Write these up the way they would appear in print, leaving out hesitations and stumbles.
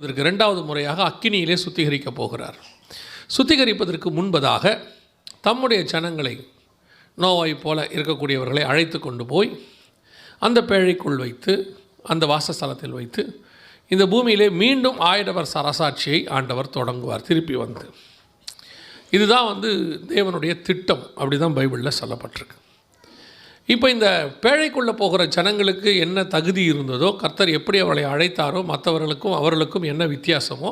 சுத்திகரிப்பதற்கு 2வது முறையாக அக்கினியிலே சுத்திகரிக்கப் போகிறார். சுத்திகரிப்பதற்கு முன்பதாக தம்முடைய ஜனங்களை, நோவாய் போல இருக்கக்கூடியவர்களை அழைத்து கொண்டு போய் அந்த பேழைக்குள் வைத்து, அந்த வாசஸ்தலத்தில் வைத்து, இந்த பூமியிலே மீண்டும் 1000 வருஷ அரசாட்சியை ஆண்டவர் தொடங்குவார் திருப்பி வந்து. இதுதான் தேவனுடைய திட்டம். அப்படி தான் பைபிளில் சொல்லப்பட்டிருக்கு. இப்போ இந்த பேழைக்குள்ளே போகிற ஜனங்களுக்கு என்ன தகுதி இருந்ததோ, கர்த்தர் எப்படி அவளை அழைத்தாரோ, மற்றவர்களுக்கும் அவர்களுக்கும் என்ன வித்தியாசமோ,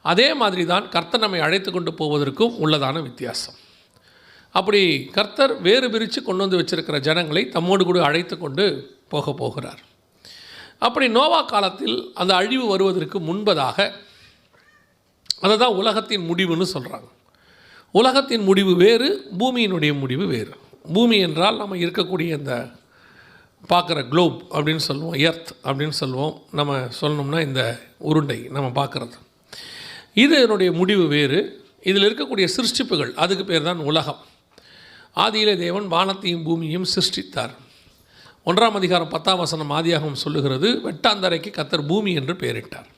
அதே மாதிரி தான் கர்த்தர் நம்மை அழைத்து கொண்டு போவதற்கும் உள்ளதான வித்தியாசம். அப்படி கர்த்தர் வேறு பிரித்து கொண்டு வந்து வச்சிருக்கிற ஜனங்களை தம்மோடு கூட அழைத்து கொண்டு போகிறார். அப்படி நோவா காலத்தில் அந்த அழிவு வருவதற்கு முன்பதாக, அதை தான் உலகத்தின் முடிவுன்னு சொல்கிறாங்க. உலகத்தின் முடிவு வேறு, பூமியினுடைய முடிவு வேறு. பூமி என்றால் நம்ம இருக்கக்கூடிய இந்த பார்க்குற குளோப் அப்படின்னு சொல்லுவோம், எர்த் அப்படின்னு சொல்லுவோம். நம்ம சொல்லணும்னா இந்த உருண்டை நம்ம பார்க்குறது, இது என்னுடைய முடிவு வேறு. இதில் இருக்கக்கூடிய சிருஷ்டிப்புகள், அதுக்கு பேர் தான் உலகம். ஆதியிலே தேவன் வானத்தையும் பூமியையும் சிருஷ்டித்தார். 1ஆம் அதிகாரம் 10ஆம் வசனம் ஆதியாகமம் சொல்லுகிறது, வெட்டாந்தரைக்கு கர்த்தர் பூமி என்று பெயரிட்டார்.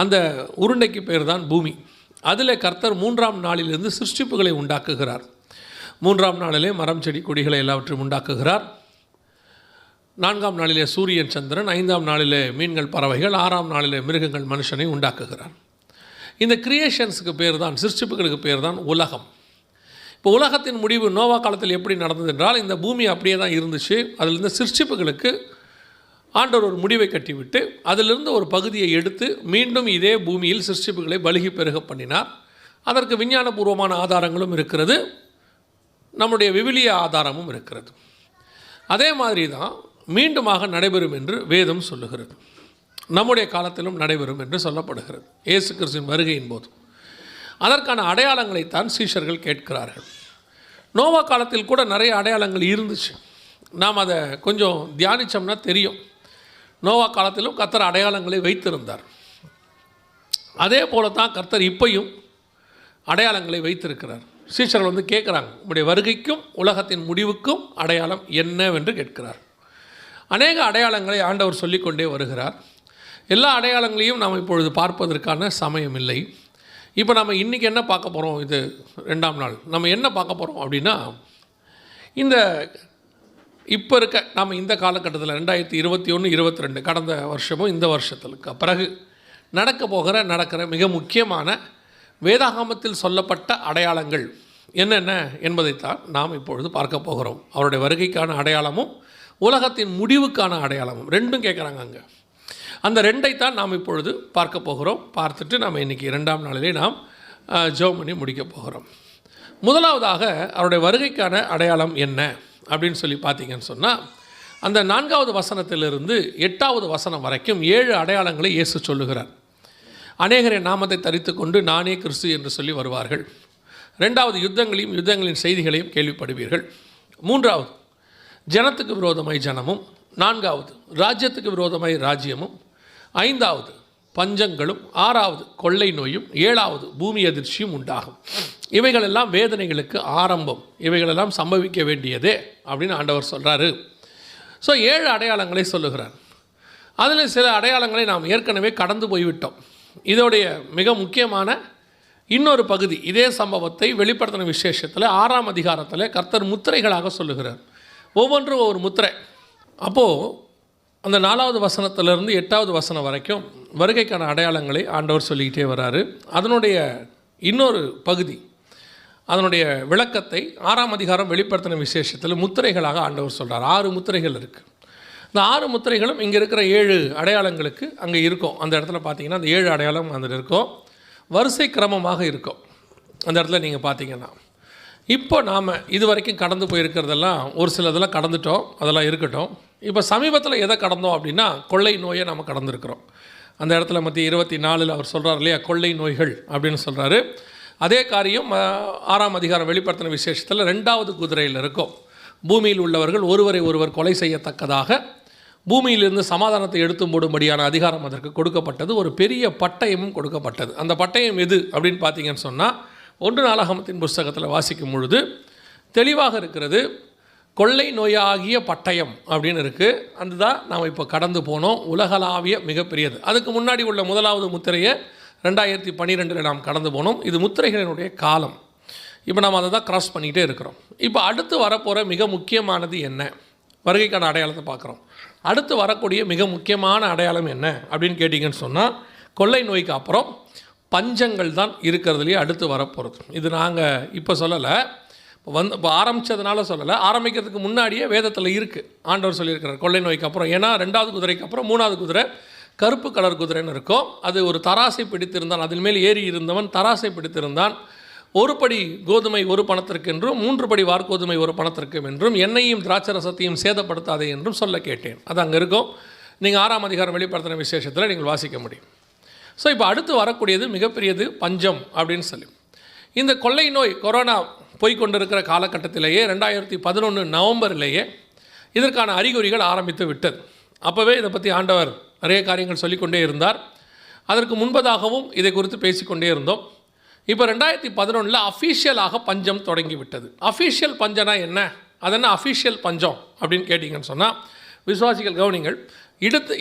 அந்த உருண்டைக்கு பேர் தான் பூமி. அதில் கர்த்தர் 3ஆம் நாளிலிருந்து சிருஷ்டிப்புகளை உண்டாக்குகிறார். 3ஆம் நாளிலே மரம் செடி கொடிகளை எல்லாவற்றையும் உண்டாக்குகிறார். 4ஆம் நாளிலே சூரியன் சந்திரன், 5ஆம் நாளிலே மீன்கள் பறவைகள், 6ஆம் நாளிலே மிருகங்கள் மனுஷனை உண்டாக்குகிறார். இந்த கிரியேஷன்ஸுக்கு பேர் தான், சிருஷ்டிப்புகளுக்கு பேர் தான் உலகம். இப்போ உலகத்தின் முடிவு நோவா காலத்தில் எப்படி நடந்தது என்றால், இந்த பூமி அப்படியே தான் இருந்துச்சு. அதில் இருந்த சிருஷ்டிப்புகளுக்கு ஆண்டவர் ஒரு முடிவை கட்டிவிட்டு அதிலிருந்து ஒரு பகுதியை எடுத்து மீண்டும் இதே பூமியில் சிருஷ்டிப்புகளை பலுகி பெருக பண்ணினார். அதற்கு விஞ்ஞானபூர்வமான ஆதாரங்களும் இருக்கிறது, நம்முடைய விவிலிய ஆதாரமும் இருக்கிறது. அதே மாதிரி தான் மீண்டுமாக நடைபெறும் என்று வேதம் சொல்லுகிறது. நம்முடைய காலத்திலும் நடைபெறும் என்று சொல்லப்படுகிறது, இயேசு கிறிஸ்துவின் வருகையின் போது. அதற்கான அடையாளங்களைத்தான் சீஷர்கள் கேட்கிறார்கள். நோவா காலத்தில் கூட நிறைய அடையாளங்கள் இருந்துச்சு. நாம் அதை கொஞ்சம் தியானித்தோம்னா தெரியும். நோவா காலத்திலும் கர்த்தர் அடையாளங்களை வைத்திருந்தார். அதே போல தான் கர்த்தர் இப்பையும் அடையாளங்களை வைத்திருக்கிறார். சீஷர்கள் கேட்குறாங்க, உங்களுடைய வருகைக்கும் உலகத்தின் முடிவுக்கும் அடையாளம் என்னவென்று கேட்கிறார். அநேக அடையாளங்களை ஆண்டவர் சொல்லிக்கொண்டே வருகிறார். எல்லா அடையாளங்களையும் நாம் இப்பொழுது பார்ப்பதற்கான சமயம் இல்லை. இப்போ நம்ம இன்றைக்கி என்ன பார்க்க போகிறோம், இது 2ஆம் நாள் நம்ம என்ன பார்க்க போகிறோம் அப்படின்னா, இந்த இப்போ இருக்க நாம் இந்த காலகட்டத்தில் 2021, 22 கடந்த வருஷமும் இந்த வருஷத்துக்கு பிறகு நடக்கிற மிக முக்கியமான வேதாகமத்தில் சொல்லப்பட்ட அடையாளங்கள் என்னென்ன என்பதைத்தான் நாம் இப்பொழுது பார்க்க போகிறோம். அவருடைய வருகைக்கான அடையாளமும் உலகத்தின் முடிவுக்கான அடையாளமும் ரெண்டும் கேட்குறாங்க அங்கே. அந்த ரெண்டைத்தான் நாம் இப்பொழுது பார்க்க போகிறோம். பார்த்துட்டு நாம் இன்றைக்கி 2ஆம் நாளிலே நாம் ஜெபம் பண்ணி முடிக்க போகிறோம். முதலாவதாக அவருடைய வருகைக்கான அடையாளம் என்ன அப்படின்னு சொல்லி பார்த்தீங்கன்னு சொன்னால், அந்த 4வது வசனத்திலிருந்து 8வது வசனம் வரைக்கும் 7 அடையாளங்களை இயேசு சொல்லுகிறார். அநேகரை நாமத்தை தரித்து கொண்டு நானே கிறிஸ்து என்று சொல்லி வருவார்கள். 2வது யுத்தங்களின் செய்திகளையும் கேள்விப்படுவீர்கள். 3வது ஜனத்துக்கு விரோதமாய் ஜனமும், 4வது ராஜ்யத்துக்கு விரோதமாய் ராஜ்யமும், 5வது பஞ்சங்களும், 6வது கொள்ளை நோயும், 7வது பூமி அதிர்ச்சியும் உண்டாகும். இவைகளெல்லாம் வேதனைகளுக்கு ஆரம்பம், இவைகளெல்லாம் சம்பவிக்க வேண்டியதே அப்படின்னு ஆண்டவர் சொல்கிறாரு. ஸோ 7 அடையாளங்களை சொல்லுகிறார். அதில் சில அடையாளங்களை நாம் ஏற்கனவே கடந்து போய்விட்டோம். இதோடைய மிக முக்கியமான இன்னொரு பகுதி, இதே சம்பவத்தை வெளிப்படுத்தின விசேஷத்தில் 6ஆம் அதிகாரத்தில் கர்த்தர் முத்திரைகளாக சொல்லுகிறார். ஒவ்வொன்றும் ஒவ்வொரு முத்திரை. அப்போது அந்த 4வது வசனத்திலிருந்து 8வது வசனம் வரைக்கும் வருகைக்கான அடையாளங்களை ஆண்டவர் சொல்லிக்கிட்டே வராரு. அதனுடைய இன்னொரு பகுதி, அதனுடைய விளக்கத்தை 6ஆம் அதிகாரம் வெளிப்படுத்தின விசேஷத்தில் முத்திரைகளாக ஆண்டவர் சொல்கிறார். 6 முத்திரைகள் இருக்குது. இந்த 6 முத்திரைகளும் இங்கே இருக்கிற 7 அடையாளங்களுக்கு அங்கே இருக்கும். அந்த இடத்துல பார்த்தீங்கன்னா அந்த 7 அடையாளம் அதில் இருக்கும், வரிசை கிரமமாக இருக்கும். அந்த இடத்துல நீங்கள் பார்த்தீங்கன்னா இப்போ நாம் இது வரைக்கும் கடந்து போயிருக்கிறதெல்லாம் ஒரு சில இதெல்லாம் கடந்துட்டோம், அதெல்லாம் இருக்கட்டும். இப்போ சமீபத்தில் எதை கடந்தோம் அப்படின்னா, கொள்ளை நோயை நம்ம கடந்திருக்கிறோம். அந்த இடத்துல மத்திய 24 அவர் சொல்கிறார் இல்லையா, கொள்ளை நோய்கள் அப்படின்னு சொல்கிறாரு. அதே காரியம் 6ஆம் அதிகாரம் வெளிப்படுத்தின விசேஷத்தில் 2வது குதிரையில் இருக்கும். பூமியில் உள்ளவர்கள் ஒருவரை ஒருவர் கொலை செய்யத்தக்கதாக பூமியிலிருந்து சமாதானத்தை எடுத்து போடும்படியான அதிகாரம் அதற்கு கொடுக்கப்பட்டது. ஒரு பெரிய பட்டயமும் கொடுக்கப்பட்டது. அந்த பட்டயம் எது அப்படின்னு பார்த்தீங்கன்னு சொன்னால், 1 நாளாகமத்தின் புஸ்தகத்தில் வாசிக்கும் பொழுது தெளிவாக இருக்கிறது. கொள்ளை நோயாகிய பட்டயம் அப்படின்னு இருக்குது. அதுதான் நாம் இப்போ கடந்து போனோம். உலகளாவிய மிகப்பெரியது. அதுக்கு முன்னாடி உள்ள முதலாவது முத்திரையை 2012 நாம் கடந்து போனோம். இது முத்திரைகளினுடைய காலம். இப்போ நாம் அதை தான் கிராஸ் பண்ணிக்கிட்டே இருக்கிறோம். இப்போ அடுத்து வரப்போகிற மிக முக்கியமானது என்ன? வருகைக்கான அடையாளத்தை பார்க்குறோம். அடுத்து வரக்கூடிய மிக முக்கியமான அடையாளம் என்ன அப்படின்னு கேட்டிங்கன்னு சொன்னால், கொள்ளை நோய்க்கு அப்புறம் பஞ்சங்கள் தான் இருக்கிறதுலையே அடுத்து வரப்போகிறது. இது நாங்கள் இப்போ சொல்லலை, இப்போ ஆரம்பித்ததுனால சொல்லலை, ஆரம்பிக்கிறதுக்கு முன்னாடியே வேதத்தில் இருக்குது. ஆண்டவர் சொல்லியிருக்கிறார் கொள்ளை நோய்க்கு அப்புறம். ஏன்னா 2வது குதிரைக்கு அப்புறம் 3வது குதிரை கருப்பு கலர் குதிரைன்னு இருக்கும். அது ஒரு தராசை பிடித்திருந்தான், அதில் மேல் ஏறி இருந்தவன் தராசை பிடித்திருந்தான். 1 படி கோதுமை 1 பணத்திற்கு என்றும் 3 படி வார்கோதுமை 1 பணத்திற்கு என்றும் எண்ணெயும் திராட்சரசத்தையும் சேதப்படுத்தாதே என்றும் சொல்ல கேட்டேன். அது அங்கே இருக்கும். நீங்கள் 6ஆம் அதிகாரம் வெளிப்படுத்தின விசேஷத்தில் நீங்கள் வாசிக்க முடியும். ஸோ இப்போ அடுத்து வரக்கூடியது மிகப்பெரியது பஞ்சம் அப்படின்னு சொல்லி. இந்த கொள்ளை நோய் கொரோனா போய்கொண்டிருக்கிற காலகட்டத்திலேயே 2011 நவம்பரிலேயே இதற்கான அறிகுறிகள் ஆரம்பித்து விட்டது. அப்போவே இதை பற்றி ஆண்டவர் நிறைய காரியங்கள் சொல்லிக்கொண்டே இருந்தார். அதற்கு முன்பதாகவும் இதை குறித்து பேசிக்கொண்டே இருந்தோம். இப்போ 2011 அஃபீஷியலாக பஞ்சம் தொடங்கி விட்டது. அஃபீஷியல் பஞ்சம்னா என்ன? அது என்ன அஃபீஷியல் பஞ்சம் அப்படின்னு கேட்டிங்கன்னு சொன்னால், விசுவாசிகள் கவனிங்கள்.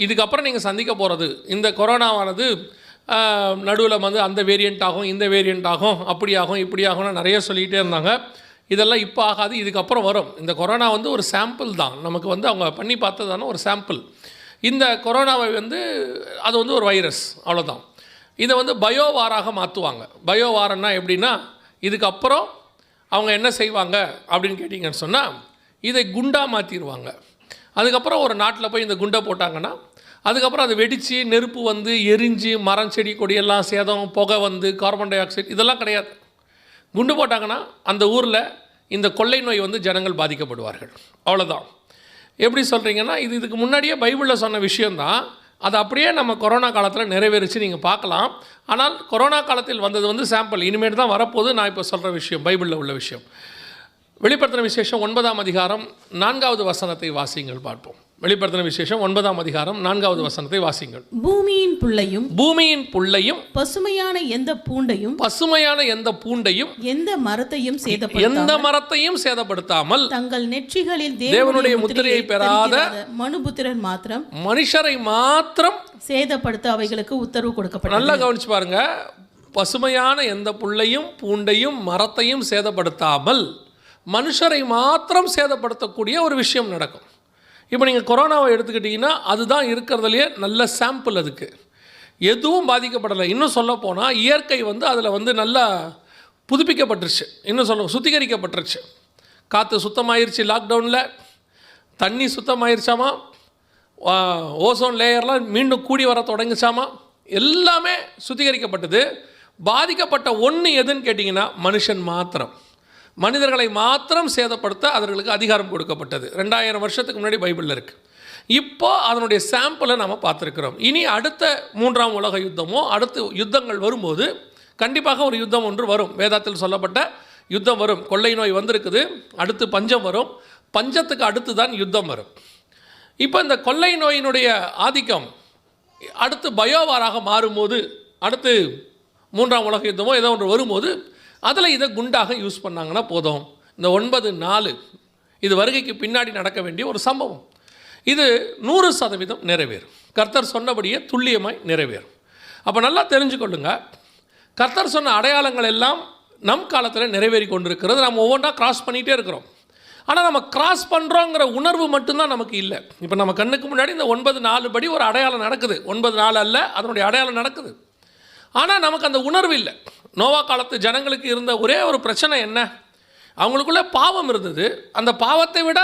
இதுக்கப்புறம் நீங்கள் சந்திக்க போகிறது இந்த கொரோனாவானது நடுவில் வந்து அந்த வேரியண்ட் ஆகும், இந்த வேரியண்ட் ஆகும், அப்படி ஆகும், இப்படி ஆகும்னு நிறைய சொல்லிக்கிட்டே இருந்தாங்க. இதெல்லாம் இப்போ ஆகாது, இதுக்கப்புறம் வரும். இந்த கொரோனா வந்து ஒரு சாம்பிள் தான், நமக்கு வந்து அவங்க பண்ணி பார்த்ததான ஒரு சாம்பிள். இந்த கொரோனாவை வந்து அது வந்து ஒரு வைரஸ், அவ்வளோதான். இதை வந்து பயோவாராக மாற்றுவாங்க. பயோவாரன்னா எப்படின்னா, இதுக்கப்புறம் அவங்க என்ன செய்வாங்க அப்படின்னு கேட்டிங்கன்னு சொன்னால், இதை குண்டாக மாற்றிடுவாங்க. அதுக்கப்புறம் ஒரு நாட்டில் போய் இந்த குண்டை போட்டாங்கன்னா, அதுக்கப்புறம் அது வெடித்து நெருப்பு வந்து எரிஞ்சு மரம் செடி கொடியெல்லாம் சேதம், புகை வந்து கார்பன் டை ஆக்சைடு இதெல்லாம் கிடையாது. குண்டு போட்டாங்கன்னா அந்த ஊரில் இந்த கொள்ளை நோய் வந்து ஜனங்கள் பாதிக்கப்படுவார்கள், அவ்வளோதான். எப்படி சொல்கிறீங்கன்னா, இதுக்கு முன்னாடியே பைபிளில் சொன்ன விஷயந்தான். அது அப்படியே நம்ம கொரோனா காலத்தில் நிறைவேறிச்சு, நீங்கள் பார்க்கலாம். ஆனால் கொரோனா காலத்தில் வந்தது வந்து சாம்பிள். இனிமேல் தான் வரப்போது நான் இப்போ சொல்கிற விஷயம் பைபிளில் உள்ள விஷயம். வெளிப்படுத்தின விசேஷம் 9ஆம் அதிகாரம் 4வது வசனத்தை வாசிங்கள் பார்ப்போம். வெளிப்படுத்தின விசேஷம் 9ஆம் அதிகாரம் 4வது வசனத்தை வாசிங்கள். பூமியின் புல்லையும் பசுமையான எந்த பூண்டையும் எந்த மரத்தையும் சேதப்படுத்தாமல் தங்கள் நெற்றிகளில் தேவனுடைய முத்திரையை பெறாத மனுபுத்திரர் மாத்திரம் மனுஷரை மாத்திரம் சேதப்படுத்த அவைகளுக்கு உத்தரவு கொடுக்கப்பட்டது. நல்லா கவனிச்சு பாருங்க. பசுமையான எந்த புல்லையும் பூண்டையும் மரத்தையும் சேதப்படுத்தாமல் மனுஷரை மாத்திரம் சேதப்படுத்தக்கூடிய ஒரு விஷயம் நடக்கும். இப்போ நீங்கள் கொரோனாவை எடுத்துக்கிட்டிங்கன்னா, அதுதான் இருக்கிறதுலையே நல்ல சாம்பிள். அதுக்கு எதுவும் பாதிக்கப்படலை. இன்னும் சொல்ல போனால் இயற்கை வந்து அதில் வந்து நல்லா புதுப்பிக்கப்பட்டுருச்சு, இன்னும் சுத்திகரிக்கப்பட்டுருச்சு. காற்று சுத்தமாயிருச்சு, லாக்டவுனில் தண்ணி சுத்தமாயிருச்சாமா, ஓசோன் லேயர்லாம் மீண்டும் கூடி வர தொடங்குச்சாமா, எல்லாமே சுத்திகரிக்கப்பட்டது. பாதிக்கப்பட்ட ஒன்று எதுன்னு கேட்டிங்கன்னா, மனுஷன் மாத்திரம், மனிதர்களை மாத்திரம் சேதப்படுத்த அவர்களுக்கு அதிகாரம் கொடுக்கப்பட்டது. 2000 வருஷத்துக்கு முன்னாடி பைபிளில் இருக்குது. இப்போ அதனுடைய சாம்பிளை நம்ம பார்த்துருக்கிறோம். இனி அடுத்த 3ஆம் உலக யுத்தமோ அடுத்து யுத்தங்கள் வரும்போது கண்டிப்பாக ஒரு யுத்தம் ஒன்று வரும். வேதத்தில் சொல்லப்பட்ட யுத்தம் வரும். கொள்ளை நோய் வந்திருக்குது, அடுத்து பஞ்சம் வரும், பஞ்சத்துக்கு அடுத்து தான் யுத்தம் வரும். இப்போ இந்த கொள்ளை நோயினுடைய ஆதிக்கம் அடுத்து பயோவாராக மாறும்போது, அடுத்து 3ஆம் உலக யுத்தமோ ஏதோ ஒன்று வரும்போது அதில் இதை குண்டாக யூஸ் பண்ணாங்கன்னா போதும். இந்த 9/4 இது வருகைக்கு பின்னாடி நடக்க வேண்டிய ஒரு சம்பவம். இது 100% நிறைவேறும். கர்த்தர் சொன்னபடியே துல்லியமாய் நிறைவேறும். அப்போ நல்லா தெரிஞ்சுக்கொள்ளுங்க, கர்த்தர் சொன்ன அடையாளங்கள் எல்லாம் நம் காலத்தில் நிறைவேறி கொண்டிருக்கிறது. நம்ம ஒவ்வொன்றா கிராஸ் பண்ணிகிட்டே இருக்கிறோம். ஆனால் நம்ம கிராஸ் பண்ணுறோங்கிற உணர்வு மட்டும்தான் நமக்கு இல்லை. இப்போ நம்ம கண்ணுக்கு முன்னாடி இந்த 9/4 படி ஒரு அடையாளம் நடக்குது. 9/4 அல்ல, அதனுடைய அடையாளம் நடக்குது. ஆனால் நமக்கு அந்த உணர்வு இல்லை. நோவா காலத்து ஜனங்களுக்கு இருந்த ஒரே ஒரு பிரச்சனை என்ன? அவங்களுக்குள்ள பாவம் இருந்தது. அந்த பாவத்தை விட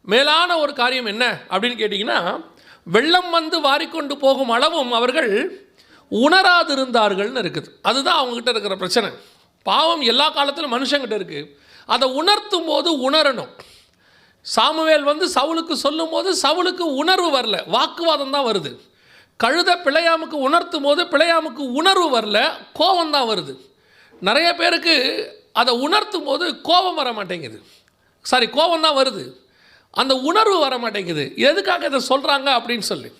மேலான ஒரு காரியம் என்ன அப்படின்னு கேட்டிங்கன்னா, வெள்ளம் வந்து வாரிக்கொண்டு போகும் அளவும் அவர்கள் உணராதிருந்தார்கள்னு இருக்குது. அதுதான் அவங்ககிட்ட இருக்கிற பிரச்சனை. பாவம் எல்லா காலத்திலும் மனுஷங்கிட்ட இருக்குது. அதை உணர்த்தும் போது உணரணும். சாமுவேல் வந்து சவுலுக்கு சொல்லும் போது சவுலுக்கு உணர்வு வரல, வாக்குவாதம் தான் வருது. கழுத பிழையாமுக்கு உணர்த்தும் போது பிழையாமுக்கு உணர்வு வரல, கோபம் தான் வருது. நிறைய பேருக்கு அதை உணர்த்தும் போது கோபம் வர மாட்டேங்குது, கோபம் தான் வருது, அந்த உணர்வு வர மாட்டேங்குது. எதுக்காக இதை சொல்கிறாங்க அப்படின்னு சொல்லி.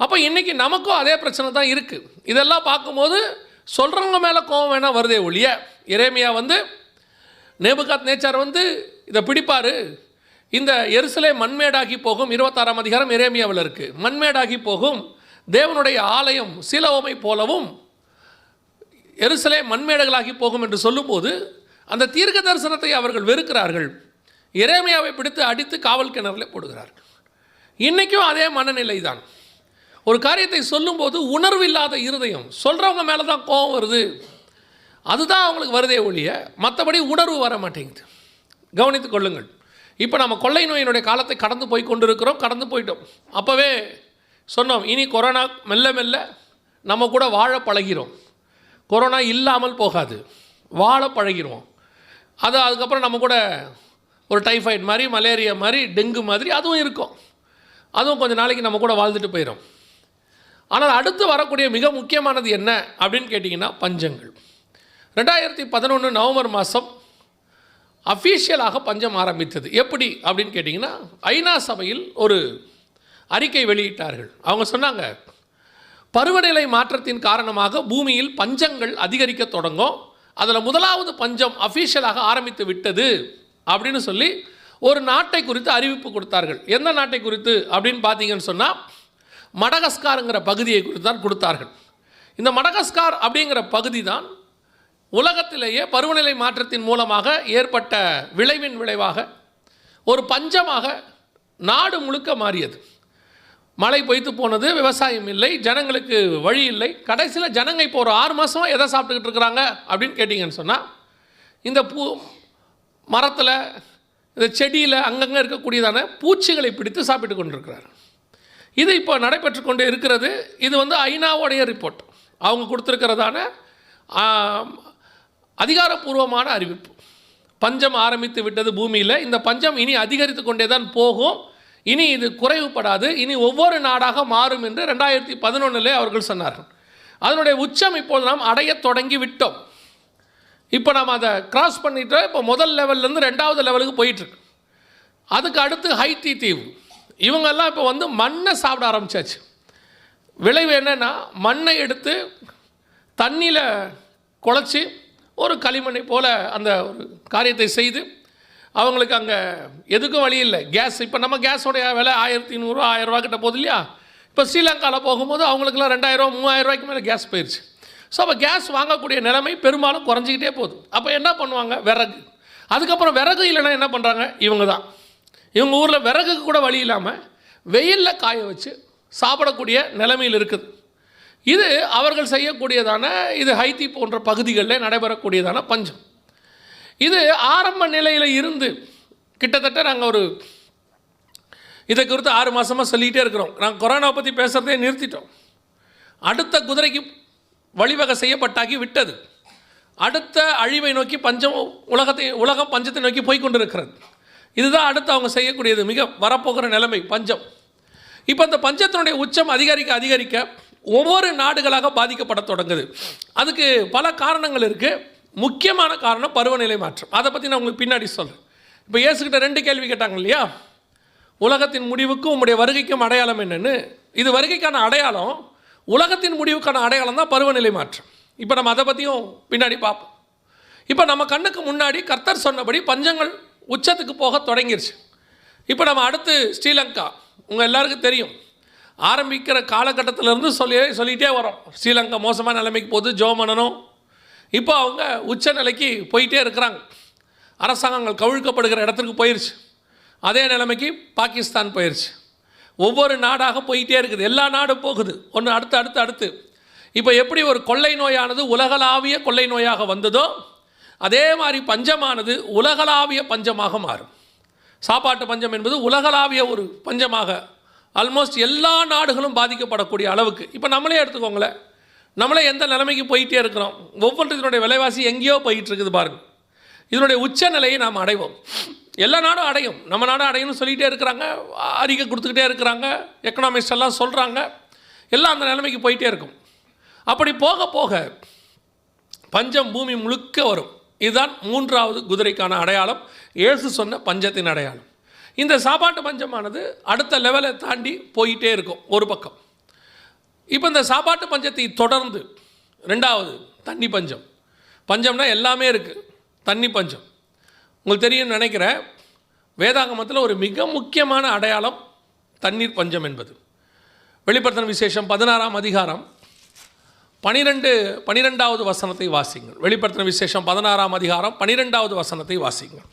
அப்போ இன்றைக்கி நமக்கும் அதே பிரச்சனை தான் இருக்குது. இதெல்லாம் பார்க்கும்போது சொல்கிறவங்க மேலே கோபம் வேணால் வருதே ஒழிய, எரேமியா வந்து நேபுகாத் நேச்சார் வந்து இதை பிடிப்பார், இந்த எருசலேம் மண்மேடாகி போகும், 26ஆம் அதிகாரம் எரேமியாவில் இருக்குது. மண்மேடாகி போகும், தேவனுடைய ஆலயம் சீலோவை போலவும் எருசலேம் மண்மேடுகளாகி போகும் என்று சொல்லும்போது அந்த தீர்க்க தரிசனத்தை அவர்கள் வெறுக்கிறார்கள். எரேமியாவை பிடித்து அடித்து காவல் கிணறுல போடுகிறார்கள். இன்றைக்கும் அதே மனநிலை தான். ஒரு காரியத்தை சொல்லும்போது உணர்வு இல்லாத இருதயம், சொல்கிறவங்க மேலே தான் கோபம் வருது, அதுதான் அவங்களுக்கு வருதே ஒழிய மற்றபடி உணர்வு வர மாட்டேங்குது. கவனித்து கொள்ளுங்கள். இப்போ நம்ம கொள்ளை நோயினுடைய காலத்தை கடந்து போய் கொண்டிருக்கிறோம், கடந்து போயிட்டோம். அப்போவே சொன்னோம், இனி கொரோனா மெல்ல மெல்ல நம்ம கூட வாழ பழகிறோம். கொரோனா இல்லாமல் போகாது, வாழ பழகிடுவோம். அதுக்கப்புறம் நம்ம கூட ஒரு டைஃபாய்டு மாதிரி, மலேரியா மாதிரி, டெங்கு மாதிரி அதுவும் இருக்கும். அதுவும் கொஞ்சம் நாளைக்கு நம்ம கூட வாழ்ந்துட்டு போயிடும். ஆனால் அடுத்து வரக்கூடிய மிக முக்கியமானது என்ன அப்படின்னு கேட்டிங்கன்னா பஞ்சங்கள். 2011 நவம்பர் மாதம் அஃபீஷியலாக பஞ்சம் ஆரம்பித்தது. எப்படி அப்படின்னு கேட்டிங்கன்னா, ஐநா சபையில் ஒரு அறிக்கை வெளியிட்டார்கள். அவங்க சொன்னாங்க, பருவநிலை மாற்றத்தின் காரணமாக பூமியில் பஞ்சங்கள் அதிகரிக்க தொடங்கும், அதில் முதலாவது பஞ்சம் அஃபீஷியலாக ஆரம்பித்து விட்டது அப்படின்னு சொல்லி ஒரு நாட்டை குறித்து அறிவிப்பு கொடுத்தார்கள். எந்த நாட்டை குறித்து அப்படின்னு பார்த்தீங்கன்னு சொன்னால், மடகஸ்காருங்கிற பகுதியை குறித்து தான் கொடுத்தார்கள். இந்த மடகஸ்கார் அப்படிங்கிற பகுதி தான் உலகத்திலேயே பருவநிலை மாற்றத்தின் மூலமாக ஏற்பட்ட விளைவின் விளைவாக ஒரு பஞ்சமாக நாடு முழுக்க மாறியது. மழை பொய்த்து போனது, விவசாயம் இல்லை, ஜனங்களுக்கு வழி இல்லை. கடைசியில் ஜனங்க இப்போ ஒரு 6 மாதமாக எதை சாப்பிட்டுக்கிட்டு இருக்கிறாங்க அப்படின்னு கேட்டிங்கன்னு சொன்னால், இந்த மரத்தில், இந்த செடியில் அங்கங்கே இருக்கக்கூடியதான பூச்சிகளை பிடித்து சாப்பிட்டு கொண்டிருக்கிறார். இது இப்போ நடைபெற்று கொண்டு இருக்கிறது. இது ஐநாவுடைய ரிப்போர்ட், அவங்க கொடுத்துருக்கிறதான அதிகாரப்பூர்வமான அறிவிப்பு. பஞ்சம் ஆரம்பித்து விட்டது பூமியில். இந்த பஞ்சம் இனி அதிகரித்து கொண்டே தான் போகும். இனி இது குறைவுபடாது, இனி ஒவ்வொரு நாடாக மாறும் என்று 2011 அவர்கள் சொன்னார்கள். அதனுடைய உச்சம் இப்போது நாம் அடைய தொடங்கி விட்டோம். இப்போ நாம் அதை கிராஸ் பண்ணிட்டோம். இப்போ முதல் லெவல்லேருந்து 2வது லெவலுக்கு போயிட்டுருக்கு. அதுக்கு அடுத்து ஹைட்டி தீவு, இவங்கெல்லாம் இப்போ மண்ணை சாப்பிட ஆரம்பித்தாச்சு. விளைவு என்னென்னா, மண்ணை எடுத்து தண்ணியில் குழச்சி ஒரு களிமண்ணை போல் அந்த ஒரு காரியத்தை செய்து அவங்களுக்கு அங்கே எதுக்கும் வழி இல்லை. கேஸ், இப்போ நம்ம கேஸோடைய விலை 1500 1000 ரூபா கிட்ட போகுது இல்லையா? இப்போ ஸ்ரீலங்காவில் போகும்போது அவங்களுக்குலாம் 2000 3000 ரூபாய்க்கு மேலே கேஸ் போயிடுச்சு. ஸோ அப்போ கேஸ் வாங்கக்கூடிய நிலைமை பெரும்பாலும் குறைஞ்சிக்கிட்டே போகுது. அப்போ என்ன பண்ணுவாங்க? விறகு. அதுக்கப்புறம் விறகு இல்லைன்னா என்ன பண்ணுறாங்க? இவங்க தான். இவங்க ஊரில் விறகுக்கு கூட வழி இல்லாமல் வெயிலில் காய வச்சு சாப்பிடக்கூடிய நிலைமையில் இருக்குது. இது அவர்கள் செய்யக்கூடியதான, இது ஹைத்தி போன்ற பகுதிகளில் நடைபெறக்கூடியதான பஞ்சம். இது ஆரம்ப நிலையில் இருந்து கிட்டத்தட்ட நாங்கள் இதை குறித்து 6 மாதமாக சொல்லிக்கிட்டே இருக்கிறோம். நாங்கள் கொரோனா பற்றி பேசுகிறதே நிறுத்திட்டோம். அடுத்த குதிரைக்கு வழிவகை செய்யப்பட்டாக்கி விட்டது. அடுத்த அழிவை நோக்கி உலகம் பஞ்சத்தை நோக்கி போய்கொண்டிருக்கிறது. இதுதான் அடுத்து அவங்க செய்யக்கூடியது, மிக வரப்போகிற நிலைமை பஞ்சம். இப்போ இந்த பஞ்சத்தினுடைய உச்சம் அதிகரிக்க ஒவ்வொரு நாடுகளாக பாதிக்கப்பட தொடங்குது. அதுக்கு பல காரணங்கள் இருக்குது. முக்கியமான காரணம் பருவநிலை மாற்றம். அதை பற்றி நான் உங்களுக்கு பின்னாடி சொல்கிறேன். இப்போ இயேசுகிட்ட 2 கேள்வி கேட்டாங்க இல்லையா? உலகத்தின் முடிவுக்கும் உங்களுடைய வருகைக்கும் அடையாளம் என்னென்னு. இது வருகைக்கான அடையாளம், உலகத்தின் முடிவுக்கான அடையாளம் தான் பருவநிலை மாற்றம். இப்போ நம்ம அதை பற்றியும் பின்னாடி பார்ப்போம். இப்போ நம்ம கண்ணுக்கு முன்னாடி கர்த்தர் சொன்னபடி பஞ்சங்கள் உச்சத்துக்கு போக தொடங்கிருச்சு. இப்போ நம்ம அடுத்து ஸ்ரீலங்கா, உங்கள் எல்லாருக்கும் தெரியும், ஆரம்பிக்கிற காலகட்டத்திலேருந்து சொல்லிகிட்டே வரோம். ஸ்ரீலங்கா மோசமான நிலைமைக்கு போகுது, ஜோமனனும் இப்போ அவங்க உச்ச நிலைக்கு போயிட்டே இருக்கிறாங்க. அரசாங்கங்கள் கவிழ்க்கப்படுகிற இடத்துக்கு போயிடுச்சு. அதே நிலைமைக்கு பாகிஸ்தான் போயிடுச்சு. ஒவ்வொரு நாடாக போயிட்டே இருக்குது. எல்லா நாடும் போகுது, ஒன்று அடுத்து. இப்போ எப்படி ஒரு கொள்ளை நோயானது உலகளாவிய கொள்ளை நோயாக வந்ததோ, அதே மாதிரி பஞ்சமானது உலகளாவிய பஞ்சமாக மாறும். சாப்பாட்டு பஞ்சம் என்பது உலகளாவிய ஒரு பஞ்சமாக, ஆல்மோஸ்ட் எல்லா நாடுகளும் பாதிக்கப்படக்கூடிய அளவுக்கு. இப்போ நம்மளே எடுத்துக்கோங்களேன், நம்மளே எந்த நிலைமைக்கு போயிட்டே இருக்கிறோம். ஒவ்வொன்றினுடைய விலைவாசி எங்கேயோ போயிட்டு இருக்குது பாருங்கள். இதனுடைய உச்ச நிலையை நாம் அடைவோம். எல்லா நாடும் அடையும், நம்ம நாடும் அடையும்னு சொல்லிகிட்டே இருக்கிறாங்க, அறிக்கை கொடுத்துக்கிட்டே இருக்கிறாங்க, எக்கனாமிக்ஸ் எல்லாம் சொல்கிறாங்க. எல்லாம் அந்த நிலைமைக்கு போயிட்டே இருக்கும். அப்படி போக போக பஞ்சம் பூமி முழுக்க வரும். இதுதான் 3வது குதிரைக்கான அடையாளம், இயேசு சொன்ன பஞ்சத்தின் அடையாளம். இந்த சாப்பாட்டு பஞ்சமானது அடுத்த லெவலை தாண்டி போயிட்டே இருக்கும் ஒரு பக்கம். இப்போ இந்த சாப்பாட்டு பஞ்சத்தை தொடர்ந்து 2வது தண்ணி பஞ்சம். பஞ்சம்னா எல்லாமே இருக்குது. தண்ணி பஞ்சம் உங்களுக்கு தெரியும்னு நினைக்கிறேன். வேதாகமத்தில் ஒரு மிக முக்கியமான அடையாளம் தண்ணீர் பஞ்சம் என்பது. வெளிப்படுத்தின விசேஷம் 16ஆம் அதிகாரம் 12வது வசனத்தை வாசிங்கள். வெளிப்படுத்தின விசேஷம் 16ஆம் அதிகாரம் 12வது வசனத்தை வாசிங்கள்.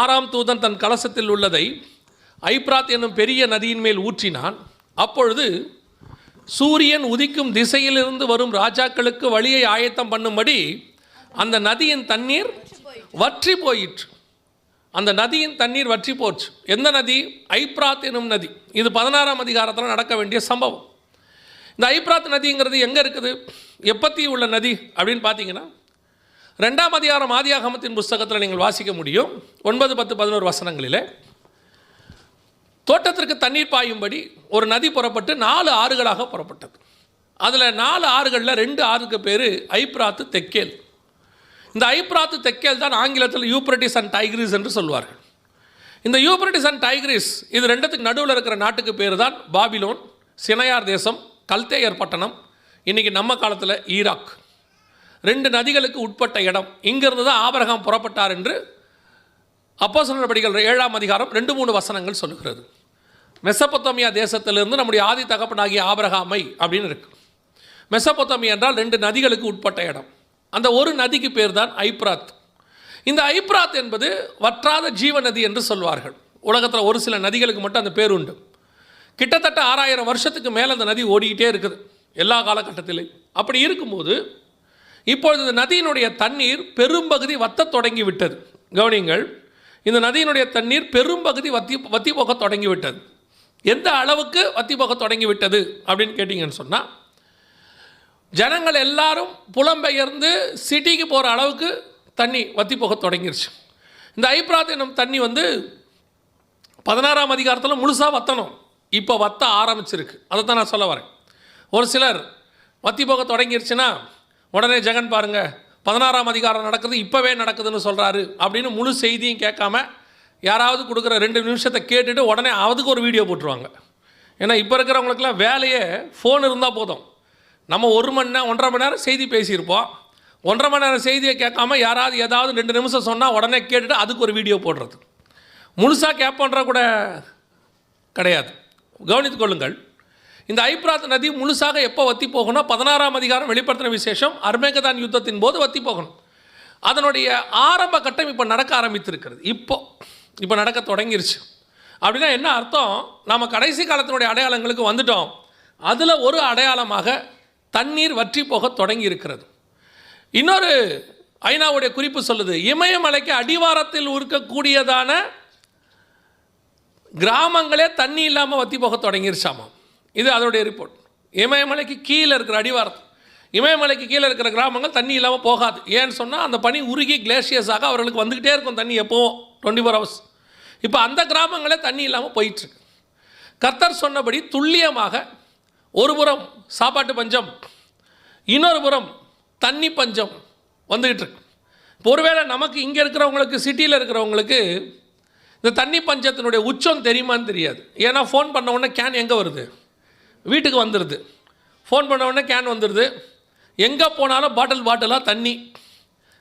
6ஆம் தூதன் தன் கலசத்தில் உள்ளதை ஐப்ராத் என்னும் பெரிய நதியின் மேல் ஊற்றினான். அப்பொழுது சூரியன் உதிக்கும் திசையிலிருந்து வரும் ராஜாக்களுக்கு வழியை ஆயத்தம் பண்ணும்படி அந்த நதியின் தண்ணீர் வற்றி போயிற்று. அந்த நதியின் தண்ணீர் வற்றி போச்சு. எந்த நதி? ஐப்ராத் எனும் நதி. இது 16ஆம் அதிகாரத்தில் நடக்க வேண்டிய சம்பவம். இந்த ஐப்ராத் நதிங்கிறது எங்கே இருக்குது, எப்பத்தி உள்ள நதி அப்படின்னு பார்த்தீங்கன்னா 2ஆம் அதிகாரம் ஆதியாகமத்தின் புஸ்தகத்தில் நீங்கள் வாசிக்க முடியும். 9, 10, 11 வசனங்களிலே தோட்டத்திற்கு தண்ணீர் பாயும்படி ஒரு நதி புறப்பட்டு 4 ஆறுகளாக புறப்பட்டது. அதில் 4 ஆறுகளில் 2 ஆறுக்கு பேர் ஐப்ராத்து தெக்கேல். இந்த ஐப்ராத்து தெக்கேல் தான் ஆங்கிலத்தில் யூப்ரட்டிஸ் அண்ட் டைக்ரிஸ் என்று சொல்வார்கள். இந்த யூப்ரட்டிஸ் அண்ட் டைக்ரிஸ் இது ரெண்டுத்துக்கு நடுவில் இருக்கிற நாட்டுக்கு பேர் தான் பாபிலோன், சினையார் தேசம், கல்தேயர் பட்டணம், இன்றைக்கி நம்ம காலத்தில் ஈராக். 2 நதிகளுக்கு உட்பட்ட இடம். இங்கிருந்து தான் ஆபிரகாம் புறப்பட்டார் என்று அப்போஸ்தலர் நடபடிகள் 7ஆம் அதிகாரம் 2-3 வசனங்கள் சொல்லுகிறது. மெசபொத்தோமியா தேசத்திலிருந்து நம்முடைய ஆதி தகப்பனாகிய ஆபிரகாமை அப்படின்னு இருக்கு. மெசபொத்தோமியா என்றால் 2 நதிகளுக்கு உட்பட்ட இடம். அந்த ஒரு நதிக்கு பேர் தான் ஐப்ராத். இந்த ஐப்ராத் என்பது வற்றாத ஜீவ நதி என்று சொல்வார்கள். உலகத்தில் ஒரு சில நதிகளுக்கு மட்டும் அந்த பேர் உண்டு. கிட்டத்தட்ட 6000 வருஷத்துக்கு மேலே அந்த நதி ஓடிக்கிட்டே இருக்குது எல்லா காலகட்டத்திலையும். அப்படி இருக்கும்போது இப்பொழுது இந்த நதியினுடைய தண்ணீர் பெரும்பகுதி வத்த தொடங்கி விட்டது. கவனிங்கள், இந்த நதியினுடைய தண்ணீர் பெரும்பகுதி வத்தி போக தொடங்கிவிட்டது. எந்த அளவுக்கு வத்தி போக தொடங்கிவிட்டது அப்படின்னு கேட்டிங்கன்னு சொன்னால், ஜனங்கள் எல்லாரும் புலம்பெயர்ந்து சிட்டிக்கு போகிற அளவுக்கு தண்ணி வத்தி போக தொடங்கிருச்சு. இந்த ஐப்ராத் என்னும் தண்ணி 16ஆம் அதிகாரத்தில் முழுசாக வத்தணும். இப்போ வத்த ஆரம்பிச்சிருக்கு. அதை தான் நான் சொல்ல வரேன். ஒரு சிலர் வத்தி போக தொடங்கிருச்சுன்னா உடனே ஜெகன் பாருங்கள் 16ஆம் அதிகாரம் நடக்குது, இப்போவே நடக்குதுன்னு சொல்கிறாரு அப்படின்னு முழு செய்தியும் கேட்காம யாராவது கொடுக்குற 2 நிமிஷத்தை கேட்டுட்டு உடனே அதுக்கு ஒரு வீடியோ போட்டுருவாங்க. ஏன்னா இப்போ இருக்கிறவங்களுக்குலாம் வேலையே ஃபோன் இருந்தால் போதும். நம்ம 1 மணி நேரம் 1.5 மணி நேரம் செய்தி பேசியிருப்போம். 1.5 மணி நேரம் செய்தியை கேட்காம யாராவது ஏதாவது 2 நிமிஷம் சொன்னால் உடனே கேட்டுட்டு அதுக்கு ஒரு வீடியோ போடுறது. முழுசாக கேட்பன்ற கூட கிடையாது. கவனித்து கொள்ளுங்கள். இந்த ஐப்ராத் நதி முழுசாக எப்போ வத்தி போகணும்? 16ஆம் அதிகாரம் வெளிப்படுத்தின விசேஷம் அர்மேகதான் யுத்தத்தின் போது வத்தி போகணும். அதனுடைய ஆரம்ப கட்டம் இப்போ நடக்க ஆரம்பித்திருக்கிறது. இப்போ நடக்க தொடங்கிருச்சு. அப்படின்னா என்ன அர்த்தம்? நாம் கடைசி காலத்தினுடைய அடையாளங்களுக்கு வந்துட்டோம். அதில் ஒரு அடையாளமாக தண்ணீர் வற்றி போக தொடங்கி இருக்கிறது. இன்னொரு ஐநாவுடைய குறிப்பு சொல்லுது, இமயமலைக்கு அடிவாரத்தில் இருக்கக்கூடியதான கிராமங்களே தண்ணி இல்லாமல் வத்தி போக தொடங்கிருச்சாமா. இது அதனுடைய ரிப்போர்ட். இமயமலைக்கு கீழே இருக்கிற அடிவாரத்தில், இமயமலைக்கு கீழே இருக்கிற கிராமங்கள் தண்ணி இல்லாமல் போகாது. ஏன்னு சொன்னால் அந்த பனி உருகி கிளேஷியஸாக அவர்களுக்கு வந்துக்கிட்டே இருக்கும் தண்ணி எப்போவும் 24 hours. இப்போ அந்த கிராமங்களே தண்ணி இல்லாமல் போயிட்டுருக்கு. கர்த்தர் சொன்னபடி துல்லியமாக ஒரு புறம் சாப்பாட்டு பஞ்சம், இன்னொரு புறம் தண்ணி பஞ்சம் வந்துக்கிட்டு இருக்கு. ஒருவேளை நமக்கு இங்கே இருக்கிறவங்களுக்கு, சிட்டியில் இருக்கிறவங்களுக்கு இந்த தண்ணி பஞ்சத்தினுடைய உச்சம் தெரியுமான்னு தெரியாது. ஏன்னா ஃபோன் பண்ண உடனே கேன் எங்கே வருது? வீட்டுக்கு வந்துடுது. ஃபோன் பண்ண உடனே கேன் வந்துடுது. எங்கே போனாலும் பாட்டிலாக தண்ணி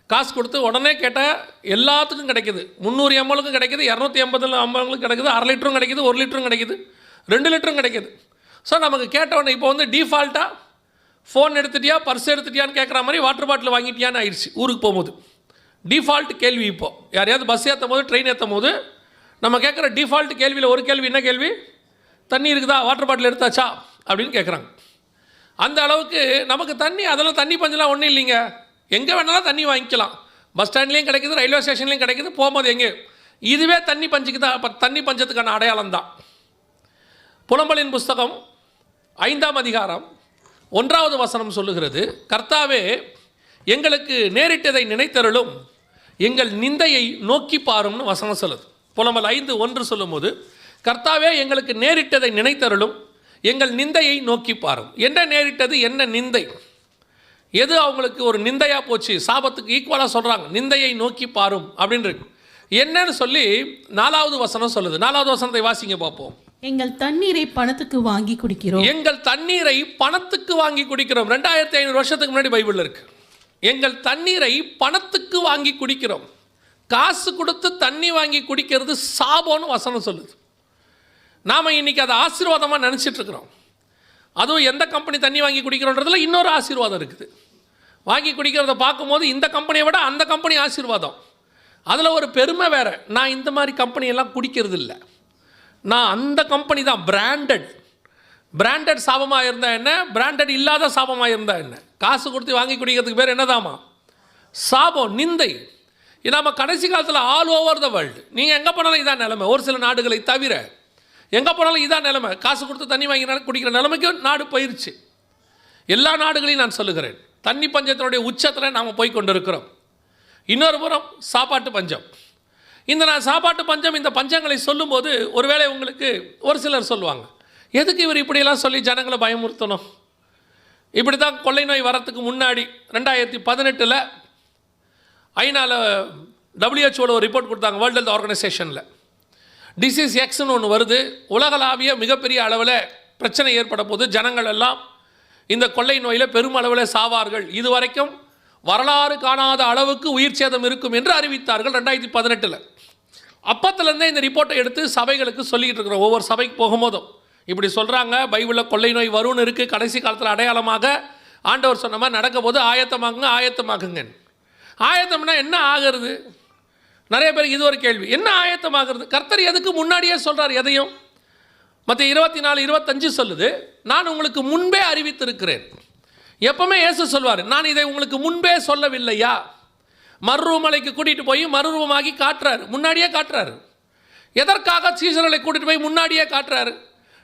காசு கொடுத்து உடனே கேட்டால் எல்லாத்துக்கும் கிடைக்குது. 300 ml கிடைக்குது, 250 ml கிடைக்குது, 1/2 லிட்டரும் கிடைக்குது, 1 லிட்டரும் கிடைக்குது, 2 லிட்டரும் கிடைக்குது. ஸோ நமக்கு கேட்ட உடனே இப்போ டிஃபால்ட்டாக ஃபோன் எடுத்துட்டியா, பர்ஸ் எடுத்துட்டியான்னு கேட்குற மாதிரி வாட்டர் பாட்டில் வாங்கிட்டியான்னு ஆயிடுச்சு. ஊருக்கு போகும்போது டிஃபால்ட் கேள்வி. இப்போது யாரையாவது பஸ் ஏற்றும் போது, ட்ரெயின் ஏற்றும் போது நம்ம கேட்குற டிஃபால்ட் கேள்வியில் ஒரு கேள்வி என்ன கேள்வி? தண்ணி இருக்குதா, வாட்டர் பாட்டில் எடுத்தாச்சா அப்படின்னு கேட்குறாங்க. அந்த அளவுக்கு நமக்கு தண்ணி, அதெல்லாம் தண்ணி பஞ்சம்லாம் ஒன்றும் இல்லைங்க. எங்கே வேணாலும் தண்ணி வாங்கிக்கலாம். பஸ் ஸ்டாண்ட்லேயும் கிடைக்குது, ரயில்வே ஸ்டேஷன்லேயும் கிடைக்குது, போகும்போது எங்கே. இதுவே தண்ணி பஞ்சத்துக்கான அடையாளம் தான். புலம்பலின் புஸ்தகம் 5ஆம் அதிகாரம் 1வது வசனம் சொல்லுகிறது, கர்த்தாவே எங்களுக்கு நேரிட்டதை நினைத்தருளும், எங்கள் நிந்தையை நோக்கி பாரும்னு வசனம் சொல்லுது. புலம்பல் 5:1 சொல்லும்போது, கர்த்தாவே எங்களுக்கு நேரிட்டதை நினைத்தருளும், எங்கள் நிந்தையை நோக்கி பாரும். என்ன நேரிட்டது, என்ன நிந்தை, எது அவங்களுக்கு ஒரு நிந்தையாக போச்சு, சாபத்துக்கு ஈக்குவலாக சொல்கிறாங்க. நிந்தையை நோக்கி பாரும் அப்படின்னு இருக்கு. என்னன்னு சொல்லி 4வது வசனம் சொல்லுது. 4வது வசனத்தை வாசிங்க பார்ப்போம். எங்கள் தண்ணீரை பணத்துக்கு வாங்கி குடிக்கிறோம். எங்கள் தண்ணீரை பணத்துக்கு வாங்கி குடிக்கிறோம். 2500 வருஷத்துக்கு முன்னாடி பைபிளில் இருக்கு. எங்கள் தண்ணீரை பணத்துக்கு வாங்கி குடிக்கிறோம். காசு கொடுத்து தண்ணி வாங்கி குடிக்கிறது சாபம்னு வசனம் சொல்லுது. நாம் இன்றைக்கி அதை ஆசீர்வாதமாக நினச்சிட்ருக்குறோம். அதுவும் எந்த கம்பெனி தண்ணி வாங்கி குடிக்கிறோன்றதுல இன்னொரு ஆசீர்வாதம் இருக்குது. வாங்கி குடிக்கிறத பார்க்கும்போது இந்த கம்பெனியை விட அந்த கம்பெனி ஆசீர்வாதம். அதில் ஒரு பெருமை வேறு. நான் இந்த மாதிரி கம்பெனியெல்லாம் குடிக்கிறது இல்லை, நான் அந்த கம்பெனி தான் பிராண்டட் சாபமாக இருந்தால் என்ன, பிராண்டட் இல்லாத சாபமாக இருந்தால் என்ன. காசு கொடுத்து வாங்கி குடிக்கிறதுக்கு பேர் என்னதாமா? சாபம், நிந்தை. நம்ம கடைசி காலத்தில் ஆல் ஓவர் த வேர்ல்டு நீங்கள் எங்கே போனாலும் இதான் நிலைமை. ஒரு சில நாடுகளை தவிர எங்கே போனாலும் இதான் நிலைமை. காசு கொடுத்து தண்ணி வாங்கி குடிக்கிற நிலைமைக்கு நாடு போயிடுச்சு. எல்லா நாடுகளையும் நான் சொல்லுகிறேன். தண்ணி பஞ்சத்தினுடைய உச்சத்தில் நாம் போய் கொண்டு இருக்கிறோம். இன்னொரு புறம் சாப்பாட்டு பஞ்சம். நான் சாப்பாட்டு பஞ்சம், இந்த பஞ்சங்களை சொல்லும்போது ஒருவேளை உங்களுக்கு ஒரு சிலர் சொல்லுவாங்க, எதுக்கு இவர் இப்படியெல்லாம் சொல்லி ஜனங்களை பயமுறுத்தணும்? இப்படி தான் கொள்ளை நோய் வரத்துக்கு முன்னாடி 2018 ஐநாவில் WHO ஒரு ரிப்போர்ட் கொடுத்தாங்க. வேர்ல்டு ஹெல்த் ஆர்கனைசேஷனில் டிசீஸ் எக்ஸ்னு ஒன்று வருது. உலகளாவிய மிகப்பெரிய அளவில் பிரச்சனை ஏற்பட போது ஜனங்கள் எல்லாம் இந்த கொள்ளை நோயில் பெருமளவில் சாவார்கள், இதுவரைக்கும் வரலாறு காணாத அளவுக்கு உயிர் சேதம் இருக்கும் என்று அறிவித்தார்கள் 2018. அப்பத்துலேருந்தே இந்த ரிப்போர்ட்டை எடுத்து சபைகளுக்கு சொல்லிக்கிட்டு இருக்கிறோம். ஒவ்வொரு சபைக்கு போகும்போதும் இப்படி சொல்கிறாங்க, பைபிளில் கொள்ளை நோய் வரும்னு இருக்குது, கடைசி காலத்தில் அடையாளமாக ஆண்டவர் சொன்ன மாதிரி நடக்க போது ஆயத்தமாகுங்க. ஆயத்தம்னா என்ன ஆகிறது? நிறைய பேருக்கு இது ஒரு கேள்வி, என்ன ஆயத்தமாகிறது? கர்த்தர் எதுக்கு முன்னாடியே சொல்கிறார் எதையும்? மத்திய 24:25 சொல்லுது, நான் உங்களுக்கு முன்பே அறிவித்திருக்கிறேன். எப்பவுமே இயேசு சொல்வார், நான் இதை உங்களுக்கு முன்பே சொல்லவில்லையா? மறுரூமலைக்கு கூட்டிகிட்டு போய் மறுரூபமாகி காட்டுறாரு, முன்னாடியே காட்டுறாரு. எதற்காக சீசர்களை கூட்டிகிட்டு போய் முன்னாடியே காட்டுறாரு?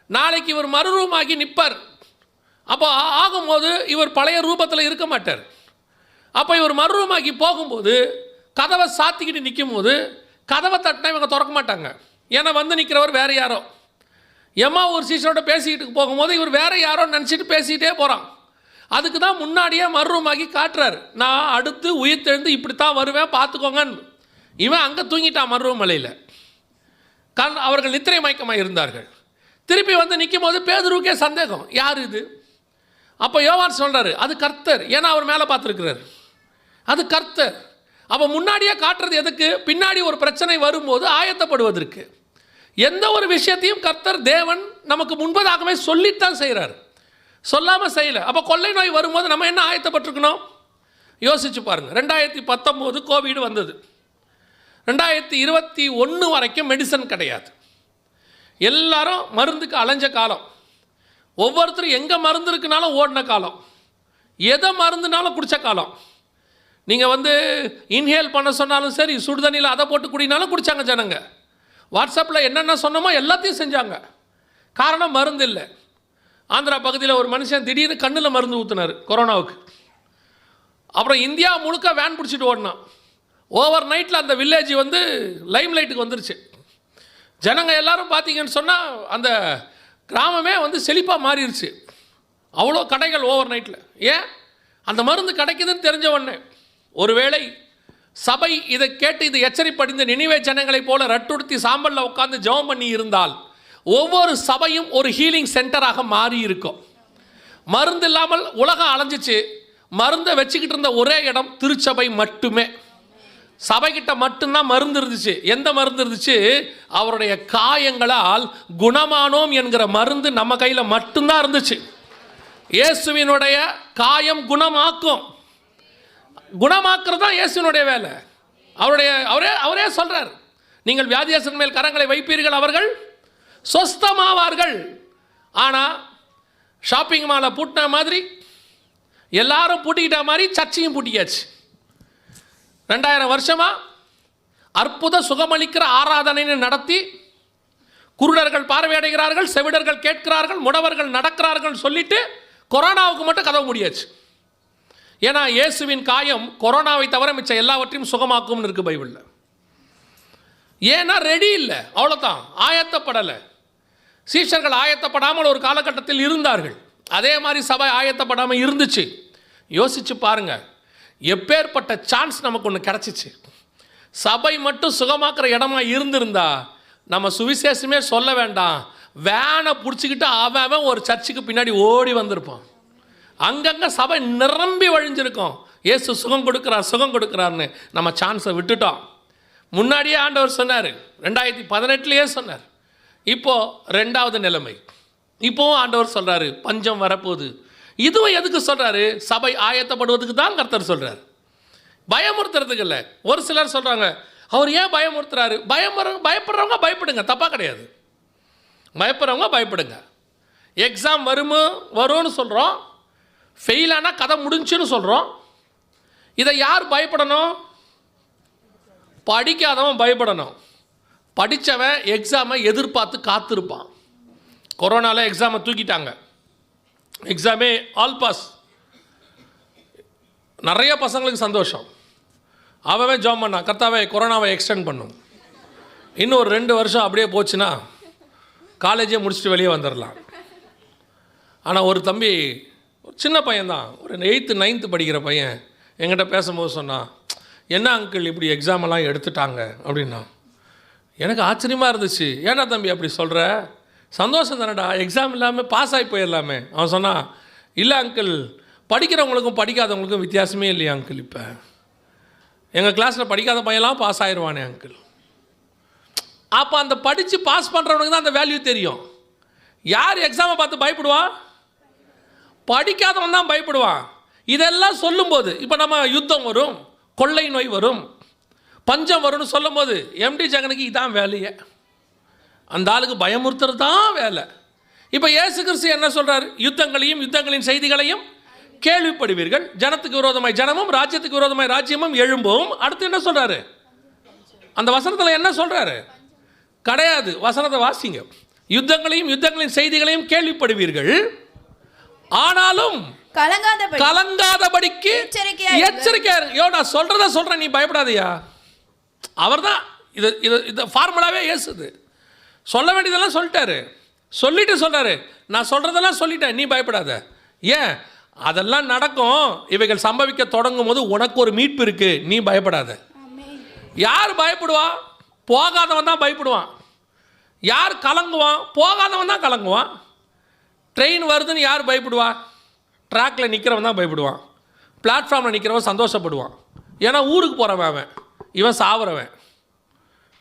நாளைக்கு இவர் மறுரூபமாகி நிற்பார். அப்போ ஆகும்போது இவர் பழைய ரூபத்தில் இருக்க மாட்டார். அப்போ இவர் மறுரூபமாகி போகும்போது கதவை சாத்திக்கிட்டு நிற்கும் போது கதவை தட்டினா இவங்க திறக்க மாட்டாங்க. ஏன்னா வந்து நிற்கிறவர் வேறு யாரோ. ஒரு சீசரோட பேசிக்கிட்டு போகும்போது இவர் வேறு யாரோ நினச்சிட்டு பேசிக்கிட்டே போகிறான். அதுக்கு தான் முன்னாடியே மறுரூபமாகி காட்டுறாரு, நான் அடுத்து உயிர்த்தெழுந்து இப்படி தான் வருவேன் பார்த்துக்கோங்கன்னு. இவன் அங்கே தூங்கிட்டான் மறுரூமலையில். அவர்கள் நித்திரை மயக்கமாக இருந்தார்கள். திருப்பி வந்து நிற்கும் போது பேதுருவுக்கே சந்தேகம், யார் இது? அப்போ யோவான் சொல்கிறாரு, அது கர்த்தர். ஏன்னா அவர் மேலே பார்த்துருக்கிறார், அது கர்த்தர். அப்போ முன்னாடியே காட்டுறது எதுக்கு? பின்னாடி ஒரு பிரச்சனை வரும்போது ஆயத்தப்படுவதற்கு. எந்த ஒரு விஷயத்தையும் கர்த்தர் தேவன் நமக்கு முன்பதாகவே சொல்லித்தான் செய்கிறார், சொல்லாமல் செய்யலை. அப்போ கொள்ளை நோய் வரும்போது நம்ம என்ன ஆயத்தப்பட்டிருக்கணும்? யோசிச்சு பாருங்கள். 2019 கோவிட் வந்தது. 2021 வரைக்கும் மெடிசன் கிடையாது. எல்லாரும் மருந்துக்கு அலைஞ்ச காலம். ஒவ்வொருத்தரும் எங்கே மருந்து இருக்குனாலும் ஓடின காலம், எதை மருந்துனாலும் குடித்த காலம். நீங்கள் வந்து இன்ஹேல் பண்ண சொன்னாலும் சரி, சுடுதண்ணியில் அதை போட்டு குடினாலும் குடித்தாங்க ஜனங்க. வாட்ஸ்அப்பில் என்னென்ன சொன்னமோ எல்லாத்தையும் செஞ்சாங்க. காரணம் மருந்து இல்லை. ஆந்திரா பகுதியில் ஒரு மனுஷன் திடீர்னு கண்ணில் மருந்து ஊற்றினார் கொரோனாவுக்கு. அப்புறம் இந்தியா முழுக்க வேன் பிடிச்சிட்டு ஓடினான். ஓவர் நைட்டில் அந்த வில்லேஜ் வந்து லைம் லைட்டுக்கு வந்துருச்சு. ஜனங்க எல்லாரும் பார்த்தீங்கன்னு சொன்னால் அந்த கிராமமே வந்து செழிப்பாக மாறிடுச்சு. அவ்வளோ கடைகள் ஓவர் நைட்டில். ஏன்? அந்த மருந்து கிடைக்குதுன்னு தெரிஞ்ச உடனே. ஒருவேளை சபை இதை கேட்டு இது எச்சரிப்படைந்த நினைவே ஜனங்களைப் போல ரட்டுடுத்தி சாம்பலில் உட்காந்து ஜெபம் பண்ணி இருந்தால் ஒவ்வொரு சபையும் ஒரு ஹீலிங் சென்டராக மாறி இருக்கும். மருந்து இல்லாமல் உலகம் அலைஞ்சிச்சு. மருந்தை வச்சுக்கிட்டு இருந்த ஒரே இடம் திருச்சபை மட்டுமே. சபைக்கிட்ட மட்டும்தான் மருந்து இருந்துச்சு. எந்த மருந்து இருந்துச்சு? அவருடைய காயங்களால் குணமானோம் என்கிற மருந்து நம்ம கையில் மட்டும்தான் இருந்துச்சு. இயேசுவினுடைய காயம் குணமாக்கும். குணமாக்குறது தான் இயேசுவினுடைய வேலை. அவரே சொல்றார், நீங்கள் வியாதியஸ்தர்கள் மேல் கரங்களை வைப்பீர்கள், அவர்கள் சொஸ்தமாவார்கள். ஆனால் ஷாப்பிங் மாலை பூட்டின மாதிரி, எல்லாரும் பூட்டிக்கிட்ட மாதிரி சர்ச்சையும் பூட்டியாச்சு. 2000 வருஷமாக அற்புத சுகமளிக்கிற ஆராதனைன்னு நடத்தி குருடர்கள் பார்வையடைகிறார்கள், செவிடர்கள் கேட்கிறார்கள், முடவர்கள் நடக்கிறார்கள் சொல்லிட்டு கொரோனாவுக்கு மட்டும் கதவு முடியாச்சு. ஏன்னா இயேசுவின் காயம் கொரோனாவை தவிர மிச்சம் எல்லாவற்றையும் சுகமாக்கும்னு இருக்கு பைபிளில். ஏன்னா ரெடி இல்லை, அவ்வளோதான், ஆயத்தப்படலை. சீஷர்கள் ஆயத்தப்படாமல் ஒரு காலகட்டத்தில் இருந்தார்கள். அதே மாதிரி சபை ஆயத்தப்படாமல் இருந்துச்சு. யோசிச்சு பாருங்க, எப்பேற்பட்ட சான்ஸ் நமக்கு ஒன்று கிடச்சிச்சு. சபை மட்டும் சுகமாக்குற இடமா இருந்திருந்தா நம்ம சுவிசேஷமே சொல்ல வேண்டாம், வேனை பிடிச்சிக்கிட்டு அவன் ஒரு சர்ச்சுக்கு பின்னாடி ஓடி வந்திருப்பான். அங்கங்கே சபை நிரம்பி வழிஞ்சிருக்கும். இயேசு சுகம் கொடுக்குறார்னு நம்ம சான்ஸை விட்டுட்டோம். முன்னாடியே ஆண்டவர் சொன்னார், 2018 சொன்னார். இப்போது 2வது நிலைமை. இப்போவும் ஆண்டவர் சொல்கிறாரு பஞ்சம் வரப்போகுது. இதுவும் எதுக்கு சொல்கிறாரு? சபை ஆயத்தப்படுவதுக்கு தான் கர்த்தர் சொல்கிறார், பயமுறுத்துறதுக்கு இல்லை. ஒரு சிலர் சொல்கிறாங்க, அவர் ஏன் பயமுறுத்துறாரு? பயப்படுறவங்க பயப்படுங்க, தப்பாக கிடையாது. பயப்படுறவங்க பயப்படுங்க. எக்ஸாம் வரும்னு சொல்கிறோம், ஃபெயிலானா கதை முடிஞ்சுன்னு சொல்கிறோம். இதை யார் பயப்படணும்? படிக்காதவன் பயப்படணும். படித்தவன் எக்ஸாமை எதிர்பார்த்து காத்திருப்பான். கொரோனாவில் எக்ஸாமை தூக்கிட்டாங்க, எக்ஸாமே ஆல் பாஸ். நிறைய பசங்களுக்கு சந்தோஷம். அவன் ஜாம் பண்ணான், கர்த்தாவே கொரோனாவை எக்ஸ்டெண்ட் பண்ணும், இன்னும் ஒரு 2 வருஷம் அப்படியே போச்சுன்னா காலேஜே முடிச்சுட்டு வெளியே வந்துடலாம். ஆனால் ஒரு தம்பி, சின்ன பையன்தான், ஒரு 8th 9th படிக்கிற பையன் என்கிட்ட பேசும்போது சொன்னான், என்ன அங்கிள் இப்படி எக்ஸாமெல்லாம் எடுத்துட்டாங்க அப்படின்னா. எனக்கு ஆச்சரியமாக இருந்துச்சு. ஏன்னா தம்பி அப்படி சொல்கிற? சந்தோஷம் தானடா, எக்ஸாம் இல்லாமல் பாஸ் ஆகி போயிடலாமே. அவன் சொன்னான், இல்லை அங்கிள், படிக்கிறவங்களுக்கும் படிக்காதவங்களுக்கும் வித்தியாசமே இல்லையா அங்கிள். இப்போ எங்கள் கிளாஸில் படிக்காத பையன்லாம் பாஸ் ஆயிடுவானே அங்கிள். அப்போ அந்த படித்து பாஸ் பண்ணுறவனுக்கு தான் அந்த வேல்யூ தெரியும். யார் எக்ஸாமை பார்த்து பயப்படுவான்? படிக்காதவன் தான் பயப்படுவான். இதெல்லாம் சொல்லும்போது இப்போ நம்ம யுத்தம் வரும், கொள்ளை நோய் வரும், பஞ்சம் வரும்னு சொல்லும் போது எம்டி ஜெகனுக்கு இதான் வேலையே. அந்த ஆளுக்கு பயமுறுத்துறது தான் வேலை. இப்போ இயேசு கிறிஸ்து என்ன சொல்கிறார்? யுத்தங்களையும் யுத்தங்களின் செய்திகளையும் கேள்விப்படுவீர்கள், ஜனத்துக்கு விரோதமாய் ஜனமும் ராஜ்யத்துக்கு விரோதமாய் ராஜ்யமும் எழும்பவும். அடுத்து என்ன சொல்கிறாரு? அந்த வசனத்தில் என்ன சொல்கிறாரு? கிடையாது, வசனத்தை வாசிங்க. யுத்தங்களையும் யுத்தங்களின் செய்திகளையும் கேள்விப்படுவீர்கள், ஆனாலும் கலங்காதபடிக்கு எச்சரிக்கையா இருங்க. நான் சொல்றத சொல்றேன், நீ பயப்படாதயா. அவர் தான் இது ஃபார்முலாவே ஏசுது. சொல்ல வேண்டியதெல்லாம் சொல்லிட்டாரு, சொல்லிட்டு சொல்றாரு, நான் சொல்றதெல்லாம் சொல்லிட்டேன், நீ பயப்படாத. ஏன்? அதெல்லாம் நடக்கும், இவைகள் சம்பவிக்க தொடங்கும் போது உனக்கு ஒரு மீட்பு இருக்கு, நீ பயப்படாத. யார் பயப்படுவா? போகாதவன் தான் பயப்படுவான். யார் கலங்குவான்? போகாதவன் தான் கலங்குவான். ட்ரெயின் வருதுன்னு யார் பயப்படுவா? ட்ராக்கில் நிற்கிறவன் தான் பயப்படுவான். பிளாட்ஃபார்மில் நிற்கிறவன் சந்தோஷப்படுவான், ஏன்னா ஊருக்கு போகிறவன் அவன், இவன் சாவுறவன்.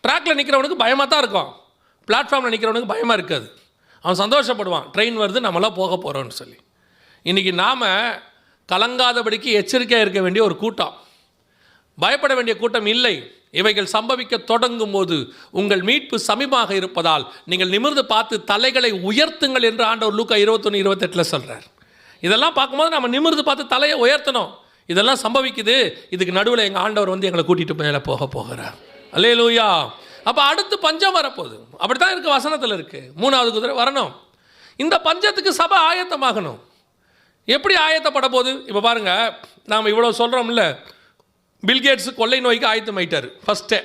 ட்ராக்கில் நிற்கிறவனுக்கு பயமாக தான் இருக்கும், பிளாட்ஃபார்மில் நிற்கிறவனுக்கு பயமாக இருக்காது. அவன் சந்தோஷப்படுவான், ட்ரெயின் வருது நம்மளாம் போக போகிறோன்னு சொல்லி. இன்றைக்கி நாம் கலங்காதபடிக்கு எச்சரிக்கையாக இருக்க வேண்டிய ஒரு கூட்டம், பயப்பட வேண்டிய கூட்டம் இல்லை. இவைகள் சம்பவிக்க தொடங்கும் போது உங்கள் மீட்பு சமீபமாக இருப்பதால் நீங்கள் நிமிர்ந்து பார்த்து தலைகளை உயர்த்துங்கள் என்று ஆண்டவர் லூக்கா 21:28 சொல்கிறார். இதெல்லாம் பார்க்கும்போது நம்ம நிமிர்ந்து பார்த்து தலையை உயர்த்தணும். இதெல்லாம் சம்பவிக்குது, இதுக்கு நடுவில் எங்கள் ஆண்டவர் வந்து எங்களை கூட்டிகிட்டு மேலே போகிறார். அல்லேலூயா. அப்போ அடுத்து பஞ்சம் வரப்போகுது. அப்படி தான் இருக்குது, வசனத்தில் இருக்குது. 3வது குதிரை வரணும். இந்த பஞ்சத்துக்கு சபை ஆயத்தமாகணும். எப்படி ஆயத்தப்பட போகுது? இப்போ பாருங்கள், நாம் இவ்வளோ சொல்கிறோம்ல, பில்கேட்ஸு கொள்ளை நோய்க்கு ஆயத்தமாயிட்டார். ஃபஸ்ட்டே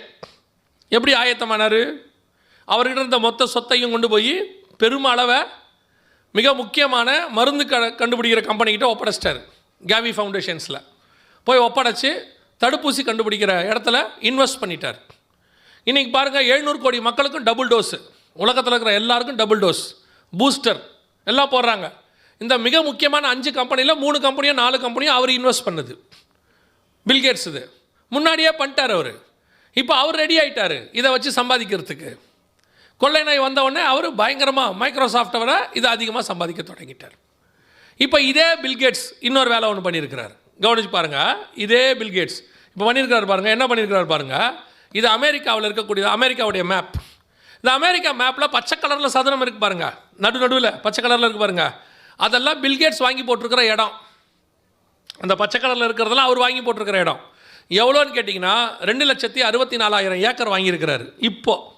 எப்படி ஆயத்தமானார்? அவர்கிட்ட இருந்த மொத்த சொத்தையும் கொண்டு போய் பெருமளவை மிக முக்கியமான மருந்து கண்டுபிடிக்கிற கம்பெனிக்கிட்ட ஒப்படைச்சிட்டார். கேவி ஃபவுண்டேஷன்ஸில் போய் ஒப்படைச்சி தடுப்பூசி கண்டுபிடிக்கிற இடத்துல இன்வெஸ்ட் பண்ணிட்டார். இன்றைக்கி பாருங்கள், 700 கோடி மக்களுக்கும் டபுள் டோஸு, உலகத்தில் இருக்கிற எல்லாருக்கும் டபுள் டோஸ் பூஸ்டர் எல்லாம் போடுறாங்க. இந்த மிக முக்கியமான 5 கம்பெனியில் 3 கம்பெனியும் 4 கம்பெனியும் அவர் இன்வெஸ்ட் பண்ணுது. பில்கேட்ஸ் இது முன்னாடியே பண்ணிட்டார் அவர். இப்போ அவர் ரெடி ஆகிட்டார் இதை வச்சு சம்பாதிக்கிறதுக்கு. கொள்ளை நோய் வந்தவுடனே அவர் பயங்கரமாக மைக்ரோசாஃப்டை விட இதை அதிகமாக சம்பாதிக்க தொடங்கிட்டார். இப்போ இதே பில்கேட்ஸ் இன்னொரு வேலை ஒன்று பண்ணியிருக்கிறார். கவனிச்சு பாருங்கள், இதே பில்கேட்ஸ் இப்போ பண்ணியிருக்கிறார் பாருங்கள். என்ன பண்ணியிருக்கிறார் பாருங்கள். இது அமெரிக்காவில் இருக்கக்கூடிய அமெரிக்காவுடைய மேப். இந்த அமெரிக்கா மேப்பில் பச்சை கலரில் சதுரம் இருக்குது பாருங்கள், நடுவில் பச்சை கலரில் இருக்குது பாருங்கள். அதெல்லாம் பில்கேட்ஸ் வாங்கி போட்டிருக்கிற இடம். அந்த பச்சை கலரில் இருக்கிறதெல்லாம் அவர் வாங்கி போட்டிருக்கிற இடம். எவ்வளோன்னு கேட்டிங்கன்னா 2,64,000 ஏக்கர் வாங்கியிருக்கிறாரு. இப்போது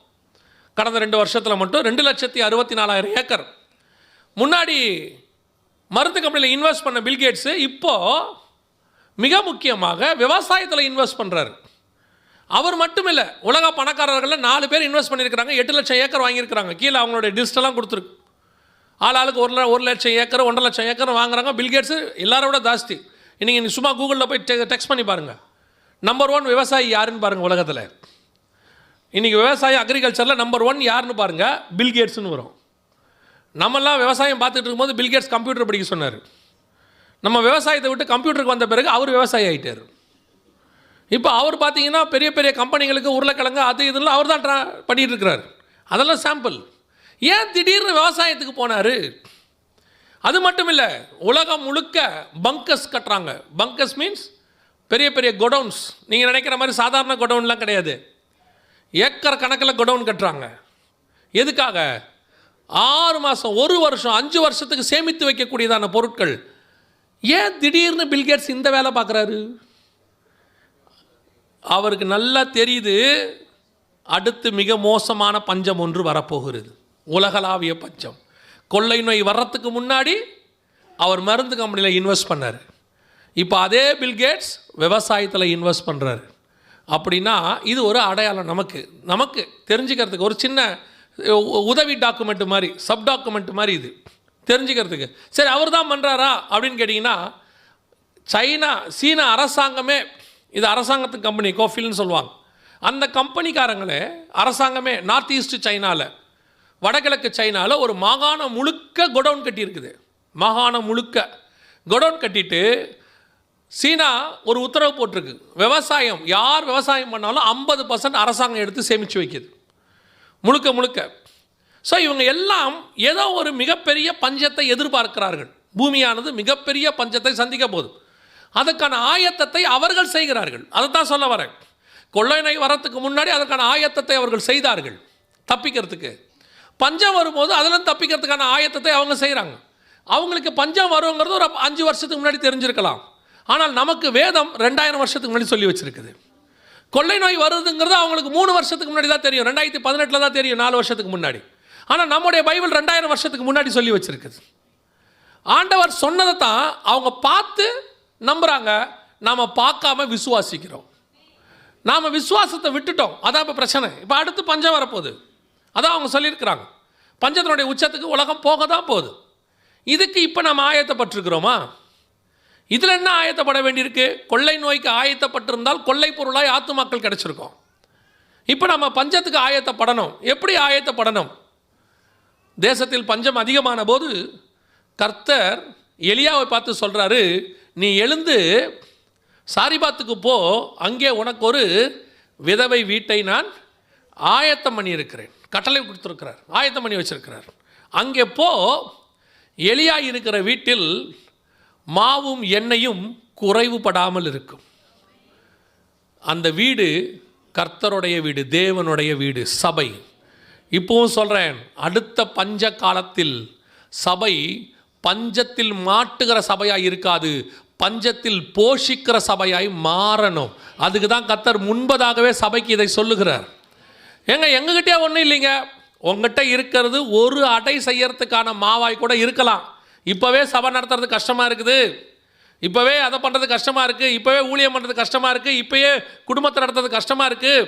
கடந்த 2 வருஷத்தில் மட்டும் 2,64,000 ஏக்கர். முன்னாடி மருந்து கம்பெனியில் இன்வெஸ்ட் பண்ண பில்கேட்ஸு இப்போது மிக முக்கியமாக விவசாயத்தில் இன்வெஸ்ட் பண்ணுறாரு. அவர் மட்டும் இல்லை, உலக பணக்காரர்களில் 4 பேர் இன்வெஸ்ட் பண்ணியிருக்கிறாங்க. 8 லட்சம் ஏக்கர் வாங்கியிருக்கிறாங்க. கீழே அவங்களுடைய லிஸ்ட்டெல்லாம் கொடுத்துருக்கு. ஆளுக்கு 1 லட்சம் ஏக்கர் 1.5 லட்சம் ஏக்கர் வாங்குறாங்க. பில்கேட்ஸு எல்லாரோட விட ஜாஸ்தி. இன்றைக்கி நீ சும்மா கூகுளில் போய் டெக்ஸ்ட் பண்ணி பாருங்கள், நம்பர் 1 விவசாயி யாருன்னு பாருங்கள் உலகத்தில். இன்றைக்கி விவசாயம் அக்ரிகல்ச்சரில் நம்பர் 1 யாருன்னு பாருங்கள், பில்கேட்ஸ்னு வரும். நம்மெல்லாம் விவசாயம் பார்த்துட்டு இருக்கும்போது பில்கேட்ஸ் கம்ப்யூட்டர் படிக்க சொன்னார். நம்ம விவசாயத்தை விட்டு கம்ப்யூட்டருக்கு வந்த பிறகு அவர் விவசாயி ஆகிட்டார். இப்போ அவர் பார்த்தீங்கன்னா பெரிய பெரிய கம்பெனிகளுக்கு உருளைக்கிழங்கு அது இதெல்லாம் அவர் தான் பண்ணிகிட்டு இருக்கிறார். அதெல்லாம் சாம்பிள். ஏன் திடீர்னு விவசாயத்துக்கு போனார்? அது மட்டும் இல்லை, உலகம் முழுக்க பங்கர்ஸ் கட்டுறாங்க. பங்கர்ஸ் மீன்ஸ் பெரிய பெரிய கொடவுன்ஸ். நீங்கள் நினைக்கிற மாதிரி சாதாரண கொடவுன்லாம் கிடையாது. ஏக்கர் கணக்கில் கொடவுன் கட்டுறாங்க. எதுக்காக? 6 மாதம், 1 வருஷம், 5 வருஷத்துக்கு சேமித்து வைக்கக்கூடியதான பொருட்கள். ஏன் திடீர்னு பில்கேட்ஸ் இந்த வேலை பார்க்குறாரு? அவருக்கு நல்லா தெரியுது, அடுத்து மிக மோசமான பஞ்சம் ஒன்று வரப்போகிறது, உலகளாவிய பஞ்சம். கொள்ளை நோய் வர்றதுக்கு முன்னாடி அவர் மருந்து கம்பெனியில் இன்வெஸ்ட் பண்ணார். இப்போ அதே பில்கேட்ஸ் விவசாயத்தில் இன்வெஸ்ட் பண்ணுறாரு. அப்படின்னா இது ஒரு அடையாளம். நமக்கு தெரிஞ்சுக்கிறதுக்கு ஒரு சின்ன உதவி டாக்குமெண்ட் மாதிரி, சப் டாக்குமெண்ட் மாதிரி இது தெரிஞ்சுக்கிறதுக்கு. சரி, அவர் தான் பண்ணுறாரா அப்படின்னு கேட்டிங்கன்னா, சீன அரசாங்கமே, இது அரசாங்கத்து கம்பெனி, கோஃபில்னு சொல்லுவாங்க, அந்த கம்பெனிக்காரங்களே அரசாங்கமே நார்த் ஈஸ்ட் சைனாவில், வடகிழக்கு சைனாவில் ஒரு மாகாணம் முழுக்க கொடவுன் கட்டியிருக்குது. மாகாணம் முழுக்க கொடவுன் கட்டிட்டு சீனா ஒரு உத்தரவு போட்டிருக்கு, விவசாயம் யார் விவசாயம் பண்ணாலும் 50% அரசாங்கம் எடுத்து சேமித்து வைக்கிது முழுக்க. ஸோ இவங்க எல்லாம் ஏதோ ஒரு மிகப்பெரிய பஞ்சத்தை எதிர்பார்க்கிறார்கள். பூமியானது மிகப்பெரிய பஞ்சத்தை சந்திக்க போகுது. அதற்கான ஆயத்தத்தை அவர்கள் செய்கிறார்கள். அதை தான் சொல்ல வரேன். கொள்ளை நோய் வரத்துக்கு முன்னாடி அதற்கான ஆயத்தத்தை அவர்கள் செய்தார்கள் தப்பிக்கிறதுக்கு. பஞ்சம் வரும்போது அதில் தப்பிக்கிறதுக்கான ஆயத்தத்தை அவங்க செய்கிறாங்க. அவங்களுக்கு பஞ்சம் வருங்கிறது ஒரு 5 வருஷத்துக்கு முன்னாடி தெரிஞ்சிருக்கலாம். ஆனால் நமக்கு வேதம் 2000 வருஷத்துக்கு முன்னாடி சொல்லி வச்சுருக்குது. கொள்ளை நோய் வருதுங்கிறது அவங்களுக்கு 3 வருஷத்துக்கு முன்னாடி தான் தெரியும், 2018 தான் தெரியும், 4 வருஷத்துக்கு முன்னாடி. ஆனால் நம்முடைய பைபிள் 2000 வருஷத்துக்கு முன்னாடி சொல்லி வச்சுருக்குது. ஆண்டவர் சொன்னதை தான் அவங்க பார்த்து நம்புகிறாங்க, நாம் பார்க்காம விசுவாசிக்கிறோம். நாம் விசுவாசத்தை விட்டுட்டோம். அதான் இப்போ பிரச்சனை. இப்போ அடுத்து பஞ்சம் வரப்போகுது. அதான் அவங்க சொல்லியிருக்கிறாங்க, பஞ்சத்தினுடைய உச்சத்துக்கு உலகம் போக தான் போகுது. இதுக்கு இப்போ நம்ம ஆயத்தப்பட்டிருக்கிறோமா? இதில் என்ன ஆயத்தப்பட வேண்டியிருக்கு? கொள்ளை நோய்க்கு ஆயத்தப்பட்டிருந்தால் கொள்ளை பொருளாய் ஆத்துமாக்கள் கிடச்சிருக்கோம். இப்போ நம்ம பஞ்சத்துக்கு ஆயத்தப்படணும். எப்படி ஆயத்தப்படணும்? தேசத்தில் பஞ்சம் அதிகமான போது கர்த்தர் எலியாவை பார்த்து சொல்கிறாரு, நீ எழுந்து சாரிபாத்துக்கு போ, அங்கே உனக்கு ஒரு விதவை வீட்டை நான் ஆயத்தம் பண்ணியிருக்கிறேன். கட்டளை கொடுத்துருக்கிறார், ஆயத்தம் பண்ணி வச்சிருக்கிறார். அங்கே போ, எலியா இருக்கிற வீட்டில் மாவும் எண்ணெயும் குறைவுபடாமல் இருக்கும். அந்த வீடு கர்த்தருடைய வீடு, தேவனுடைய வீடு, சபை. இப்போவும் சொல்கிறேன், அடுத்த பஞ்ச காலத்தில் சபை பஞ்சத்தில் மாட்டுகிற சபையாய் இருக்காது, பஞ்சத்தில் போஷிக்கிற சபையாய் மாறணும். அதுக்கு தான் கர்த்தர் முன்பதாகவே சபைக்கு இதை சொல்லுகிறார். எங்ககிட்டே ஒன்றும் இல்லைங்க, உங்ககிட்ட இருக்கிறது ஒரு அடை செய்யறதுக்கான மாவாய் கூட இருக்கலாம். இப்போவே சபை நடத்துறது கஷ்டமாக இருக்குது, இப்போவே அதை பண்ணுறது கஷ்டமாக இருக்குது, இப்போவே ஊழியம் பண்ணுறது கஷ்டமாக இருக்குது, இப்போயே குடும்பத்தை நடத்துறது கஷ்டமாக இருக்குது.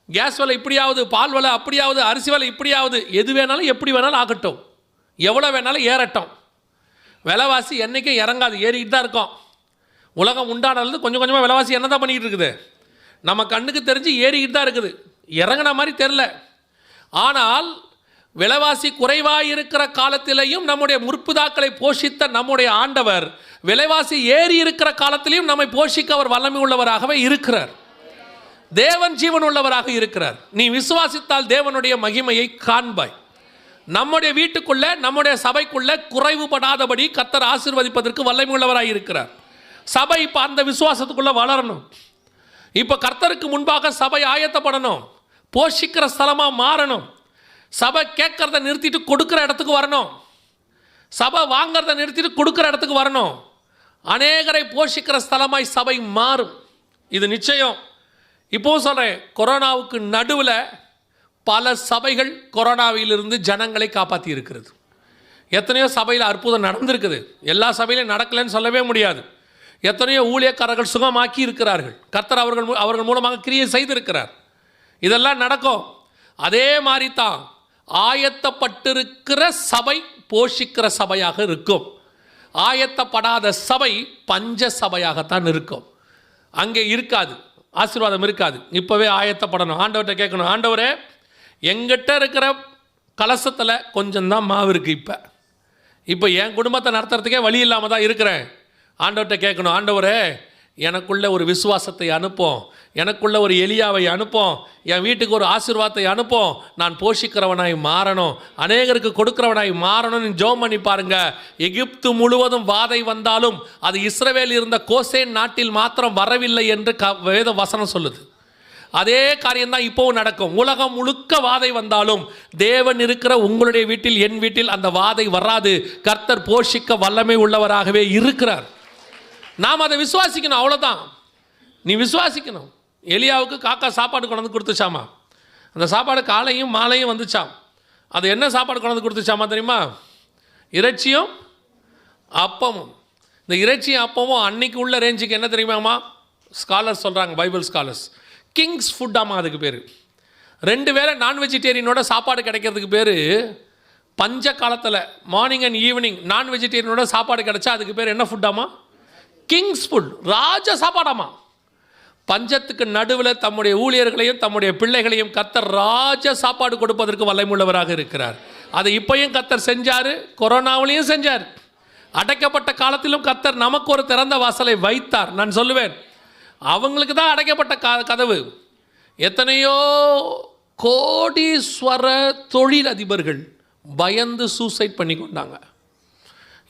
கேஸ் விலை இப்படியாவது, பால் விலை அப்படியாவது, அரிசி விலை இப்படியாவது, எது வேணாலும் எப்படி வேணாலும் ஆகட்டும், எவ்வளோ வேணாலும் ஏறட்டும். விலைவாசி என்றைக்கும் இறங்காது, ஏறிக்கிட்டு தான் இருக்கும். உலகம் உண்டானது கொஞ்சம் கொஞ்சமாக விலைவாசி என்ன தான் பண்ணிக்கிட்டு இருக்குது? நம்ம கண்ணுக்கு தெரிஞ்சு ஏறிக்கிட்டு தான் இருக்குது, இறங்கின மாதிரி தெரில. ஆனால் விலைவாசி குறைவாக இருக்கிற காலத்திலையும் நம்முடைய முற்பிதாக்களை போஷித்த நம்முடைய ஆண்டவர் விலைவாசி ஏறி இருக்கிற காலத்திலையும் நம்மை போஷிக்க அவர் வல்லமை உள்ளவராகவே இருக்கிறார். தேவன் ஜீவன் உள்ளவராக இருக்கிறார். நீ விசுவாசித்தால் தேவனுடைய மகிமையை காண்பாய். நம்முடைய வீட்டுக்குள்ள, நம்முடைய சபைக்குள்ள குறைவுபடாதபடி கர்த்தர் ஆசீர்வதிப்பதற்கு வல்லமை உள்ளவராக இருக்கிறார். சபை இப்போ அந்த விசுவாசத்துக்குள்ள வளரணும். இப்போ கர்த்தருக்கு முன்பாக சபை ஆயத்தப்படணும், போஷிக்கிற ஸ்தலமாக மாறணும். சபை கேட்கறத நிறுத்திட்டு கொடுக்குற இடத்துக்கு வரணும். சபை வாங்கிறத நிறுத்திட்டு கொடுக்குற இடத்துக்கு வரணும். அநேகரை போஷிக்கிற ஸ்தலமாய் சபை மாறும். இது நிச்சயம். இப்போவும் சொல்கிறேன், கொரோனாவுக்கு நடுவில் பல சபைகள் கொரோனாவிலிருந்து ஜனங்களை காப்பாற்றி இருக்கிறது. எத்தனையோ சபையில் அற்புதம் நடந்திருக்குது. எல்லா சபையிலையும் நடக்கலைன்னு சொல்லவே முடியாது. எத்தனையோ ஊழியக்காரர்கள் சுகமாக்கி இருக்கிறார்கள். கர்த்தர் அவர்கள் மூலமாக கிரியை செய்திருக்கிறார். இதெல்லாம் நடக்கும். அதே மாதிரி தான் ஆயத்தப்பட்டிருக்கிற சபை போஷிக்கிற சபையாக இருக்கும். ஆயத்தப்படாத சபை பஞ்ச சபையாகத்தான் இருக்கும். அங்கே இருக்காது, ஆசீர்வாதம் இருக்காது. இப்போவே ஆயத்தப்படணும். ஆண்டவர்கிட்ட கேட்கணும், ஆண்டவரே எங்கிட்ட இருக்கிற கலசத்தில் கொஞ்சம்தான் மாவு இருக்குது, இப்போ என் குடும்பத்தை நடத்துறதுக்கே வழி இல்லாமல் தான் இருக்கிறேன். ஆண்டவர்கிட்ட கேட்கணும், ஆண்டவரே எனக்குள்ள ஒரு விசுவாசத்தை அனுப்போம், எனக்குள்ள ஒரு எலியாவை அனுப்போம், என் வீட்டுக்கு ஒரு ஆசீர்வாதத்தை அனுப்போம், நான் போஷிக்கிறவனாய் மாறணும், அநேகருக்கு கொடுக்கிறவனாய் மாறணும்னு ஜெபம் பண்ணி பாருங்க. எகிப்து முழுவதும் வாதை வந்தாலும் அது இஸ்ரவேல் இருந்த கோசேன் நாட்டில் மாத்திரம் வரவில்லை என்று வேத வசனம் சொல்லுது. அதே காரியம்தான் இப்போவும் நடக்கும். உலகம் முழுக்க வாதை வந்தாலும் தேவன் இருக்கிற உங்களுடைய வீட்டில், என் வீட்டில் அந்த வாதை வராது. கர்த்தர் போஷிக்க வல்லமை உள்ளவராகவே இருக்கிறார். நாம் அதை விசுவாசிக்கணும், அவ்வளோதான். நீ விசுவாசிக்கணும். எலியாவுக்கு காக்கா சாப்பாடு கொண்டு வந்து கொடுத்துச்சாமா. அந்த சாப்பாடு காலையும் மாலையும் வந்துச்சாம். அது என்ன சாப்பாடு கொண்டு வந்து கொடுத்துச்சாமா தெரியுமா? இறைச்சியும் அப்பமும். இந்த இறைச்சியும் அப்பமும் அன்னைக்கு உள்ள ரேஞ்சுக்கு என்ன தெரியுமாம்மா? ஸ்காலர்ஸ் சொல்கிறாங்க, பைபிள் ஸ்காலர்ஸ், கிங்ஸ் ஃபுட்டாமா அதுக்கு பேர். 2 வேளை நான் வெஜிடேரியனோட சாப்பாடு கிடைக்கிறதுக்கு பேர் பஞ்ச காலத்தில் மார்னிங் அண்ட் ஈவினிங் நான் வெஜிடேரியனோட சாப்பாடு கிடைச்சா அதுக்கு பேர் என்ன ஃபுட்டாமா? கிங்ஸ் ஃபுட், ராஜ சாப்பாடாமா. பஞ்சத்துக்கு நடுவில் தம்முடைய ஊழியர்களையும் தம்முடைய பிள்ளைகளையும் கர்த்தர் ராஜ சாப்பாடு கொடுப்பதற்கு வல்லமையுள்ளவராக இருக்கிறார். அதை இப்பையும் கர்த்தர் செஞ்சார், கொரோனாவிலையும் செஞ்சார். அடைக்கப்பட்ட காலத்திலும் கர்த்தர் நமக்கு ஒரு திறந்த வாசலை வைத்தார். நான் சொல்லுவேன், அவங்களுக்கு தான் அடைக்கப்பட்ட கதவு. எத்தனையோ கோடீஸ்வர தொழில் அதிபர்கள் பயந்து சூசைட் பண்ணி கொண்டாங்க.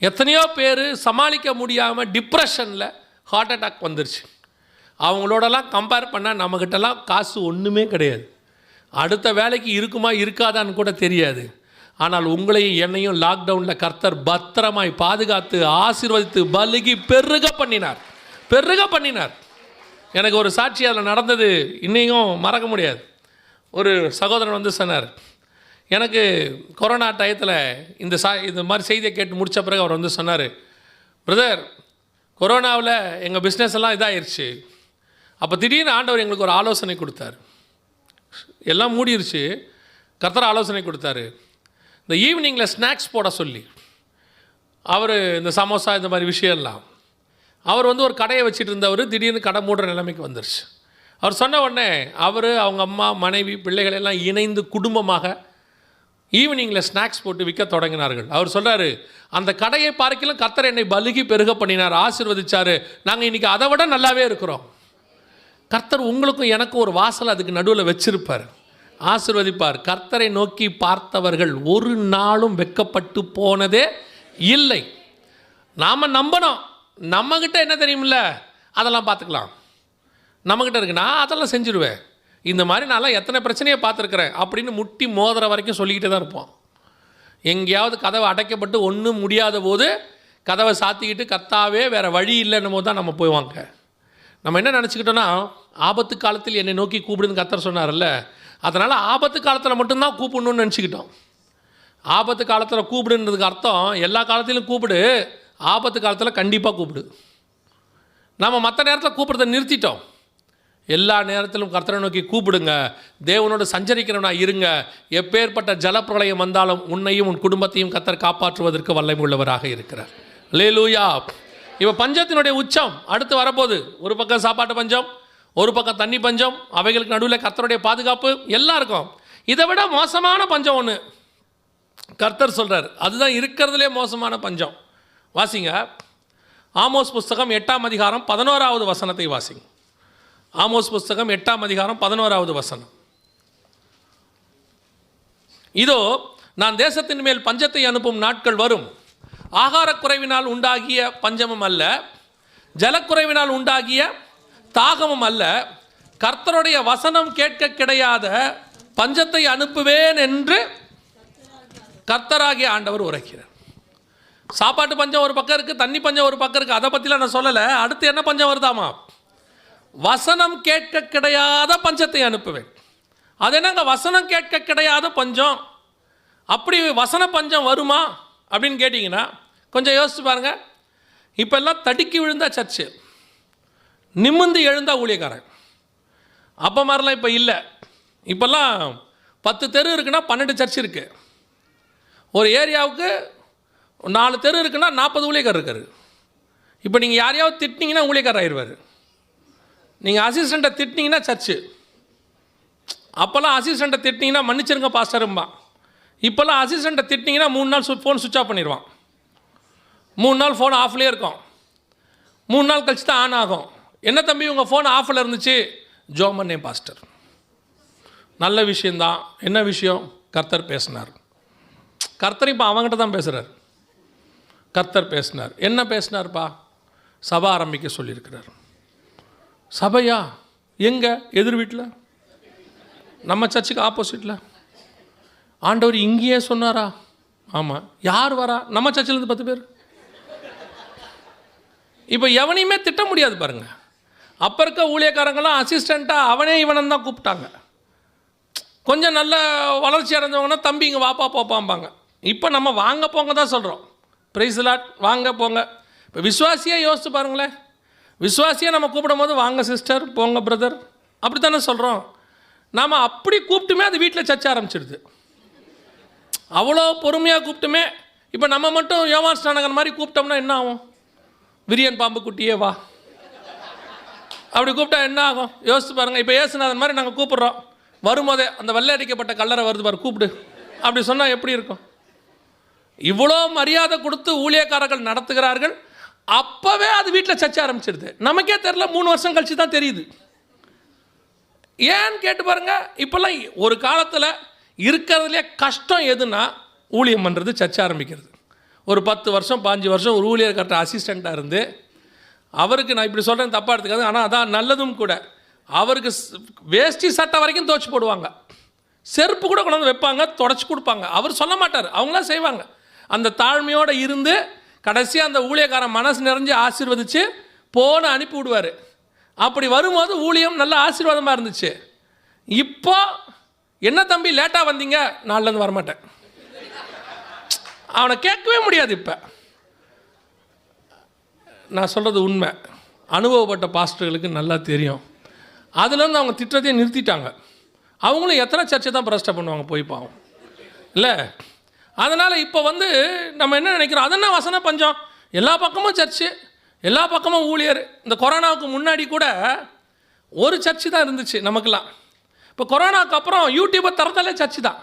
எத்தனையோ பேர் சமாளிக்க முடியாமல் டிப்ரெஷனில் ஹார்ட் அட்டாக் வந்துருச்சு. அவங்களோடலாம் கம்பேர் பண்ணால் நம்மக்கிட்டலாம் காசு ஒன்றுமே கிடையாது. அடுத்த வேலைக்கு இருக்குமா இருக்காதான்னு கூட தெரியாது. ஆனால் உங்களையும் என்னையும் லாக்டவுனில் கர்த்தர் பத்திரமாய் பாதுகாத்து ஆசீர்வதித்து பலுகி பெருக பண்ணினார். எனக்கு ஒரு சாட்சி அதில் நடந்தது, இன்னையும் மறக்க முடியாது. ஒரு சகோதரன் வந்து சொன்னார், எனக்கு கொரோனா டயத்தில் இந்த மாதிரி செய்தியை கேட்டு முடித்த பிறகு அவர் வந்து சொன்னார், பிரதர், கொரோனாவில் எங்கள் பிஸ்னஸ் எல்லாம் இதாகிருச்சு. அப்போ திடீர்னு ஆண்டவர் எங்களுக்கு ஒரு ஆலோசனை கொடுத்தார். எல்லாம் மூடிருச்சு, கர்த்தர் ஆலோசனை கொடுத்தாரு. இந்த ஈவினிங்கில் ஸ்நாக்ஸ் போட சொல்லி, அவர் இந்த சமோசா இந்த மாதிரி விஷயம்லாம், அவர் வந்து ஒரு கடையை வச்சுட்டு இருந்தவர் திடீர்னு கடை மூடுற நிலைமைக்கு வந்துருச்சு. அவர் சொன்ன உடனே அவர், அவங்க அம்மா, மனைவி, பிள்ளைகள் எல்லாம் இணைந்து குடும்பமாக ஈவினிங்கில் ஸ்நாக்ஸ் போட்டு விற்க தொடங்கினார்கள். அவர் சொல்கிறாரு, அந்த கடையை பார்க்கலாம் கர்த்தர் என்னை பலுகி பெருக பண்ணினார், ஆசீர்வதிச்சார். நாங்கள் இன்றைக்கி அதை விட நல்லாவே இருக்கிறோம். கர்த்தர் உங்களுக்கும் எனக்கும் ஒரு வாசல் அதுக்கு நடுவில் வச்சிருப்பார், ஆசீர்வதிப்பார். கர்த்தரை நோக்கி பார்த்தவர்கள் ஒரு நாளும் வெட்கப்பட்டு போனதே இல்லை. நாம் நம்பணும். நம்மக்கிட்ட என்ன தெரியுமில்ல, அதெல்லாம் பார்த்துக்கலாம். நம்மக்கிட்ட இருக்கு, நான் அதெல்லாம் செஞ்சுருவேன், இந்த மாதிரி நான்லாம் எத்தனை பிரச்சனையை பார்த்துருக்குறேன் அப்படின்னு முட்டி மோதுற வரைக்கும் சொல்லிக்கிட்டே தான் இருப்போம். எங்கேயாவது கதவை அடைக்கப்பட்டு ஒன்றும் முடியாத போது கதவை சாத்திக்கிட்டு கத்தாவே வேறு வழி இல்லைன்னும் போது தான் நம்ம போய்வாங்க. நம்ம என்ன நினச்சிக்கிட்டோன்னா, ஆபத்து காலத்தில் என்னை நோக்கி கூப்பிடுன்னு கர்த்தர் சொன்னார்ல, அதனால் ஆபத்து காலத்தில் மட்டும்தான் கூப்பிடணும்னு நினச்சிக்கிட்டோம். ஆபத்து காலத்தில் கூப்பிடுன்றதுக்கு அர்த்தம் எல்லா காலத்திலும் கூப்பிடு, ஆபத்து காலத்தில் கண்டிப்பாக கூப்பிடு. நம்ம மற்ற நேரத்தில் கூப்பிட்றத நிறுத்திட்டோம். எல்லா நேரத்திலும் கர்த்தரை நோக்கி கூப்பிடுங்க, தேவனோடு சஞ்சரிக்கிறவனா இருங்க. எப்பேற்பட்ட ஜலப்பிரளயம் வந்தாலும் உன்னையும் உன் குடும்பத்தையும் கர்த்தர் காப்பாற்றுவதற்கு வல்லமை உள்ளவராக இருக்கிறார். அல்லேலூயா. இப்போ பஞ்சத்தினுடைய உச்சம் அடுத்து வரப்போகுது. ஒரு பக்கம் சாப்பாட்டு பஞ்சம், ஒரு பக்கம் தண்ணி பஞ்சம், அவைகளுக்கு நடுவில் கர்த்தருடைய பாதுகாப்பு எல்லாம் இருக்கும். இதை விட மோசமான பஞ்சம் ஒன்று கர்த்தர் சொல்கிறார், அதுதான் இருக்கிறதுலே மோசமான பஞ்சம். வாசிங்க, ஆமோஸ் புஸ்தகம் 8ஆம் அதிகாரம் 11வது வசனத்தை வாசிங்க. ஆமோஸ் புஸ்தகம் 8ஆம் அதிகாரம் 11வது வசனம். இதோ நான் தேசத்தின் மேல் பஞ்சத்தை அனுப்பும் நாட்கள் வரும், ஆகாரக்குறைவினால் உண்டாகிய பஞ்சமும் அல்ல, ஜலக்குறைவினால் உண்டாகிய தாகமும் அல்ல, கர்த்தருடைய வசனம் கேட்க கிடையாத பஞ்சத்தை அனுப்புவேன் என்று கர்த்தராகிய ஆண்டவர் உரைக்கிறார். சாப்பாட்டு பஞ்சம் ஒரு பக்கம் இருக்குது, தண்ணி பஞ்சம் ஒரு பக்கம் இருக்குது, அதை பற்றிலாம் நான் சொல்லலை. அடுத்து என்ன பஞ்சம் வருதாமா? வசனம் கேட்க கிடையாத பஞ்சத்தை அனுப்புவேன். அது என்னங்க வசனம் கேட்க கிடையாத பஞ்சம்? அப்படி வசன பஞ்சம் வருமா அப்படின்னு கேட்டிங்கன்னா கொஞ்சம் யோசிச்சு பாருங்கள். இப்போல்லாம் தடுக்கி விழுந்தா சர்ச்சு, நிமிர்ந்து எழுந்தா ஊழியக்காரன். அப்போ மாதிரிலாம் இப்போ இல்லை. இப்போல்லாம் 10 தெரு இருக்குன்னா 12 சர்ச் இருக்குது. ஒரு ஏரியாவுக்கு 4 தெரு இருக்குன்னா 40 ஊழியக்காரர் இருக்கார். இப்போ நீங்கள் யாரையாவது திட்டினீங்கன்னா ஊழியக்காரர் ஆயிடுவார். நீங்கள் அசிஸ்டண்ட்டை திட்டினீங்கன்னா சர்ச்சு. அப்போல்லாம் அசிஸ்டண்ட்டை திட்டினீங்கன்னா மன்னிச்சிருங்க பாஸ்டரும்பா. இப்போல்லாம் அசிஸ்டண்ட்டை திட்டினீங்கன்னா 3 நாள் ஃபோன் சுவிட்ச் ஆஃப் பண்ணிடுவான். 3 நாள் ஃபோன் ஆஃப்லேயே இருக்கும். 3 நாள் கழிச்சு தான் ஆன் ஆகும். என்ன தம்பி உங்கள் ஃபோன் ஆஃபில் இருந்துச்சு? ஜோம் பண்ணேன் பாஸ்டர். நல்ல விஷயந்தான். என்ன விஷயம்? கர்த்தர் பேசினார். கர்த்தர் இப்போ அவங்ககிட்ட தான் பேசுகிறார். கர்த்தர் பேசினார். என்ன பேசினார்ப்பா? சபை ஆரம்பிக்க சொல்லியிருக்கிறார். சபையா? எங்கே? எதிர் வீட்டில், நம்ம சர்ச்சுக்கு ஆப்போசிட்டில். ஆண்டவர் இங்கேயே சொன்னாரா? ஆமாம். யார் வரா? நம்ம சர்ச்சிலேருந்து 10 பேர். இப்போ எவனையுமே திட்ட முடியாது பாருங்க. அப்போ இருக்க ஊழியக்காரங்களாம் அசிஸ்டண்ட்டாக அவனே இவனன் தான் கூப்பிட்டாங்க. கொஞ்சம் நல்ல வளர்ச்சி அடைஞ்சவங்கன்னா தம்பி இங்கே வாப்பா போப்பாம்பாங்க. இப்போ நம்ம வாங்க போங்க தான் சொல்கிறோம். பிரைஸ் லாட், வாங்க போங்க. இப்போ விசுவாசியே யோசிச்சு பாருங்களேன். விசுவாசியை நம்ம கூப்பிடும் போது வாங்க சிஸ்டர், போங்க பிரதர், அப்படி தானே சொல்கிறோம். நாம் அப்படி கூப்பிட்டுமே அது வீட்டில் சர்ச்சை ஆரம்பிச்சிடுது. அவ்வளோ பொறுமையாக கூப்பிட்டுமே இப்போ நம்ம மட்டும் யோவான் ஸ்நானகன் மாதிரி கூப்பிட்டோம்னா என்ன ஆகும்? விரியன் பாம்பு குட்டியே வா அப்படி கூப்பிட்டா என்ன ஆகும்? யோசிச்சு பாருங்கள். இப்போ ஏசுநாதன் மாதிரி நாங்கள் கூப்பிட்றோம். வரும்போதே அந்த வெள்ளை அடிக்கப்பட்ட கல்லறை வருது பாரு, கூப்பிடு அப்படி சொன்னால் எப்படி இருக்கும்? இவ்வளோ மரியாதை கொடுத்து ஊழியக்காரர்கள் நடத்துகிறார்கள். அப்போவே அது வீட்டில் சர்ச்சை ஆரம்பிச்சிடுது. நமக்கே தெரில, 3 வருஷம் கழிச்சு தான் தெரியுது. ஏன்னு கேட்டு பாருங்கள். இப்போல்லாம் ஒரு காலத்தில் இருக்கிறதுலே கஷ்டம் எதுனா ஊழியம் பண்ணுறது, சர்ச்சை ஆரம்பிக்கிறது. ஒரு 10 வருஷம் 5 வருஷம் ஒரு ஊழியர் கட்ட அசிஸ்டண்ட்டாக இருந்து அவருக்கு, நான் இப்படி சொல்கிறேன் தப்பாக எடுத்துக்காது, ஆனால் அதான் நல்லதும் கூட, அவருக்கு வேஷ்டி சட்டை வரைக்கும் துவைச்சி போடுவாங்க. செருப்பு கூட கொண்டு வந்து வைப்பாங்க, தொடச்சி கொடுப்பாங்க. அவர் சொல்ல மாட்டார், அவங்களாம் செய்வாங்க. அந்த தாழ்மையோடு இருந்து கடைசியாக அந்த ஊழியக்காரன் மனசு நிறைஞ்சு ஆசீர்வதித்து போன அனுப்பி விடுவார். அப்படி வரும்போது ஊழியம் நல்ல ஆசீர்வாதமாக இருந்துச்சு. இப்போ என்ன தம்பி லேட்டாக வந்தீங்க? நாளிலேருந்து வரமாட்டேன். அவனை கேட்கவே முடியாது. இப்போ நான் சொல்கிறது உண்மை. அனுபவப்பட்ட பாஸ்டர்களுக்கு நல்லா தெரியும். அதுலேருந்து அவங்க திட்டத்தையே நிறுத்திட்டாங்க. அவங்களும் எத்தனை சர்ச்சை தான் பிரஷ்டம் பண்ணுவாங்க போய் பாவம் இல்லை. அதனால் இப்போ நம்ம என்ன நினைக்கிறோம்? அதென்ன வசன பஞ்சம், எல்லா பக்கமும் சர்ச்சு, எல்லா பக்கமும் ஊழியர். இந்த கொரோனாவுக்கு முன்னாடி கூட ஒரு சர்ச்சு தான் இருந்துச்சு நமக்கெல்லாம். இப்போ கொரோனாவுக்கு அப்புறம் யூடியூப்பை திறந்தாலே சர்ச்சு தான்,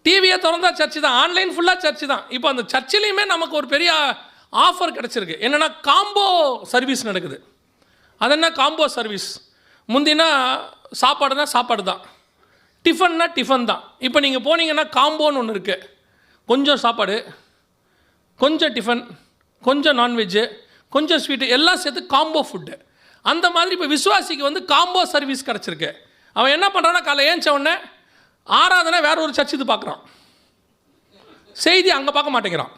டிவியை திறந்தா சர்ச்சு தான், ஆன்லைன் ஃபுல்லாக சர்ச்சு தான். இப்போ அந்த சர்ச்சிலையுமே நமக்கு ஒரு பெரிய ஆஃபர் கிடச்சிருக்கு. என்னென்னா காம்போ சர்வீஸ் நடக்குது. அது என்ன காம்போ சர்வீஸ்? முந்தினா சாப்பாடுனா சாப்பாடு தான், டிஃபன்னா டிஃபன் தான். இப்போ நீங்கள் போனீங்கன்னா காம்போன்னு ஒன்று இருக்குது. கொஞ்சம் சாப்பாடு, கொஞ்சம் டிஃபன், கொஞ்சம் நான்வெஜ்ஜு, கொஞ்சம் ஸ்வீட்டு, எல்லாம் சேர்த்து காம்போ ஃபுட்டு. அந்த மாதிரி இப்போ விசுவாசிக்கு காம்போ சர்வீஸ் கிடச்சிருக்கு. அவன் என்ன பண்ணுறான்னா, காலை ஏஞ்ச உடனே ஆராதனை வேற ஒரு சர்ச்சு இது பார்க்குறான், செய்தி அங்கே பார்க்க மாட்டேங்கிறான்.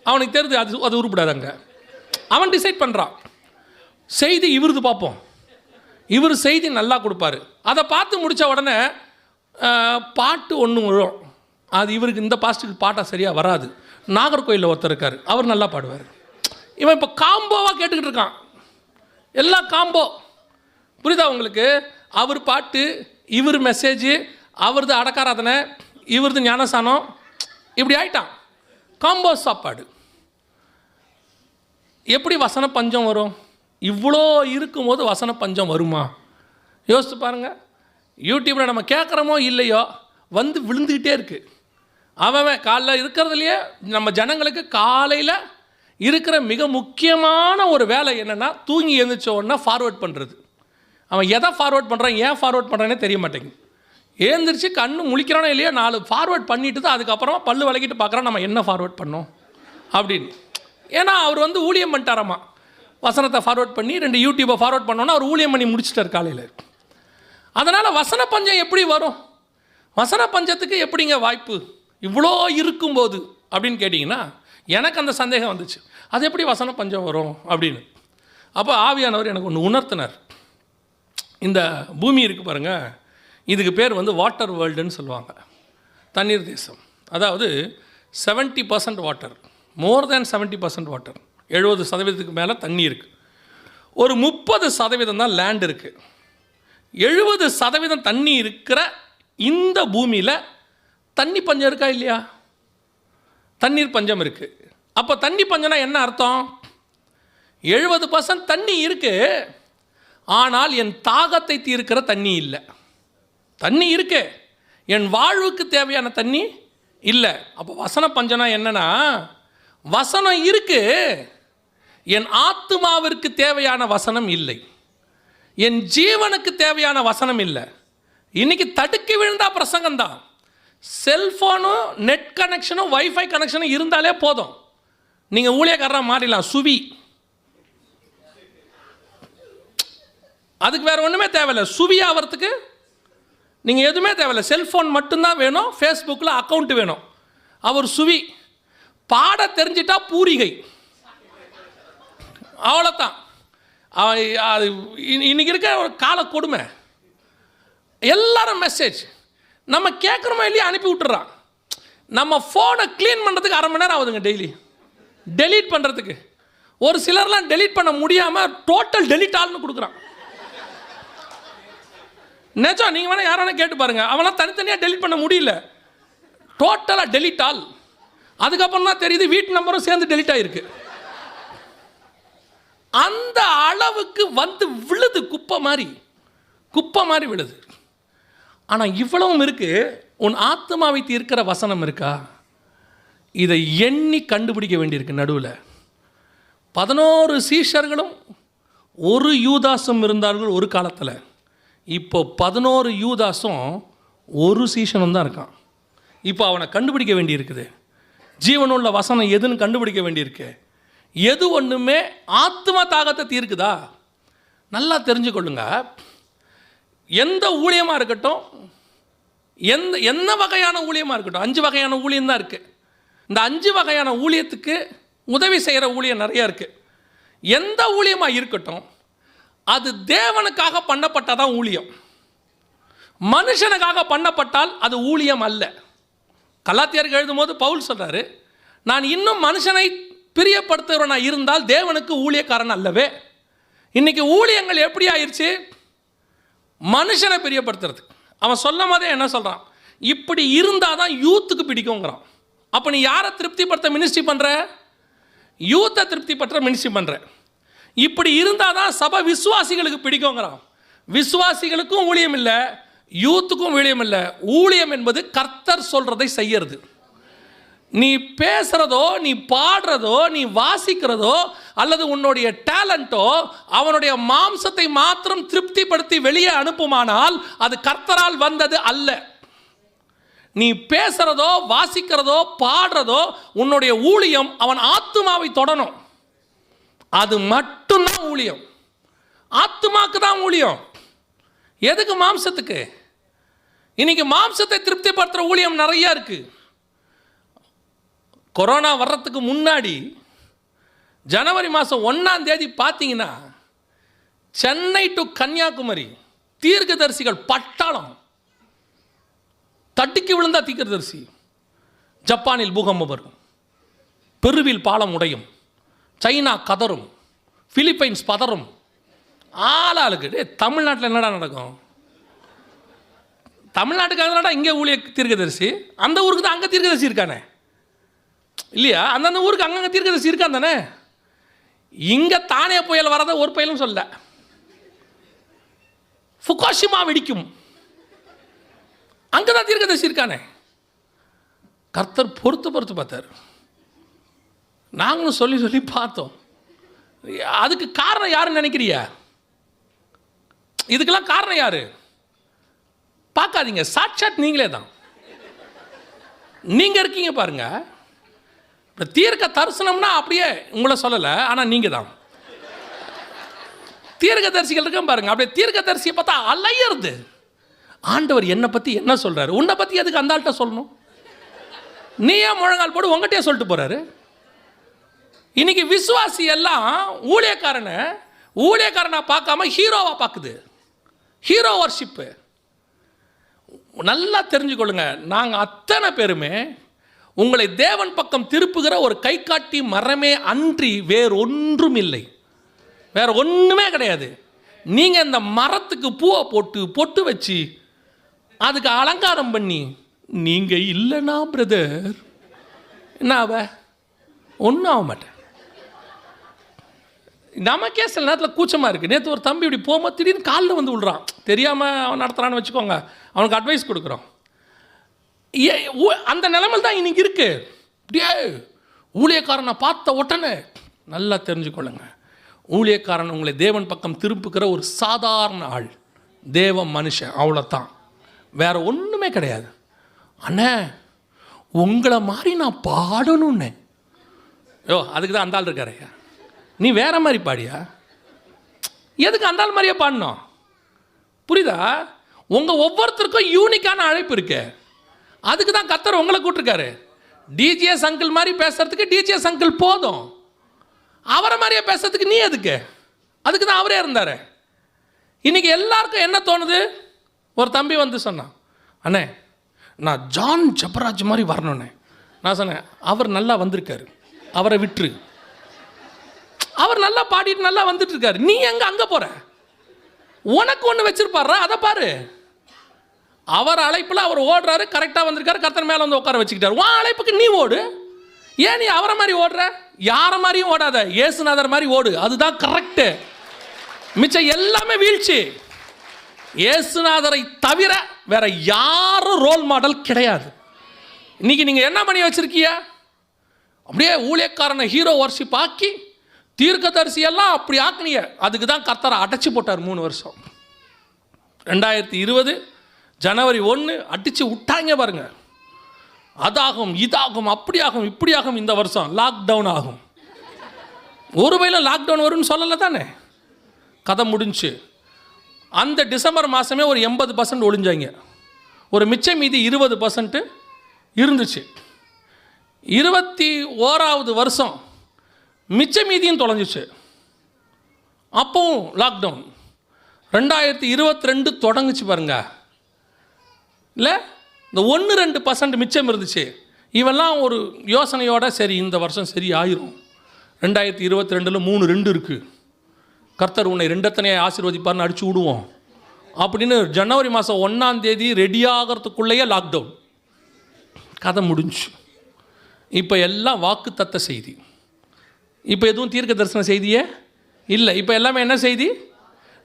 அவனுக்கு தெரியுது அது உருப்படாது. அங்கே அவன் டிசைட் பண்ணுறான், செய்தி இவருது பார்ப்போம், இவர் செய்தி நல்லா கொடுப்பாரு. அதை பார்த்து முடித்த உடனே பாட்டு ஒன்று வரும், அது இவருக்கு இந்த பாஸ்ட்டுக்கு பாட்டாக சரியாக வராது. நாகர்கோயிலில் ஒருத்தர் இருக்கார், அவர் நல்லா பாடுவார். இவன் இப்போ காம்போவாக கேட்டுக்கிட்டு இருக்கான், எல்லாம் காம்போ. புரியுதா உங்களுக்கு? அவர் பாட்டு, இவர் மெசேஜு, அவரது அடக்காராதனை, இவரது ஞானசானம், இப்படி ஆயிட்டான். காம்போ சாப்பாடு. எப்படி வசன பஞ்சம் வரும்? இவ்வளோ இருக்கும்போது வசன பஞ்சம் வருமா? யோசித்து பாருங்கள். யூடியூப்பில் நம்ம கேட்குறோமோ இல்லையோ விழுந்துக்கிட்டே இருக்குது. அவன் காலைல இருக்கிறதுலையே நம்ம ஜனங்களுக்கு காலையில் இருக்கிற மிக முக்கியமான ஒரு வேலை என்னென்னா, தூங்கி எழுந்திரிச்ச உடனே ஃபார்வேர்ட் பண்ணுறது. அவன் எதை ஃபார்வேர்ட் பண்ணுறான், ஏன் ஃபார்வேர்ட் பண்ணுறானே தெரிய மாட்டேங்குது. எழுந்திரிச்சு கண்ணு முழிக்கிறானோ இல்லையோ 4 ஃபார்வேர்ட் பண்ணிட்டு தான் அதுக்கப்புறமா பல்லு விளக்கிட்டு பார்க்குறான் நம்ம என்ன ஃபார்வேர்ட் பண்ணோம் அப்படின்னு. ஏன்னா அவர் ஊழியம் பண்ணிட்டாராமா. வசனத்தை ஃபார்வேர்ட் பண்ணி 2 யூடியூப்பை ஃபார்வேர்ட் பண்ணோன்னா அவர் ஊழியம் பண்ணி முடிச்சிட்டார் காலையில். அதனால் வசன பஞ்சம் எப்படி வரும்? வசன பஞ்சத்துக்கு எப்படிங்க வாய்ப்பு இவ்வளோ இருக்கும்போது அப்படின்னு கேட்டிங்கன்னா, எனக்கு அந்த சந்தேகம் வந்துச்சு. அது எப்படி வசன பஞ்சம் வரும் அப்படின்னு. அப்போ ஆவியானவர் எனக்கு ஒன்று உணர்த்தினார். இந்த பூமி இருக்குது பாருங்கள், இதுக்கு பேர் வாட்டர் வேர்ல்டுன்னு சொல்லுவாங்க, தண்ணீர் தேசம். அதாவது 70% வாட்டர், மோர் தேன் 70% வாட்டர், 70% மேலே தண்ணி இருக்குது. ஒரு 30% தான் லேண்ட் இருக்குது. 70% தண்ணி இருக்கிற இந்த பூமியில் தண்ணி பஞ்சம் இருக்கா இல்லையா? தண்ணீர் பஞ்சம் இருக்குது. அப்போ தண்ணி பஞ்சம்னா என்ன அர்த்தம்? 70% தண்ணி இருக்குது, ஆனால் என் தாகத்தை தீர்க்கிற தண்ணி இல்லை. தண்ணி இருக்கு, என் வாழ்வுக்கு தேவையான தண்ணி இல்லை. அப்போ வசன பஞ்சனா என்னன்னா, வசனம் இருக்கு, என் ஆத்துமாவிற்கு தேவையான வசனம் இல்லை, என் ஜீவனுக்கு தேவையான வசனம் இல்லை. இன்னைக்கு தடுக்கி விழுந்தா பிரசங்கம் தான். செல்ஃபோனும் நெட் கனெக்ஷனும் வைஃபை கனெக்ஷனும் இருந்தாலே போதும், நீங்கள் ஊழியக்காரராக மாறிடலாம். சுவி, அதுக்கு வேறு ஒன்றுமே தேவையில்லை. சுவி ஆகிறதுக்கு நீங்கள் எதுவுமே தேவையில்லை, செல்ஃபோன் மட்டும்தான் வேணும், ஃபேஸ்புக்கில் அக்கௌண்ட்டு வேணும். அவர் சுவி. பாட தெரிஞ்சிட்டா பூரிகை, அவ்வளோதான். இன்னைக்கு இருக்க ஒரு கால கொடுமை. எல்லாரும் மெசேஜ் நம்ம கேட்குறோமோ இல்லையா அனுப்பி விட்டுறான். நம்ம ஃபோனை க்ளீன் பண்ணுறதுக்கு 1/2 மணி நேரம் ஆகுதுங்க டெய்லி, டெலீட் பண்ணுறதுக்கு. ஒரு சிலர்லாம் டெலீட் பண்ண முடியாமல் டோட்டல் டெலீட் ஆல்னு கொடுக்குறான். நிஜம், நீங்கள் வேணால் யாரான கேட்டு பாருங்கள். அவனால் தனித்தனியாக டெலீட் பண்ண முடியல, டோட்டலாக டெலீட் ஆல். அதுக்கப்புறம் தான் தெரியுது வீட்டு நம்பரும் சேர்ந்து டெலீட் ஆகிருக்கு. அந்த அளவுக்கு வந்து விழுது, குப்பை மாதிரி விழுது. ஆனால் இவ்வளவும் இருக்கு, உன் ஆத்மாவை தீர்க்கிற வசனம் இருக்கா? இதை எண்ணி கண்டுபிடிக்க வேண்டியிருக்கு. நடுவில் 11 சீஷர்களும் ஒரு யூதாசும் இருந்தார்கள் ஒரு காலத்தில். இப்போ 11 யூதாசும் ஒரு சீஷனும் தான் இருக்கான். இப்போ அவனை கண்டுபிடிக்க வேண்டியிருக்குது. ஜீவனுள்ள வசனம் எதுன்னு கண்டுபிடிக்க வேண்டியிருக்கு. எது ஒன்றுமே ஆத்ம தாகத்தை தீர்க்குதா? நல்லா தெரிஞ்சுக்கொள்ளுங்க. எந்த ஊழியமாக இருக்கட்டும், என்ன வகையான ஊழியமாக இருக்கட்டும், 5 வகையான ஊழியம் தான் இருக்குது. இந்த 5 வகையான ஊழியத்துக்கு உதவி செய்கிற ஊழியம் நிறையா இருக்குது. எந்த ஊழியமாக இருக்கட்டும், அது தேவனுக்காக பண்ணப்பட்டதான் ஊழியம். மனுஷனுக்காக பண்ணப்பட்டால் அது ஊழியம் அல்ல. கலாத்தியருக்கு எழுதும்போது பவுல் சொல்கிறாரு, நான் இன்னும் மனுஷனை பிரியப்படுத்துகிறவனா இருந்தால் தேவனுக்கு ஊழியக்காரன் அல்லவே. இன்றைக்கி ஊழியங்கள் எப்படி ஆயிடுச்சு? மனுஷனை பிரியப்படுத்துறது. அவன் சொல்லும் போதே என்ன சொல்கிறான்? இப்படி இருந்தால் தான் யூத்துக்கு பிடிக்குங்கிறான். அப்போ நீ யாரை திருப்திப்படுத்த மினிஸ்ட்ரி பண்ணுற? யூத்தை திருப்திப்படுத்த மினிஸ்ட்ரி பண்ணுற. இப்படி இருந்தால் தான் சபை விசுவாசிகளுக்கு பிடிக்குங்கிறான். விசுவாசிகளுக்கும் ஊழியம் இல்லை, யூத்துக்கும் ஊழியம் இல்லை. ஊழியம் என்பது கர்த்தர் சொல்கிறதை செய்யறது. நீ பேசுகிறதோ, நீ பாடுறதோ, நீ வாசிக்கிறதோ, அல்லது உன்னுடைய டேலண்ட்டோ அவனுடைய மாம்சத்தை மாத்திரம் திருப்திப்படுத்தி வெளியே அனுப்புமானால் அது கர்த்தரால் வந்தது அல்ல. நீ பேசுகிறதோ, வாசிக்கிறதோ, பாடுறதோ, உன்னுடைய ஊழியம் அவன் ஆத்துமாவை தொடணும். அது மட்டும்தான் ஊழியம். ஆத்துமாக்கு தான் ஊழியம். எதுக்கு? மாம்சத்துக்கு. இன்னைக்கு மாம்சத்தை திருப்திப்படுத்துகிற ஊழியம் நிறையா இருக்குது. கொரோனா வர்றதுக்கு முன்னாடி ஜனவரி மாதம் 1ஆம் தேதி பார்த்தீங்கன்னா சென்னை டு கன்னியாகுமரி தீர்க்கதரிசிகள் பட்டாளம். தட்டிக்கு விழுந்தா தீர்க்கதரிசி. ஜப்பானில் பூகம்பம் வரும், பெருவில் பாலம் உடையும், சைனா கதரும், பிலிப்பைன்ஸ் பதறும். ஆளாளுக்கு தமிழ்நாட்டில் என்னடா நடக்கும்? தமிழ்நாட்டுக்காக என்னடா இங்கே ஊழிய தீர்க்கதரிசி? அந்த ஊருக்கு தான் அங்கே தீர்க்கதரிசி இருக்கானே இல்லையா? அந்தந்த ஊருக்கு அங்கங்கே தீர்க்கதரிசி இருக்கான் தானே. இங்கே தானே புயல் வரத ஒரு புயலும் சொல்ல. ஃபுகுஷிமா வெடிக்கும், அங்கே தான் தீர்க்கதரிசி இருக்கானே. கர்த்தர் பொறுத்து பார்த்தார். நாங்களும் சொல்லி பார்த்தோம். அதுக்கு காரணம் யாருன்னு நினைக்கிறியா? இதுக்கெல்லாம் காரணம் யாரு? பார்க்காதீங்க, சாட்சாத் நீங்களே தான். நீங்கள் இருக்கீங்க பாருங்க. தீர்க்க தரிசனம்னா அப்படியே உங்களை சொல்லலை, ஆனால் நீங்கள் தான் தீர்க்க தரிசிகள் இருக்க பாருங்க. அப்படியே தீர்க்க தரிசியை பார்த்தா அலையிறது. ஆண்டவர் என்னை பற்றி என்ன சொல்கிறாரு? உன்னை பற்றி எதுக்கு அந்த ஆள்கிட்ட சொல்லணும்? நீயே முழங்கால் போடு, உங்கள்கிட்டயே சொல்லிட்டு போகிறாரு. இன்னைக்கு விசுவாசி எல்லாம் ஊழியக்காரனை பார்க்காம ஹீரோவாக பார்க்குது. ஹீரோ வர்ஷிப்பு. நல்லா தெரிஞ்சுக்கொள்ளுங்க, நாங்கள் அத்தனை பேருமே உங்களை தேவன் பக்கம் திருப்புகிற ஒரு கை காட்டி மரமே அன்றி வேறொன்றும் இல்லை, வேற ஒன்றுமே கிடையாது. நீங்கள் இந்த மரத்துக்கு பூவை போட்டு பொட்டு வச்சு அதுக்கு அலங்காரம் பண்ணி நீங்கள் இல்லைனா பிரதர் என்ன ஒன்றும் ஆக மாட்டேன். நமக்கே சில நேரத்தில் கூச்சமாக இருக்குது. நேற்று ஒரு தம்பி இப்படி போகும்போது திடீர்னு காலில் வந்து விழுறான். தெரியாமல் அவன் நடத்துகிறான்னு வச்சுக்கோங்க, அவனுக்கு அட்வைஸ் கொடுக்குறோம். அந்த நிலைமையில் தான் இன்னைக்கு இருக்குது. அப்படியே ஊழியக்காரனை பார்த்த உடனே நல்லா தெரிஞ்சுக்கொள்ளுங்க. ஊழியக்காரன் உங்களை தேவன் பக்கம் திருப்புக்கிற ஒரு சாதாரண ஆள், தேவ மனுஷன், அவ்வளோதான், வேற ஒன்றுமே கிடையாது. அண்ணே உங்களை மாதிரி நான் பாடணும்னே, அதுக்கு தான் அந்த ஆள் இருக்காரு. நீ வேற மாதிரி பாடியா? எதுக்கு அந்த ஆள் மாதிரியே பாடணும்? புரியுதா? உங்கள் ஒவ்வொருத்தருக்கும் யூனிக்கான அழைப்பு இருக்கு. அதுக்கு தான் கர்த்தர் உங்களை கூட்டிருக்காரு. டிஜிஎஸ் அங்கிள் மாதிரி பேசுறதுக்கு டிஜிஎஸ் அங்கிள் போதும். அவரை மாதிரியே பேசுறதுக்கு நீ எதுக்கு? அதுக்கு தான் அவரே இருந்தார். இன்னைக்கு எல்லாருக்கும் என்ன தோணுது? ஒரு தம்பி வந்து சொன்னான், அண்ணே நான் ஜான் ஜபராஜ் மாதிரி வரணுண்ணே. நான் சொன்னேன், அவர் நல்லா வந்திருக்காரு, அவரை விட்டுரு. அவர் நல்லா பாடிட்டு நல்லா வந்துட்டு இருக்காரு. நீ எங்க அங்கே போற? உனக்கு ஒன்று வச்சிருப்பாரா, அதை பாரு. அவர் அழைப்பில் அவர் ஓடுறாரு, கரெக்டாக வந்திருக்காரு, கர்த்தர் மேலே வந்து உட்கார வச்சுக்கிட்டாரு. உன் அழைப்புக்கு நீ ஓடு. ஏன் நீ அவரை மாதிரி ஓடுற? யாரை மாதிரியும் ஓடாத, இயேசுநாதர் மாதிரி ஓடு. அதுதான் கரெக்டு. மிச்சம் எல்லாமே வீழ்ச்சி. இயேசுநாதரை தவிர வேற யாரும் ரோல் மாடல் கிடையாது. இன்னைக்கு நீங்கள் என்ன பண்ணி வச்சிருக்கீங்க? அப்படியே ஊழியக்காரனை ஹீரோ வர்ஷிப் ஆக்கி தீர்க்கதரிசியெல்லாம் அப்படி ஆக்குனீங்க. அதுக்கு தான் கர்த்தரை அடைச்சி போட்டார் 3 வருஷம். 2020 ஜனவரி 1 அடித்து விட்டாங்க பாருங்க. அதாகும், இதாகும், அப்படியாகும், இப்படியாகும். இந்த வருஷம் லாக்டவுன் ஆகும். ஒரு வயலில் லாக்டவுன் வரும்னு சொல்லலை தானே, கதை முடிஞ்சு. அந்த டிசம்பர் மாதமே ஒரு 80% ஒழிஞ்சாங்க. ஒரு மிச்சம் மீதி 20% இருந்துச்சு. 21வது வருஷம் மிச்ச மீதியும் தொலைஞ்சிச்சு. அப்போவும் லாக்டவுன். 2022 தொடங்குச்சு பாருங்க. இல்லை, இந்த 1-2% மிச்சம் இருந்துச்சு. இவெல்லாம் ஒரு யோசனையோட சரி இந்த வருஷம் சரி ஆயிரும், 2022 3-2 இருக்குது, கர்த்தர் உன்னை 2 ஆசீர்வதிப்பார்னு அடிச்சு விடுவோம் அப்படின்னு ஜனவரி மாதம் 1ஆம் தேதி ரெடி ஆகிறதுக்குள்ளேயே லாக்டவுன். கதை முடிஞ்சு. இப்போ எல்லாம் வாக்கு தத்த செய்தி. இப்போ எதுவும் தீர்க்க தரிசன செய்தியே இல்லை. இப்போ எல்லாமே என்ன செய்தி?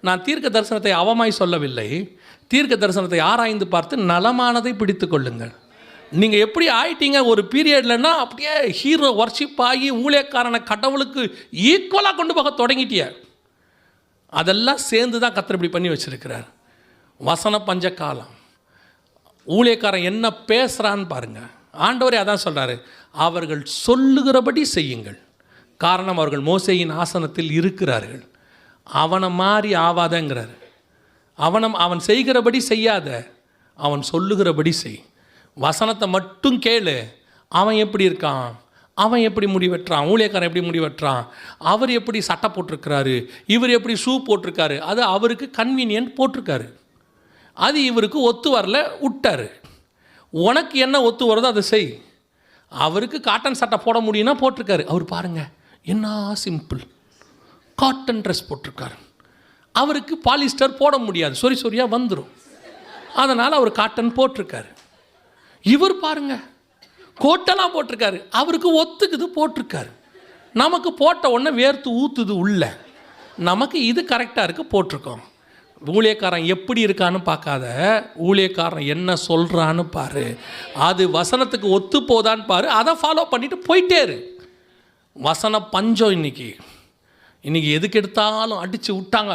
நான் தீர்க்க தரிசனத்தை அவமாய் சொல்லவில்லை, தீர்க்க தரிசனத்தை ஆராய்ந்து பார்த்து நலமானதை பிடித்து கொள்ளுங்கள். நீங்கள் எப்படி ஆயிட்டீங்க ஒரு பீரியட்லன்னா, அப்படியே ஹீரோ வர்ஷிப் ஆகி ஊழியக்காரனை கடவுளுக்கு ஈக்குவலாக கொண்டு போக தொடங்கிட்டிய. அதெல்லாம் சேர்ந்து தான் கர்த்தர் இப்படி பண்ணி வச்சிருக்கிறார். வசன பஞ்ச காலம். ஊழியக்காரன் என்ன பேசுகிறான்னு பாருங்கள். ஆண்டவரே அதான் சொல்கிறாரு, அவர்கள் சொல்லுகிறபடி செய்யுங்கள், காரணம் அவர்கள் மோசேயின் ஆசனத்தில் இருக்கிறார்கள். அவனை மாறி ஆவாதங்கிறார். அவன் செய்கிறபடி செய்யாத, அவன் சொல்லுகிறபடி செய். வசனத்தை மட்டும் கேளு. அவன் எப்படி இருக்கான், அவன் எப்படி முடி வெட்டுறான், ஊழியக்காரன் எப்படி முடி வெட்டுறான், அவர் எப்படி சட்டை போட்டிருக்கிறாரு, இவர் எப்படி ஷூ போட்டிருக்காரு, அது அவருக்கு கன்வீனியன்ட் போட்டிருக்காரு, அது இவருக்கு ஒத்து வரல விட்டார். உனக்கு என்ன ஒத்து வருதோ அதை செய். அவருக்கு காட்டன் சட்டை போட முடியும்னா போட்டிருக்காரு. அவர் பாருங்கள் என்ன சிம்பிள், காட்டன் ட்ரெஸ் போட்டிருக்காரு. அவருக்கு பாலிஸ்டர் போட முடியாது, சொறி சொறியாக வந்துடும், அதனால் அவர் காட்டன் போட்டிருக்காரு. இவர் பாருங்க கோட்டெல்லாம் போட்டிருக்காரு, அவருக்கு ஒத்துக்குது போட்டிருக்காரு. நமக்கு போட்ட உடனே வேர்த்து ஊற்றுது உள்ள, நமக்கு இது கரெக்டாக இருக்குது போட்டிருக்கோம். ஊழியக்காரன் எப்படி இருக்கான்னு பார்க்காத, ஊழியக்காரன் என்ன சொல்கிறான்னு பாரு. அது வசனத்துக்கு ஒத்து போதான்னு பாரு, அதை ஃபாலோ பண்ணிவிட்டு போயிட்டே இரு. வசன பஞ்சம் இன்னைக்கு எதுக்கு எடுத்தாலும் அடித்து விட்டாங்க.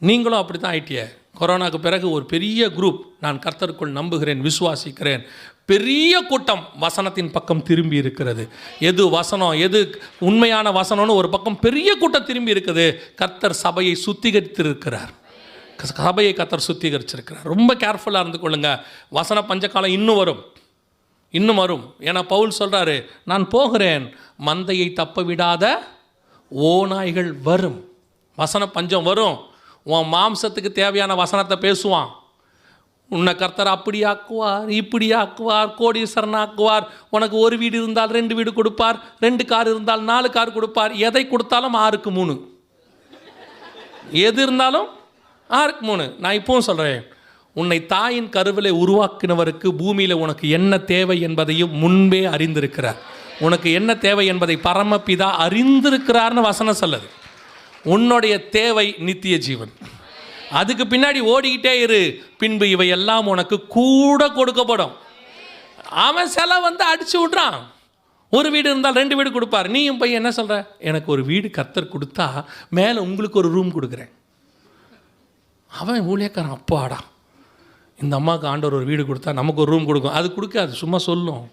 நீங்களும் அப்படி தான் ஆயிட்டிய. கொரோனாவுக்கு பிறகு ஒரு பெரிய குரூப், நான் கர்த்தருக்குள் நம்புகிறேன், விசுவாசிக்கிறேன், பெரிய கூட்டம் வசனத்தின் பக்கம் திரும்பி இருக்கிறது. எது வசனம், எது உண்மையான வசனம்னு ஒரு பக்கம் பெரிய கூட்டம் திரும்பி இருக்குது. கர்த்தர் சபையை சுத்திகரித்திருக்கிறார், சபையை கர்த்தர் சுத்திகரிச்சிருக்கிறார். ரொம்ப கேர்ஃபுல்லாக இருந்து கொள்ளுங்க. வசன பஞ்சகாலம் இன்னும் வரும். ஏன்னா பவுல் சொல்கிறாரு, நான் போகிறேன், மந்தையை தப்ப விடாத ஓநாய்கள் வரும். வசன பஞ்சம் வரும். உன் மாம்சத்துக்கு தேவையான வசனத்தை பேசுவான். உன்னை கர்த்தர் அப்படி ஆக்குவார், இப்படி ஆக்குவார், கோடீஸ்வரன் ஆக்குவார். உனக்கு ஒரு வீடு இருந்தால் 2 வீடு கொடுப்பார், 2 கார் இருந்தால் 4 கார் கொடுப்பார். எதை கொடுத்தாலும் 6க்கு 3, எது இருந்தாலும் 6க்கு 3. நான் இப்பவும் சொல்கிறேன், உன்னை தாயின் கருவிலை உருவாக்கினவருக்கு பூமியில் உனக்கு என்ன தேவை என்பதையும் முன்பே அறிந்திருக்கிறார். உனக்கு என்ன தேவை என்பதை பரமபிதா அறிந்திருக்கிறார்னு வசனம் சொல்லுது. உன்னுடைய தேவை நித்திய ஜீவன். அதுக்கு பின்னாடி ஓடிக்கிட்டே இரு, பின்பு இவை எல்லாம் உனக்கு கூட கொடுக்கப்படும். அவன் சில வந்து அடிச்சு விட்றான், ஒரு வீடு இருந்தால் 2 வீடு கொடுப்பார். நீயும் பையன் என்ன சொல்கிற? எனக்கு ஒரு வீடு கர்த்தர் கொடுத்தா மேலே உங்களுக்கு ஒரு ரூம் கொடுக்குறேன். அவன் ஊழியக்காரன், அப்பாடா இந்த அம்மாவுக்கு ஆண்டவர் ஒரு வீடு கொடுத்தா நமக்கு ஒரு ரூம் கொடுக்கும். அது கொடுக்காது, சும்மா சொல்லும்.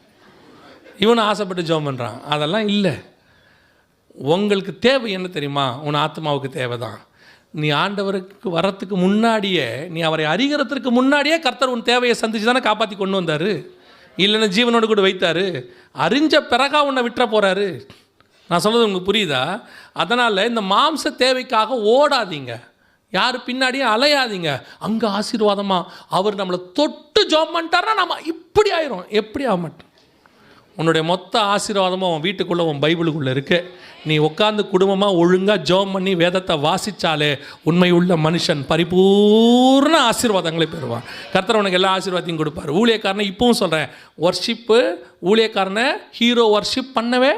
இவனை ஆசைப்பட்டு ஜெபம் பண்ணுறான். அதெல்லாம் இல்லை. உங்களுக்கு தேவை என்ன தெரியுமா? உன் ஆத்மாவுக்கு தேவை தான். நீ ஆண்டவருக்கு வரத்துக்கு முன்னாடியே, நீ அவரை அறிகிறதுக்கு முன்னாடியே கர்த்தர் உன் தேவையை சந்திச்சு தானே காப்பாற்றி கொண்டு வந்தார். இல்லைன்னா ஜீவனோடு கூட வைத்தார். அறிஞ்ச பிறகா உன்னை விட்டுற போகிறாரு. நான் சொல்கிறது உங்களுக்கு புரியுதா? அதனால் இந்த மாம்ச தேவைக்காக ஓடாதீங்க, யார் பின்னாடியும் அலையாதீங்க. அங்கே ஆசீர்வாதமாக அவர் நம்மளை தொட்டு ஜெபம் பண்ணிட்டாருன்னா நம்ம இப்படி ஆயிரும். எப்படி ஆக மாட்டோம். உன்னுடைய மொத்த ஆசீர்வாதமும் உன் வீட்டுக்குள்ளே, உன் பைபிளுக்குள்ளே இருக்கு. நீ உட்காந்து குடும்பமாக ஒழுங்காக ஜெபம் பண்ணி வேதத்தை வாசித்தாலே உண்மை உள்ள மனுஷன் பரிபூர்ண ஆசீர்வாதங்களை பெறுவான். கர்த்தர் உனக்கு எல்லா ஆசீர்வாதத்தையும் கொடுப்பார். ஊழியக்காரனை இப்பவும் சொல்கிறேன், ஒர்ஷிப்பு ஊழியக்காரனை ஹீரோ ஒர்ஷிப் பண்ணவே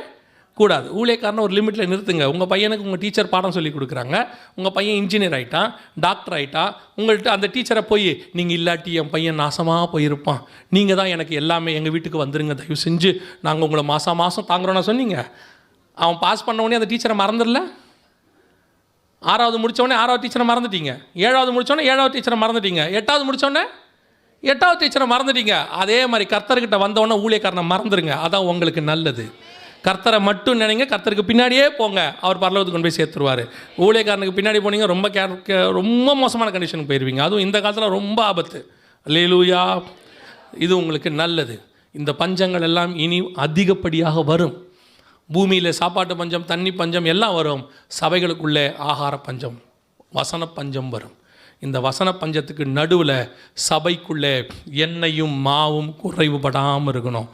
கூடாது. ஊழியக்காரனை ஒரு லிமிட்டில் நிறுத்துங்க. உங்கள் பையனுக்கு உங்கள் டீச்சர் பாடம் சொல்லி கொடுக்குறாங்க. உங்கள் பையன் இன்ஜினியர் ஆகிட்டான், டாக்டர் ஆகிட்டான். உங்கள்கிட்ட அந்த டீச்சரை போய் நீங்கள் இல்லாட்டி என் பையன் நாசமாக போயிருப்பான், நீங்கள் தான் எனக்கு எல்லாமே, எங்கள் வீட்டுக்கு வந்துருங்க தயவு செஞ்சு, நாங்கள் உங்களை மாதம் தாங்குறோன்னா சொன்னீங்க. அவன் பாஸ் பண்ண உடனே அந்த டீச்சரை மறந்துடல. 6வது முடித்தோடனே 6வது டீச்சரை மறந்துட்டீங்க. 7வது முடித்தோடனே 7வது டீச்சரை மறந்துட்டீங்க. 8வது முடித்தோடனே 8வது டீச்சரை மறந்துட்டீங்க. அதே மாதிரி கர்த்தர்கிட்ட வந்தோடனே ஊழியக்காரனை மறந்துடுங்க. அதான் உங்களுக்கு நல்லது. கர்த்தரை மட்டும் நினைங்க, கர்த்தருக்கு பின்னாடியே போங்க, அவர் பரலோகத்துக்கு கொண்டு போய் சேர்த்துருவார். ஊழியக்காரனுக்கு பின்னாடி போனீங்க ரொம்ப மோசமான கண்டிஷனுக்கு போயிடுவீங்க. அதுவும் இந்த காலத்தில் ரொம்ப ஆபத்து. அல்லேலூயா. இது உங்களுக்கு நல்லது. இந்த பஞ்சங்கள் எல்லாம் இனி அதிகப்படியாக வரும். பூமியில் சாப்பாட்டு பஞ்சம், தண்ணி பஞ்சம் எல்லாம் வரும். சபைகளுக்குள்ளே ஆகார பஞ்சம், வசன பஞ்சம் வரும். இந்த வசன பஞ்சத்துக்கு நடுவில் சபைக்குள்ளே எண்ணெயும் மாவும் குறைவுபடாமல் இருக்கணும்,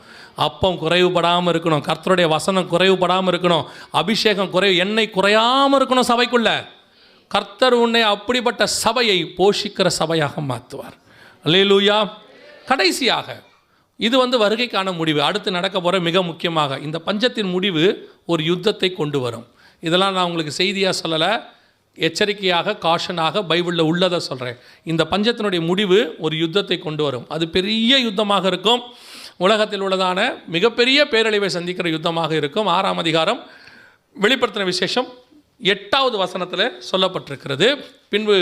அப்பம் குறைவுபடாமல் இருக்கணும், கர்த்தருடைய வசனம் குறைவுபடாமல் இருக்கணும், அபிஷேகம் எண்ணெய் குறையாமல் இருக்கணும் சபைக்குள்ளே. கர்த்தர் உன்னை அப்படிப்பட்ட சபையை போஷிக்கிற சபையாக மாற்றுவார். அல்லேலூயா. கடைசியாக இது வருகைக்கான முடிவு. அடுத்து நடக்க போகிற மிக முக்கியமாக இந்த பஞ்சத்தின் முடிவு ஒரு யுத்தத்தை கொண்டு வரும். இதெல்லாம் நான் உங்களுக்கு செய்தியாக சொல்லலை, எச்சரிக்கையாக காஷனாக பைபிளில் உள்ளதை சொல்கிறேன். இந்த பஞ்சத்தினுடைய முடிவு ஒரு யுத்தத்தை கொண்டு வரும். அது பெரிய யுத்தமாக இருக்கும். உலகத்தில் உள்ளதான மிகப்பெரிய பேரழிவை சந்திக்கிற யுத்தமாக இருக்கும். 6ஆம் அதிகாரம் வெளிப்படுத்தின விசேஷம் 8வது வசனத்தில் சொல்லப்பட்டிருக்கிறது. பின்பு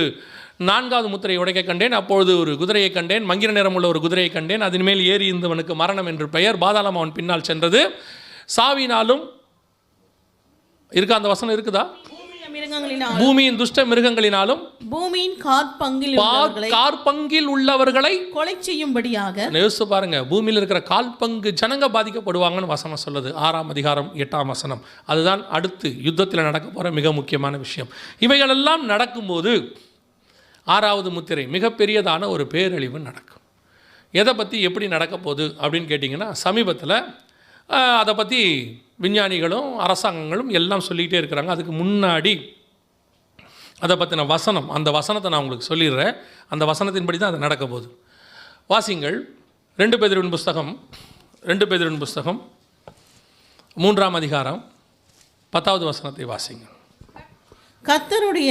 4வது முத்திரையை உடைக்க கண்டேன். அப்பொழுது ஒரு குதிரையை கண்டேன், மங்கிர நிறம் உள்ள ஒரு குதிரையை கண்டேன். அதன் மேல் ஏறி இருந்தவனுக்கு மரணம் என்று பெயர். பாதாளம் அவன் பின்னால் சென்றது. சாவினாலும் இருக்கா? அந்த வசனம் இருக்குதா? பூமியின் துஷ்ட மிருகங்களினாலும் பூமியின் காற்பங்கில் உள்ளவர்களை கொலை செய்யும்படியாக. யோசிச்சு பாருங்க, பூமியில் இருக்கிற கால்பங்கு ஜனங்க பாதிக்கப்படுவாங்கன்னு வசனம் சொல்லுது. 6ஆம் அதிகாரம் 8ஆம் வசனம். அதுதான் அடுத்து யுத்தத்தில் நடக்க போகிற மிக முக்கியமான விஷயம். இவைகளெல்லாம் நடக்கும்போது 6வது முத்திரை மிகப்பெரியதான ஒரு பேரழிவு நடக்கும். எதை பற்றி எப்படி நடக்க போகுது அப்படின்னு கேட்டிங்கன்னா, சமீபத்தில் அதை பற்றி விஞ்ஞானிகளும் அரசாங்கங்களும் எல்லாம் சொல்லிக்கிட்டே இருக்கிறாங்க. அதுக்கு முன்னாடி அதை பற்றின வசனம், அந்த வசனத்தை நான் உங்களுக்கு சொல்லிடுறேன். அந்த வசனத்தின்படி தான் அது நடக்க போகுது. வாசிங்கள். 2 பேதுருவின் புஸ்தகம் 3ஆம் அதிகாரம் 10வது வசனத்தை வாசிங்க. கர்த்தருடைய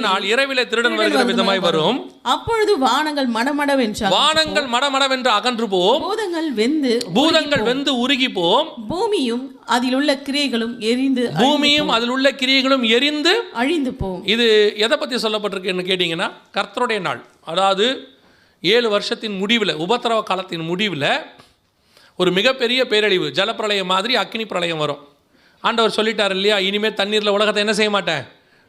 நாள் இரவிலே திருடன் வருகிற விதமாய் வரும். அப்பொழுது வானங்கள் மடமடவென்று அகன்று போம், பூதங்கள் வெந்து உருகி போம், பூமியும் அதில் உள்ள கிரியைகளும் எரிந்து அழிந்து போம். இது எதை பற்றி சொல்லப்பட்டிருக்குன்னு கேட்டிங்கன்னா, கர்த்தருடைய நாள், அதாவது 7 வருஷத்தின் முடிவில், உபத்திரவ காலத்தின் முடிவில் ஒரு மிகப்பெரிய பேரழிவு, ஜலப்பிரளயம் மாதிரி அக்கினி பிரளயம் வரும். ஆண்டவர் சொல்லிட்டார் இல்லையா, இனிமேல் தண்ணீரில் உலகத்தை என்ன செய்ய மாட்டேன்,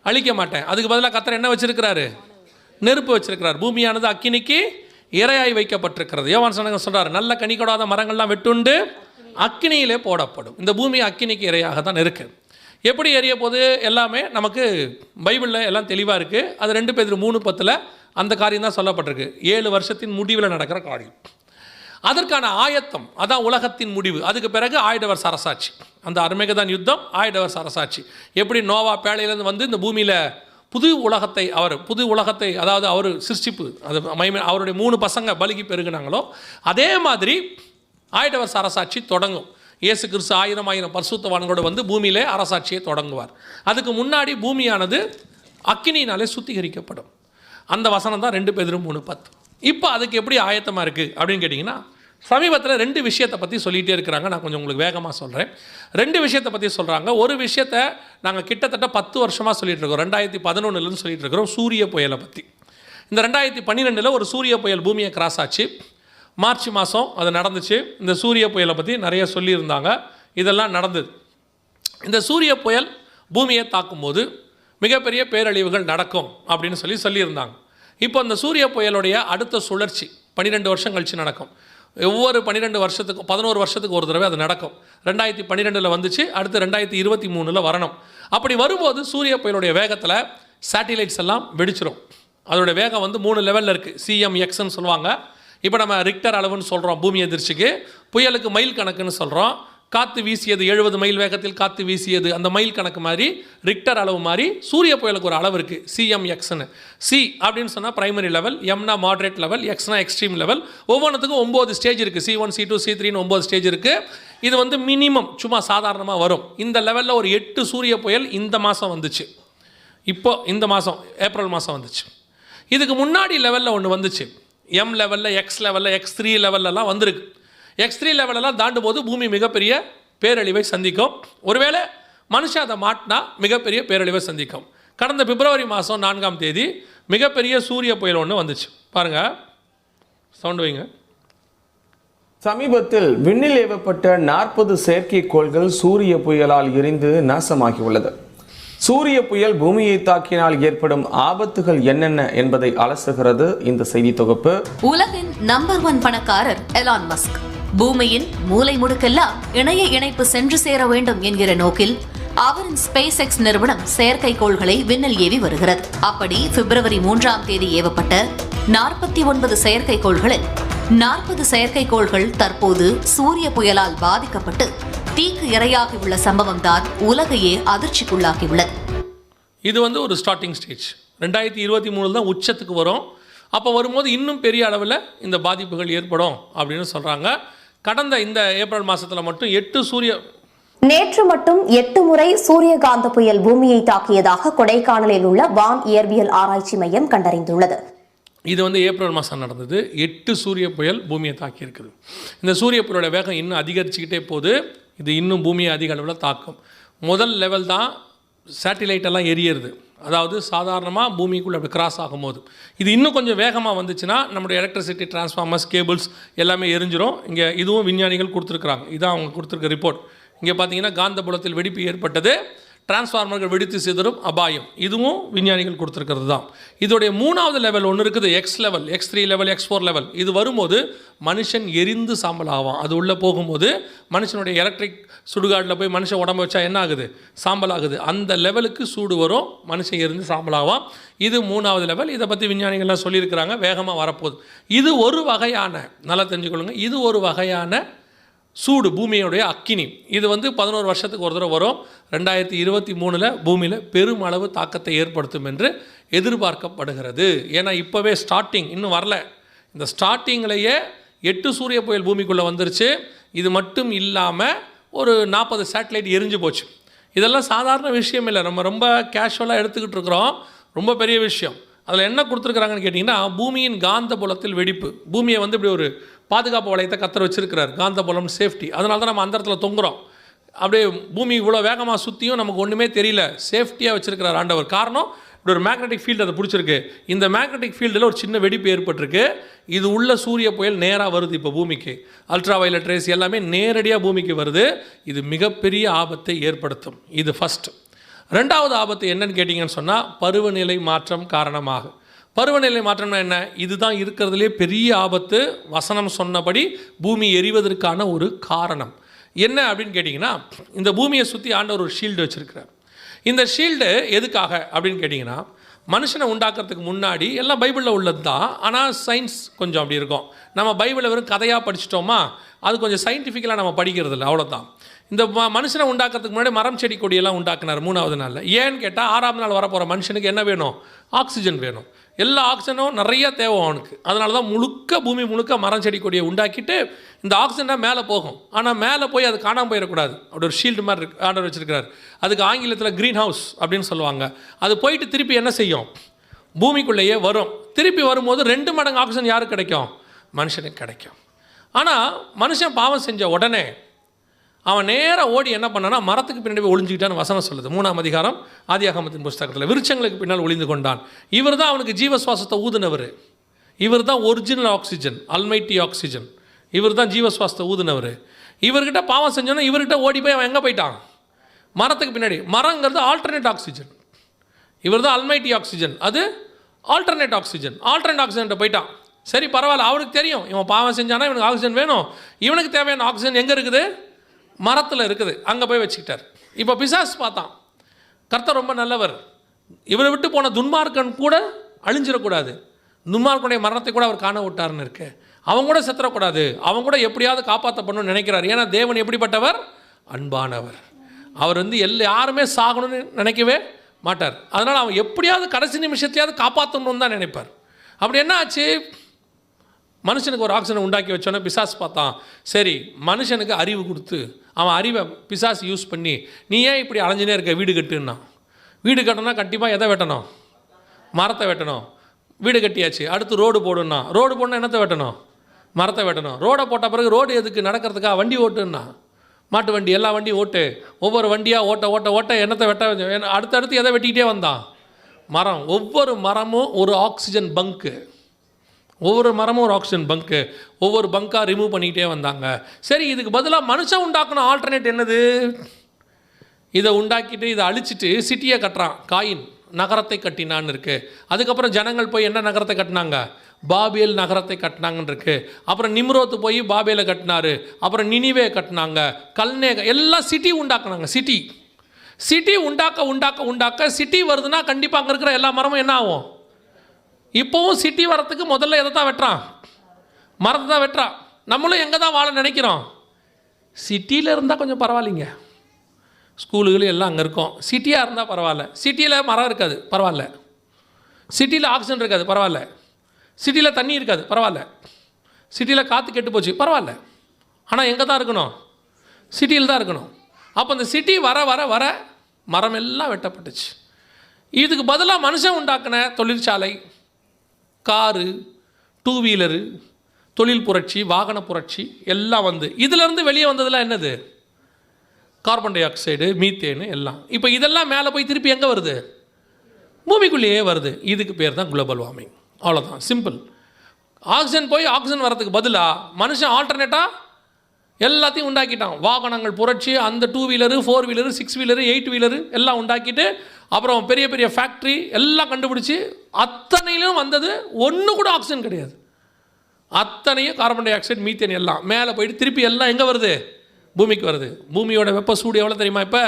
அழிக்க மாட்டேன். அதுக்கு பதிலாக கர்த்தர் என்ன வச்சிருக்கிறாரு? நெருப்பு வச்சிருக்கிறார். பூமியானது அக்கினிக்கு இரையாய் வைக்கப்பட்டிருக்கிறது. யோவான் சொல்றாரு, நல்ல கனி கொடாத மரங்கள்லாம் வெட்டுண்டு அக்கினியிலே போடப்படும். இந்த பூமி அக்கினிக்கு இரையாக தான் இருக்கு. எப்படி எரிய போது எல்லாமே நமக்கு பைபிளில் எல்லாம் தெளிவாக இருக்குது. அது 2 பேதுரு 3:10 அந்த காரியம் தான் சொல்லப்பட்டிருக்கு. 7 வருஷத்தின் முடிவில் நடக்கிற காரியம். அதற்கான ஆயத்தம், அதான் உலகத்தின் முடிவு. அதுக்கு பிறகு 1000 வருஷ அரசாட்சி, அந்த அர்மேகதான் யுத்தம், 1000 வருஷ அரசாட்சி. எப்படி நோவா பேழையிலேருந்து இந்த பூமியில் புது உலகத்தை அதாவது அவர் சிருஷ்டிப்பு, அது அவருடைய 3 பசங்க பலிக்கு பெருகினாங்களோ அதே மாதிரி 1000 வருஷ அரசாட்சி தொடங்கும். இயேசு கிறிஸ்து 1000 பரிசுத்தவான்களோடு பூமியிலே அரசாட்சியை தொடங்குவார். அதுக்கு முன்னாடி பூமியானது அக்கினியினாலே சுத்திகரிக்கப்படும். அந்த வசனம் தான் 2 பேதுரு 3:10. இப்போ அதுக்கு எப்படி ஆயத்தமாக இருக்குது அப்படின்னு கேட்டிங்கன்னா, சமீபத்தில் 2 விஷயத்தை பற்றி சொல்லிகிட்டே இருக்கிறாங்க. நான் கொஞ்சம் உங்களுக்கு வேகமாக சொல்கிறேன். 2 விஷயத்தை பற்றி சொல்கிறாங்க. ஒரு விஷயத்தை நாங்கள் கிட்டத்தட்ட 10 வருஷமாக சொல்லிகிட்டு இருக்கோம். 2011 சொல்லிகிட்டு இருக்கிறோம், சூரிய புயலை பற்றி. இந்த 2012 ஒரு சூரிய புயல் பூமியை கிராஸ் ஆச்சு. மார்ச் மாதம் அது நடந்துச்சு. இந்த சூரிய புயலை பற்றி நிறைய சொல்லியிருந்தாங்க. இதெல்லாம் நடந்தது. இந்த சூரிய புயல் பூமியை தாக்கும்போது மிகப்பெரிய பேரழிவுகள் நடக்கும் அப்படின்னு சொல்லியிருந்தாங்க. இப்போ இந்த சூரிய புயலுடைய அடுத்த சுழற்சி 12 வருஷம் கழித்து நடக்கும். ஒவ்வொரு 11 வருஷத்துக்கு ஒரு தடவை அது நடக்கும். 2012 வந்துச்சு, அடுத்து 2023 வரணும். அப்படி வரும்போது சூரிய புயலுடைய வேகத்தில் சேட்டிலைட்ஸ் எல்லாம் வெடிச்சிடும். அதோடய வேகம் 3 லெவலில் இருக்குது. CMXன்னு சொல்லுவாங்க. இப்போ நம்ம ரிக்டர் அளவுன்னு சொல்கிறோம் பூமி எதிர்ச்சிக்கு. புயலுக்கு மைல் கணக்குன்னு சொல்கிறோம். காற்று வீசியது 70 மைல் வேகத்தில் காற்று வீசியது, அந்த மைல் கணக்கு மாதிரி ரிக்டர் அளவு மாதிரி சூரிய புயலுக்கு ஒரு அளவு இருக்குது, CMXன்னு. C அப்படின்னு சொன்னால் பிரைமரி லெவல், Mனா மாட்ரேட் லெவல், Xனா எக்ஸ்ட்ரீம் லெவல். ஒவ்வொன்றுத்துக்கும் 9 ஸ்டேஜ் இருக்குது. C1, C2, C3ன்னு 9 ஸ்டேஜ் இருக்குது. இது மினிமம் சும்மா சாதாரணமாக வரும். இந்த லெவலில் ஒரு 8 சூரிய புயல் இந்த மாதம் வந்துச்சு. இப்போ இந்த மாதம் ஏப்ரல் மாதம் வந்துச்சு. இதுக்கு முன்னாடி லெவலில் ஒன்று வந்துச்சு, M லெவலில், X லெவலில், X3 லெவல்லலாம் வந்திருக்கு. X3 லெவலெல்லாம் தாண்டும் போது பூமி மிகப்பெரிய பேரழிவை சந்திக்கும். ஒருவேளை மனுஷன் அதை மாட்டினா மிகப்பெரிய பேரழிவை சந்திக்கும். கடந்த பிப்ரவரி மாதம் 4ஆம் தேதி மிகப்பெரிய சூரிய புயல் ஒன்று வந்துச்சு. பாருங்கள், சவுண்ட் வைங்க. சமீபத்தில் விண்ணில் ஏவப்பட்ட 40 செயற்கைக்கோள்கள் சூரிய புயலால் எரிந்து நாசமாகியுள்ளது. சூரிய புயல் பூமியை தாக்கினால் ஏற்படும் ஆபத்துகள் என்னென்ன என்பதை அலசுகிறது இந்த செய்தி தொகுப்பு. உலகின் நம்பர் 1 பணக்காரர் எலான் மஸ்க் பூமியின் மூலை முடுக்கெல்லாம் இணைய இணைப்பு சென்று சேர வேண்டும் என்கிற நோக்கில் அவரின் ஸ்பேஸ் எக்ஸ் நிறுவனம் செயற்கைக்கோள்களை விண்ணில் ஏவி வருகிறது. அப்படி பிப்ரவரி 3ஆம் தேதி ஏவப்பட்ட 49 செயற்கைக்கோள்களில் 40 செயற்கைக்கோள்கள் தற்போது சூரிய புயலால் பாதிக்கப்பட்டு தீக்கு இரையாகியுள்ள சம்பவம் தான் உலகையே அதிர்ச்சிக்குள்ளாகியுள்ளது. இது ஒரு ஸ்டார்டிங் ஸ்டேஜ். 2023 தான் உச்சத்துக்கு வரும். அப்போ வரும்போது இன்னும் பெரிய அளவில் இந்த பாதிப்புகள் ஏற்படும் அப்படின்னு சொல்கிறாங்க. கடந்த இந்த ஏப்ரல் மாதத்தில் மட்டும் 8 நேற்று மட்டும் 8 முறை சூரியகாந்த புயல் பூமியை தாக்கியதாக கொடைக்கானலில் உள்ள வான் இயற்பியல் ஆராய்ச்சி மையம் கண்டறிந்துள்ளது. இது ஏப்ரல் மாதம் நடந்தது. 8 சூரிய புயல் பூமியை தாக்கியிருக்குது. இந்த சூரிய புயலோட வேகம் இன்னும் அதிகரிச்சுக்கிட்டே போகுது. இது இன்னும் பூமியை அதிக அளவில் தாக்கும். முதல் லெவல் தான் சேட்டிலைட்டெல்லாம் எரியறது. அதாவது சாதாரணமாக பூமிக்குள்ளே அப்படி கிராஸ் ஆகும்போது இது இன்னும் கொஞ்சம் வேகமாக வந்துச்சுன்னா நம்மளுடைய எலக்ட்ரிசிட்டி டிரான்ஸ்ஃபார்மர்ஸ், கேபிள்ஸ் எல்லாமே எரிஞ்சிரும். இங்கே இதுவும் விஞ்ஞானிகள் கொடுத்துருக்குறாங்க. இதான் அவங்க கொடுத்துருக்க ரிப்போர்ட். இங்கே பார்த்தீங்கன்னா காந்தபுலத்தில் வெடிப்பு ஏற்பட்டது, டிரான்ஸ்ஃபார்மர்கள் வெடித்து சிதறும் அபாயம், இதுவும் விஞ்ஞானிகள் கொடுத்துருக்கிறது தான். இதோடைய 3வது லெவல் ஒன்று இருக்குது, X level, X3 level, X4 level. இது வரும்போது மனுஷன் எரிந்து சாம்பல் ஆவான். அது உள்ளே போகும்போது மனுஷனுடைய எலக்ட்ரிக் சுடுகாட்டில் போய் மனுஷன் உடம்பு வச்சா என்ன ஆகுது? சாம்பல் ஆகுது. அந்த லெவலுக்கு சூடு வரும், மனுஷன் எரிந்து சாம்பல் ஆவான். இது 3வது லெவல். இதை பற்றி விஞ்ஞானிகள்லாம் சொல்லியிருக்கிறாங்க. வேகமாக வரப்போகுது. இது ஒரு வகையான, நல்லா தெரிஞ்சுக்கொள்ளுங்க, இது ஒரு வகையான சூடு, பூமியுடைய அக்கினி. இது 11 வருஷத்துக்கு ஒரு தடவை வரும். 2023 பூமியில் பெருமளவு தாக்கத்தை ஏற்படுத்தும் என்று எதிர்பார்க்கப்படுகிறது. ஏன்னா இப்போவே ஸ்டார்டிங், இன்னும் வரல. இந்த ஸ்டார்டிங்லேயே 8 சூரிய புயல் பூமிக்குள்ளே வந்துருச்சு. இது மட்டும் இல்லாமல் ஒரு 40 சேட்டலைட் எரிஞ்சு போச்சு. இதெல்லாம் சாதாரண விஷயம் இல்லை. நம்ம ரொம்ப கேஷுவலாக எடுத்துக்கிட்டு இருக்கிறோம். ரொம்ப பெரிய விஷயம். அதில் என்ன கொடுத்துருக்குறாங்கன்னு கேட்டிங்கன்னா, பூமியின் காந்த புலத்தில் வெடிப்பு. பூமியை இப்படி ஒரு பாதுகாப்பு வளையத்தை கத்தர் வச்சிருக்கிறார், காந்த புலம் சேஃப்டி. அதனால தான் நம்ம அந்த இடத்துல தொங்குறோம். அப்படியே பூமி இவ்வளோ வேகமாக சுற்றியும் நமக்கு ஒன்றுமே தெரியல, சேஃப்டியாக வச்சுருக்கிறார் ஆண்டவர். காரணம், இப்படி ஒரு மேக்னெட்டிக் ஃபீல்டு அதை பிடிச்சிருக்கு. இந்த மேக்னெட்டிக் ஃபீல்டில் ஒரு சின்ன வெடிப்பு ஏற்பட்டிருக்கு. இது உள்ள சூரிய புயல் நேராக வருது. இப்போ பூமிக்கு அல்ட்ரா வயலட் ரேஸ் எல்லாமே நேரடியாக பூமிக்கு வருது. இது மிகப்பெரிய ஆபத்தை ஏற்படுத்தும். இது ஃபஸ்ட்டு. 2வது ஆபத்து என்னன்னு கேட்டிங்கன்னு சொன்னால், பருவநிலை மாற்றம் காரணமாக. பருவநிலை மாற்றம்னா என்ன? இதுதான் இருக்கிறதுலே பெரிய ஆபத்து. வசனம் சொன்னபடி பூமி எரிவதற்கான ஒரு காரணம் என்ன அப்படின்னு கேட்டிங்கன்னா, இந்த பூமியை சுற்றி ஆண்டவர் ஒரு ஷீல்டு வச்சுருக்கிறார். இந்த ஷீல்டு எதுக்காக அப்படின்னு கேட்டிங்கன்னா, மனுஷனை உண்டாக்குறதுக்கு முன்னாடி எல்லாம் பைபிளில் உள்ளது தான். ஆனால் சயின்ஸ் கொஞ்சம் அப்படி இருக்கும். நம்ம பைபிளை வெறும் கதையாக படிச்சிட்டோமா, அது கொஞ்சம் சயின்டிஃபிக்கலாக நம்ம படிக்கிறது இல்லை, அவ்வளோதான். இந்த மனுஷனை உண்டாக்குறதுக்கு முன்னாடி மரம் செடி கொடியெல்லாம் உண்டாக்குனார் 3வது நாளில். ஏன்னு கேட்டால் 6ஆம் நாள் வரப்போகிற மனுஷனுக்கு என்ன வேணும்? ஆக்சிஜன் வேணும். எல்லா ஆக்சிஜனும் நிறைய தேவை அவனுக்கு. அதனால தான் பூமி முழுக்க மரம் செடி கொடியை உண்டாக்கிட்டு இந்த ஆக்சிஜனாக மேலே போகும். ஆனால் மேலே போய் அது காணாமல் போயிடக்கூடாது. அப்படி ஒரு ஷீல்டு மாதிரி ஆர்டர் வச்சுருக்கிறார். அதுக்கு ஆங்கிலத்தில் க்ரீன் ஹவுஸ் அப்படின்னு சொல்லுவாங்க. அது போயிட்டு திருப்பி என்ன செய்யும்? பூமிக்குள்ளேயே வரும். திருப்பி வரும்போது 2 மடங்கு ஆக்சிஜன் யாருக்கு கிடைக்கும்? மனுஷனுக்கு கிடைக்கும். ஆனால் மனுஷன் பாவம் செஞ்ச உடனே அவன் நேராக ஓடி என்ன பண்ணான்னா மரத்துக்கு பின்னாடி போய் ஒளிஞ்சிக்கிட்டான்னு வசனம் சொல்லுது. 3ஆம் அதிகாரம் ஆதியாகமத்தின் புஸ்தகத்தில் விருட்சங்களுக்கு பின்னால் ஒளிந்து கொண்டான். இவர் தான் அவனுக்கு ஜீவ சுவாசத்தை ஊதுனவர். இவர் தான் ஒரிஜினல் ஆக்சிஜன், அல்மைட்டி ஆக்சிஜன். இவர் தான் ஜீவ சுவாசத்தை ஊதுனவர். இவர்கிட்ட பாவம் செஞ்சோன்னா இவர்கிட்ட ஓடி போய் அவன் எங்கே போயிட்டான்? மரத்துக்கு பின்னாடி. மரங்கிறது ஆல்டர்னேட் ஆக்சிஜன். இவர் தான் அல்மைட்டி ஆக்சிஜன், அது ஆல்டர்னேட் ஆக்சிஜன். ஆல்டர்னேட் ஆக்சிஜன்கிட்ட போயிட்டான். சரி பரவாயில்ல, அவனுக்கு தெரியும் இவன் பாவம் செஞ்சானா இவனுக்கு ஆக்சிஜன் வேணும். இவனுக்கு தேவையான ஆக்சிஜன் எங்கே இருக்குது? மரத்தில் இருக்குது. அங்கே போய் வச்சுக்கிட்டார். இப்போ பிசாசு பார்த்தான், கர்த்தர் ரொம்ப நல்லவர், இவரை விட்டு போன துன்மார்க்கன் கூட அழிஞ்சிடக்கூடாது, துன்மார்க்கனுடைய மரணத்தை கூட அவர் காண விட்டார்னு இருக்கு, அவன் கூட செத்துறக்கூடாது, அவன் கூட எப்படியாவது காப்பாற்றப்படணும்னு நினைக்கிறார். ஏன்னா தேவன் எப்படிப்பட்டவர்? அன்பானவர். அவர் யாருமே சாகணும்னு நினைக்கவே மாட்டார். அதனால் அவன் எப்படியாவது கடைசி நிமிஷத்தையாவது காப்பாற்றணும்னு தான் நினைப்பார். அப்படி என்ன ஆச்சு? மனுஷனுக்கு ஒரு ஆக்சிஜனை உண்டாக்கி வச்சோன்னே பிசாசு பார்த்தான். சரி, மனுஷனுக்கு அறிவு கொடுத்து அவன் அறிவை பிசாசு யூஸ் பண்ணி நீ ஏன் இப்படி அலைஞ்சினே இருக்க, வீடு கட்டுன்னா. வீடு கட்டணும்னா கண்டிப்பாக எதை வெட்டணும்? மரத்தை வெட்டணும். வீடு கட்டியாச்சு, அடுத்து ரோடு போடணும்னா ரோடு போடணும் என்னத்தை வெட்டணும்? மரத்தை வெட்டணும். ரோடை போட்ட பிறகு ரோடு எதுக்கு? நடக்கிறதுக்காக. வண்டி ஓட்டுன்னா மாட்டு வண்டி, எல்லா வண்டியும் ஓட்டு. ஒவ்வொரு வண்டியாக ஓட்ட ஓட்ட ஓட்ட என்னத்தை வெட்ட, அடுத்தடுத்து எதை வெட்டிக்கிட்டே வந்தான்? மரம். ஒவ்வொரு மரமும் ஒரு ஆக்சிஜன் பங்க்கு, ஒவ்வொரு மரமும் ஒரு ஆக்சிஜன் பங்க்கு. ஒவ்வொரு பங்காக ரிமூவ் பண்ணிக்கிட்டே வந்தாங்க. சரி, இதுக்கு பதிலாக மனுஷன் உண்டாக்கணும் ஆல்டர்னேட் என்னது? இதை உண்டாக்கிட்டு இதை அழிச்சிட்டு சிட்டியை கட்டுறான். காயின் நகரத்தை கட்டினான்னு இருக்குது. அதுக்கப்புறம் ஜனங்கள் போய் என்ன நகரத்தை கட்டினாங்க? பாபேல் நகரத்தை கட்டினாங்கன்னு இருக்கு. அப்புறம் நிம்ரோத்து போய் பாபேலை கட்டினாரு. அப்புறம் நினிவே கட்டினாங்க, கல்னே, எல்லாம் சிட்டி உண்டாக்குனாங்க. சிட்டி உண்டாக்க உண்டாக்க உண்டாக்க சிட்டி வருதுன்னா கண்டிப்பாக அங்கே இருக்கிற எல்லா மரமும் என்ன ஆகும்? இப்போவும் சிட்டி வரத்துக்கு முதல்ல எதை தான் வெட்டுறான்? மரத்தை தான் வெட்டுறான். நம்மளும் எங்கே தான் வாழ நினைக்கிறோம்? சிட்டியில் இருந்தால் கொஞ்சம் பரவாயில்லைங்க, ஸ்கூலுகளும் எல்லாம் அங்கே இருக்கும். சிட்டியாக இருந்தால் பரவாயில்ல. சிட்டியில் மரம் இருக்காது, பரவாயில்ல. சிட்டியில் ஆக்சிஜன் இருக்காது, பரவாயில்ல. சிட்டியில் தண்ணி இருக்காது, பரவாயில்ல. சிட்டியில் காற்று கெட்டு போச்சு, பரவாயில்ல. ஆனால் எங்கே தான் இருக்கணும்? சிட்டியில் தான் இருக்கணும். அப்போ அந்த சிட்டி வர வர வர மரம் எல்லாம் வெட்டப்பட்டுச்சு. இதுக்கு பதிலாக மனுஷன் உண்டாக்கின தொழிற்சாலை, காரு, 2 வீலரு, தொழில் புரட்சி, வாகன புரட்சி எல்லாம் இதிலேருந்து வெளியே வந்ததெல்லாம் என்னது? கார்பன் டை ஆக்சைடு, மீத்தேனு எல்லாம். இப்போ இதெல்லாம் மேலே போய் திருப்பி எங்கே வருது? பூமிக்குள்ளேயே வருது. இதுக்கு பேர் தான் குளோபல் வார்மிங். அவ்வளோதான், சிம்பிள். ஆக்சிஜன் போய் ஆக்சிஜன் வரதுக்கு பதிலாக மனுஷன் ஆல்டர்னேட்டாக எல்லாத்தையும் உண்டாக்கிட்டான். வாகனங்கள் புரட்சி, அந்த 2 வீலரு, 4 வீலரு, 6 வீலரு, 8 வீலரு எல்லாம் உண்டாக்கிட்டு அப்புறம் பெரிய பெரிய ஃபேக்ட்ரி எல்லாம் கண்டுபிடிச்சி அத்தனையிலும் வந்தது ஒன்று கூட ஆக்சிஜன் கிடையாது. அத்தனையும் கார்பன் டை ஆக்சைடு, மீத்தேன் எல்லாம் மேலே போயிட்டு திருப்பி எல்லாம் எங்கே வருது? பூமிக்கு வருது. பூமியோட வெப்ப சூடு எவ்வளோ தெரியுமா? இப்போ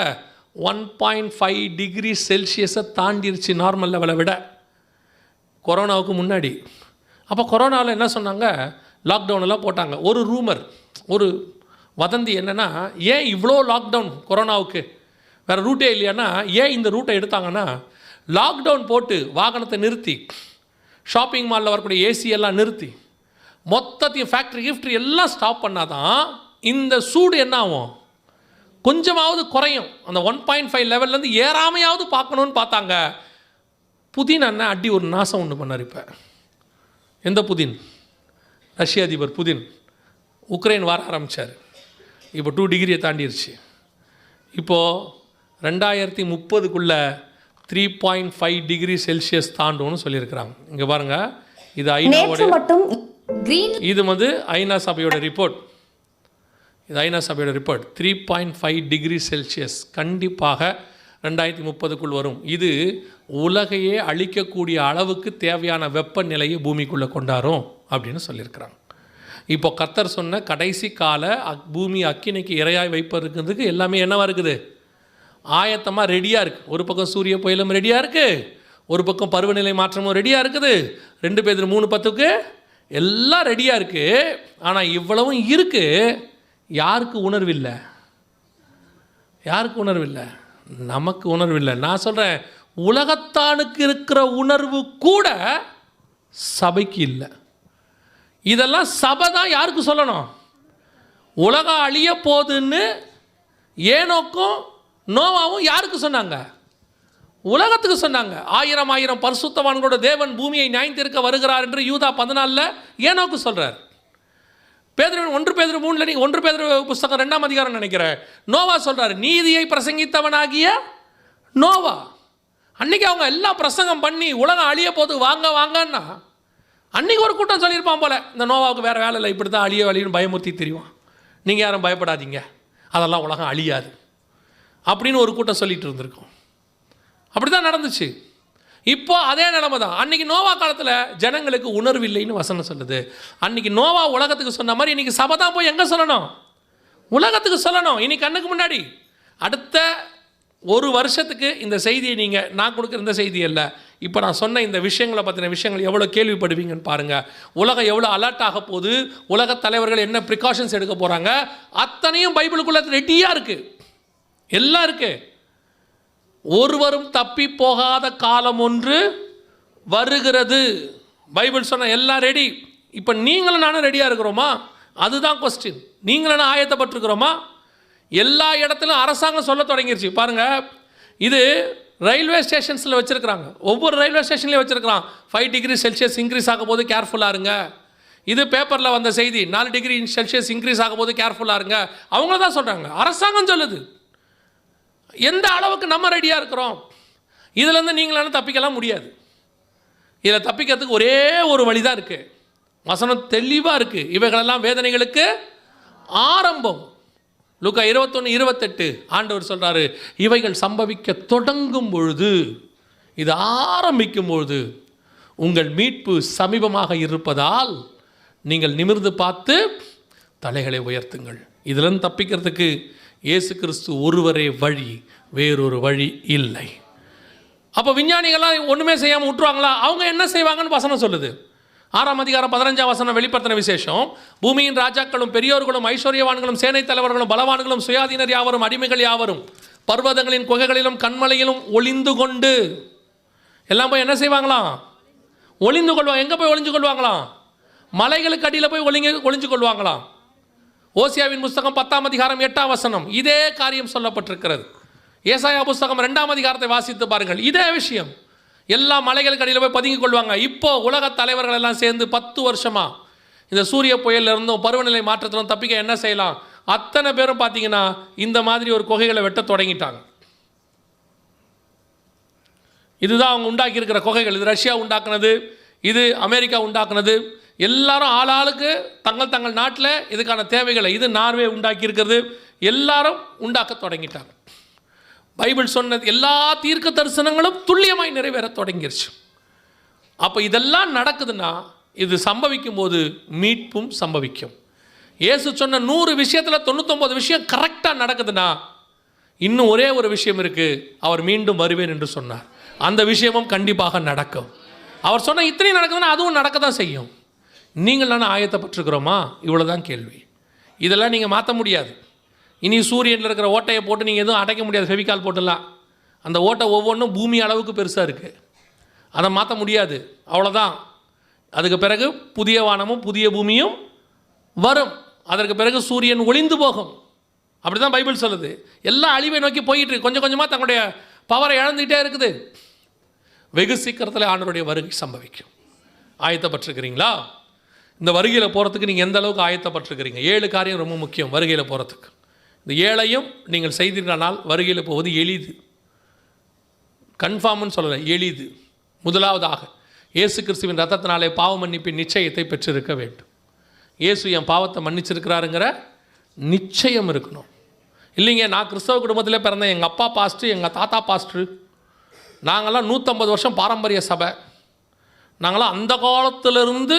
1.5 டிகிரி செல்சியஸை தாண்டிருச்சு நார்மல் லெவலை விட, கொரோனாவுக்கு முன்னாடி. அப்போ கொரோனாவில் என்ன சொன்னாங்க? லாக்டவுனெல்லாம் போட்டாங்க. ஒரு ரூமர், ஒரு வதந்தி என்னென்னா, ஏன் இவ்வளோ லாக்டவுன் கொரோனாவுக்கு? வேறு ரூட்டே இல்லையானா ஏன் இந்த ரூட்டை எடுத்தாங்கன்னா, லாக்டவுன் போட்டு வாகனத்தை நிறுத்தி, ஷாப்பிங் மாலில் வரக்கூடிய ஏசி எல்லாம் நிறுத்தி, மொத்தத்தையும் ஃபேக்ட்ரி எல்லாம் ஸ்டாப் பண்ணால் தான் இந்த சூடு என்ன ஆகும்? கொஞ்சமாவது குறையும். அந்த 1.5 லெவல்லேருந்து ஏறாமையாவது பார்க்கணுன்னு பார்த்தாங்க. புதின் அண்ணன் அடி ஒரு நாசம் ஒன்று பண்ணார். இப்போ எந்த புதின்? ரஷ்ய அதிபர் புதின். உக்ரைன் வார ஆரம்பித்தார். இப்போ 2 டிகிரியை தாண்டிருச்சு. இப்போது 2030க்குள்ளே 3.5 டிகிரி செல்சியஸ் தாண்டும்னு சொல்லியிருக்கிறாங்க. இங்கே பாருங்கள், இது ஐநா சபையோட ரிப்போர்ட். இது ஐநா சபையோட ரிப்போர்ட். 3.5 டிகிரி செல்சியஸ் கண்டிப்பாக 2030க்குள் வரும். இது உலகையே அழிக்கக்கூடிய அளவுக்கு தேவையான வெப்பநிலையை பூமிக்குள்ளே கொண்டாரும் அப்படின்னு சொல்லியிருக்கிறாங்க. இப்போ கர்த்தர் சொன்ன கடைசி கால பூமி அக்கினிக்கு இரையாய் வைப்பதுக்கு எல்லாமே என்னவா இருக்குது? ஆயத்தமாக ரெடியாக இருக்குது. ஒரு பக்கம் சூரிய புயலும் ரெடியாக இருக்குது, ஒரு பக்கம் பருவநிலை மாற்றமும் ரெடியாக இருக்குது. 2 பேர் 3:10க்கு எல்லாம் ரெடியாக இருக்குது. ஆனால் இவ்வளவும் இருக்குது, யாருக்கு உணர்வில்லை? யாருக்கு உணர்வில்லை? நமக்கு உணர்வில்லை. நான் சொல்கிறேன், உலகத்தானுக்கு இருக்கிற உணர்வு கூட சபைக்கு இல்லை. இதெல்லாம் சபை தான் யாருக்கு சொல்லணும்? உலகம் அழிய போகுதுன்னு ஏனோக்கும் நோவாவும் யாருக்கு சொன்னாங்க? உலகத்துக்கு சொன்னாங்க. 1000 பரிசுத்தவான்களோட தேவன் பூமியை நியாயந்தீர்க்க வருகிறார் என்று யூதா 14 ஏனோக்கு சொல்கிறார். 1 பேதுரு 3 நீங்கள் 1 பேதுரு புஸ்தகம் 2ஆம் அதிகாரம் நினைக்கிறேன். நோவா சொல்கிறார், நீதியை பிரசங்கித்தவனாகிய நோவா. அன்றைக்கி அவங்க எல்லாம் பிரசங்கம் பண்ணி உலகம் அழிய போது வாங்க வாங்கன்னா அன்றைக்கி ஒரு கூட்டம் சொல்லியிருப்பான் போல், இந்த நோவாவுக்கு வேறு வேலை இல்லை, இப்படி தான் அழியுன்னு பயமுறுத்தி தெரியும், நீங்கள் யாரும் பயப்படாதீங்க, அதெல்லாம் உலகம் அழியாது அப்படின்னு ஒரு கூட்டம் சொல்லிட்டு இருந்திருக்கோம். அப்படி தான் நடந்துச்சு. இப்போ அதே நிலைமை தான். அன்றைக்கி நோவா காலத்தில் ஜனங்களுக்கு உணர்வு இல்லைன்னு வசனம் சொல்லுது. அன்றைக்கி நோவா உலகத்துக்கு சொன்ன மாதிரி இன்றைக்கி சபை தான் போய் எங்கே சொல்லணும்? உலகத்துக்கு சொல்லணும். இனி கண்ணுக்கு முன்னாடி அடுத்த 1 வருஷத்துக்கு இந்த செய்தியை நீங்கள், நான் கொடுக்குற இந்த செய்தி அல்ல, இப்போ நான் சொன்ன இந்த விஷயங்களை பற்றின விஷயங்கள் எவ்வளோ கேள்விப்படுவீங்கன்னு பாருங்கள். உலகம் எவ்வளோ அலர்ட் ஆக போகுது, உலக தலைவர்கள் என்ன ப்ரிகாஷன்ஸ் எடுக்க போகிறாங்க, அத்தனையும் பைபிளுக்குள்ளே ரெடியாக இருக்குது, எல்லாம் இருக்குது. ஒருவரும் தப்பி போகாத காலம் ஒன்று வருகிறது. பைபிள் சொன்ன எல்லாம் ரெடி. இப்போ நீங்களும் நானும் ரெடியாக இருக்கிறோமா? அதுதான் கொஸ்டின். நீங்களும் நான் ஆயத்தப்பட்டிருக்கிறோமா? எல்லா இடத்துலையும் அரசாங்கம் சொல்ல தொடங்கிருச்சு. பாருங்கள், இது ரயில்வே ஸ்டேஷன்ஸில் வச்சுருக்கிறாங்க, ஒவ்வொரு ரயில்வே ஸ்டேஷன்லேயும் வச்சுருக்கிறான். 5 டிகிரி செல்சியஸ் இன்க்ரீஸ் ஆகும் போது கேர்ஃபுல்லாக இருங்க. இது பேப்பரில் வந்த செய்தி, 4 டிகிரி செல்சியஸ் இன்க்ரீஸ் ஆகும் போது கேர்ஃபுல்லாக இருங்க. அவங்கள தான் சொல்கிறாங்க, அரசாங்கம் சொல்லுது. எந்த அளவுக்கு நம்ம ரெடியாக இருக்கிறோம்? இதிலேருந்து நீங்களாலும் தப்பிக்கலாம் முடியாது. இதில் தப்பிக்கிறதுக்கு ஒரே ஒரு வழி தான் இருக்குது. வசனம் தெளிவாக இருக்குது. இவைகளெல்லாம் வேதனைகளுக்கு ஆரம்பம். லூக்கா 21:28 ஆண்டவர் சொல்கிறாரு, இவைகள் சம்பவிக்க தொடங்கும் பொழுது, இது ஆரம்பிக்கும் பொழுது உங்கள் மீட்பு சமீபமாக இருப்பதால் நீங்கள் நிமிர்ந்து பார்த்து தலைகளை உயர்த்துங்கள். இதிலிருந்து தப்பிக்கிறதுக்கு இயேசு கிறிஸ்து ஒருவரே வழி, வேறொரு வழி இல்லை. அப்போ விஞ்ஞானிகள்லாம் ஒன்றுமே செய்யாமல் விட்டுருவாங்களா? அவங்க என்ன செய்வாங்கன்னு வசனம் சொல்லுது. 6ஆம் அதிகாரம் 15ஆம் வசனம் வெளிப்படுத்தின விசேஷம், பூமியின் ராஜாக்களும் பெரியோர்களும் ஐஸ்வர்யவான்களும் சேனை தலைவர்களும் பலவான்களும் சுயாதீனர் யாவரும் அடிமைகள் யாவரும் பர்வதங்களின் குகைகளிலும் கண்மலையிலும் ஒளிந்து கொண்டு, எல்லாம் போய் என்ன செய்வாங்களாம்? ஒளிந்து கொள்வாங்க. எங்கே போய் ஒளிஞ்சு கொள்வாங்களாம்? மலைகளுக்கு அடியில் போய் ஒளிஞ்சு கொள்வாங்களாம். ஓசியாவின் புஸ்தகம் 10ஆம் அதிகாரம் 8ஆம் வசனம் இதே காரியம் சொல்லப்பட்டிருக்கிறது. ஏசாயா புஸ்தகம் 2ஆம் அதிகாரத்தை வாசித்து பாருங்கள், இதே விஷயம். எல்லா மலைகளுக்கு அடியில் போய் பதுங்கிக் கொள்வாங்க. இப்போ உலக தலைவர்கள் எல்லாம் சேர்ந்து 10 வருஷமா இந்த சூரிய புயலிருந்தும் பருவநிலை மாற்றத்திலும் தப்பிக்க என்ன செய்யலாம், அத்தனை பேரும் பார்த்தீங்கன்னா இந்த மாதிரி ஒரு குகைகளை வெட்ட தொடங்கிட்டாங்க. இதுதான் அவங்க உண்டாக்கி இருக்கிற குகைகள். இது ரஷ்யா உண்டாக்குனது, இது அமெரிக்கா உண்டாக்குனது. எல்லாரும் ஆளாளுக்கு தங்கள் நாட்டில் இதுக்கான தேவைகளை, இது நார்வே உண்டாக்கி இருக்கிறது, எல்லாரும் உண்டாக்க தொடங்கிட்டாங்க. பைபிள் சொன்னது எல்லா தீர்க்க தரிசனங்களும் துல்லியமாய் நிறைவேற தொடங்கிருச்சு. அப்போ இதெல்லாம் நடக்குதுன்னா, இது சம்பவிக்கும் போது மீட்பும் சம்பவிக்கும். இயேசு சொன்ன 100 விஷயத்தில் 99 விஷயம் கரெக்டாக நடக்குதுன்னா, இன்னும் ஒரே ஒரு விஷயம் இருக்குது, அவர் மீண்டும் வருவேன் என்று சொன்னார். அந்த விஷயமும் கண்டிப்பாக நடக்கும். அவர் சொன்ன இத்தனையும் நடக்குதுன்னா அதுவும் நடக்க தான் செய்யும். நீங்கள் நான் ஆயத்தப்பட்டிருக்கிறோமா? இவ்வளோதான் கேள்வி. இதெல்லாம் நீங்கள் மாற்ற முடியாது. இனி சூரியனில் இருக்கிற ஓட்டையை போட்டு நீங்கள் எதுவும் அடைக்க முடியாது. ஃபெவிகால் போட்டுலாம் அந்த ஓட்டை ஒவ்வொன்றும் பூமி அளவுக்கு பெருசாக இருக்குது, அதை மாற்ற முடியாது. அவ்வளோதான். அதுக்கு பிறகு புதிய வானமும் புதிய பூமியும் வரும். அதற்கு பிறகு சூரியன் ஒளிந்து போகும். அப்படி தான் பைபிள் சொல்லுது. எல்லாம் அழிவை நோக்கி போயிட்டு கொஞ்சம் கொஞ்சமாக தங்களுடைய பவரை இழந்துகிட்டே இருக்குது. வெகு சீக்கிரத்தில் ஆண்டவருடைய வருகை சம்பவிக்கும். ஆயத்தப்பட்டிருக்கிறீங்களா? இந்த வருகையில் போகிறதுக்கு நீங்கள் எந்த அளவுக்கு ஆயத்தப்பட்டிருக்கிறீங்க? 7 காரியம் ரொம்ப முக்கியம் வருகையில் போகிறதுக்கு. இந்த 7ஐயும் நீங்கள் செய்தீர்களானால் வருகையில் போவது எளிது. கன்ஃபார்ம்னு சொல்லலை, எளிது. முதலாவதாக, இயேசு கிறிஸ்துவின் ரத்தத்தினாலே பாவ மன்னிப்பின் நிச்சயத்தை பெற்றிருக்க வேண்டும். இயேசு என் பாவத்தை மன்னிச்சிருக்கிறாருங்கிற நிச்சயம் இருக்கணும். இல்லைங்க, நான் கிறிஸ்தவ குடும்பத்தில் பிறந்தேன், எங்கள் அப்பா பாஸ்டர், எங்கள் தாத்தா பாஸ்டர், நாங்கள்லாம் 150 வருஷம் பாரம்பரிய சபை, நாங்களாம் அந்த காலத்திலிருந்து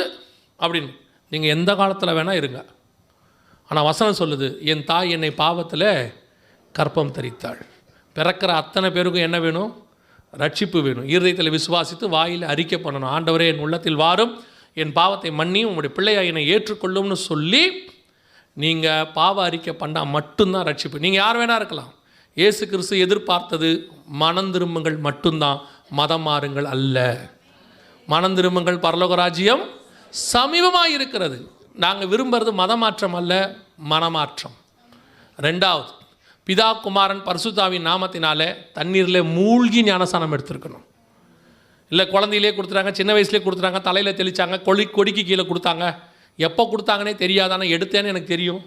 அப்படின்னு. நீங்கள் எந்த காலத்தில் வேணால் இருங்க, ஆனால் வசனம் சொல்லுது, என் தாய் என்னை பாவத்தில் கற்பம் தரித்தாள். பிறக்கிற அத்தனை பேருக்கும் என்ன வேணும்? ரட்சிப்பு வேணும். இருதயத்தில் விசுவாசித்து வாயில் அறிக்கை பண்ணணும், ஆண்டவரே என் உள்ளத்தில் வாரும், என் பாவத்தை மன்னி உங்களுடைய பிள்ளையாக என்னை ஏற்றுக்கொள்ளும்னு சொல்லி நீங்கள் பாவ அறிக்கை பண்ணால் மட்டும்தான் ரட்சிப்பு. நீங்கள் யார் வேணா இருக்கலாம். இயேசு கிறிஸ்து எதிர்பார்த்தது மனம் திரும்புங்கள் மட்டும்தான், மதம் மாறுங்கள் அல்ல. மனம் திரும்புங்கள், பரலோக ராஜ்யம் சமீபமாக இருக்கிறது. நாங்கள் விரும்புகிறது மதமாற்றம் அல்ல, மனமாற்றம். 2வது, பிதா குமாரன் பரிசுத்தாவின் நாமத்தினாலே தண்ணீரில் மூழ்கி ஞானஸ்நானம் எடுத்துருக்கணும். இல்லை குழந்தையிலே கொடுத்துட்டாங்க, சின்ன வயசுலேயே கொடுத்துட்டாங்க, தலையில் தெளித்தாங்க, கொடிக்கு கீழே கொடுத்தாங்க, எப்போ கொடுத்தாங்கன்னே தெரியாதானே எடுத்தேன்னு எனக்கு தெரியும்.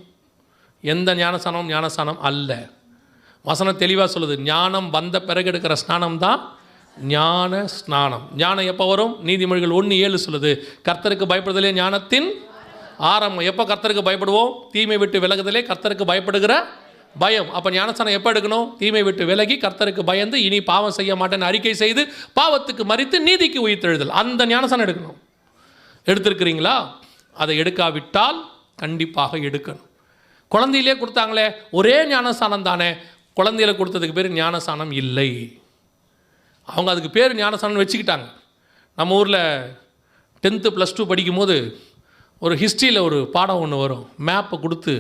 எந்த ஞானஸ்நானம் ஞானஸ்நானம் அல்ல. வசனம் தெளிவாக சொல்லுது, ஞானம் வந்த பிறகு எடுக்கிற ஸ்நானம் தான் ஞான ஸ்நானம். ஞானம் எப்போ வரும்? நீதிமொழிகள் 1:7 சொல்லுது, கர்த்தருக்கு பயப்படுதலே ஞானத்தின் ஆரம்பம். எப்போ கர்த்தருக்கு பயப்படுவோம்? தீமை விட்டு விலகுதலே கர்த்தருக்கு பயப்படுகிற பயம். அப்போ ஞானஸ்நானம் எப்போ எடுக்கணும்? தீமை விட்டு விலகி கர்த்தருக்கு பயந்து இனி பாவம் செய்ய மாட்டேன்னு அறிக்கை செய்து பாவத்துக்கு மரித்து நீதிக்கு உயிர்த்தெழுதல், அந்த ஞானஸ்நானம் எடுக்கணும். எடுத்திருக்கிறீங்களா? அதை எடுக்காவிட்டால் கண்டிப்பாக எடுக்கணும். குழந்தையிலே கொடுத்தாங்களே ஒரே ஞானஸ்நானம் தானே, குழந்தையில கொடுத்ததுக்கு பேர் ஞானஸ்நானம் இல்லை. அவங்க அதுக்கு பேர் ஞானஸ்நானம் வச்சுக்கிட்டாங்க. நம்ம ஊரில் 10th +2 படிக்கும்போது ஒரு ஹிஸ்ட்ரியில் ஒரு பாடம் ஒன்று வரும். மேப்பை கொடுத்து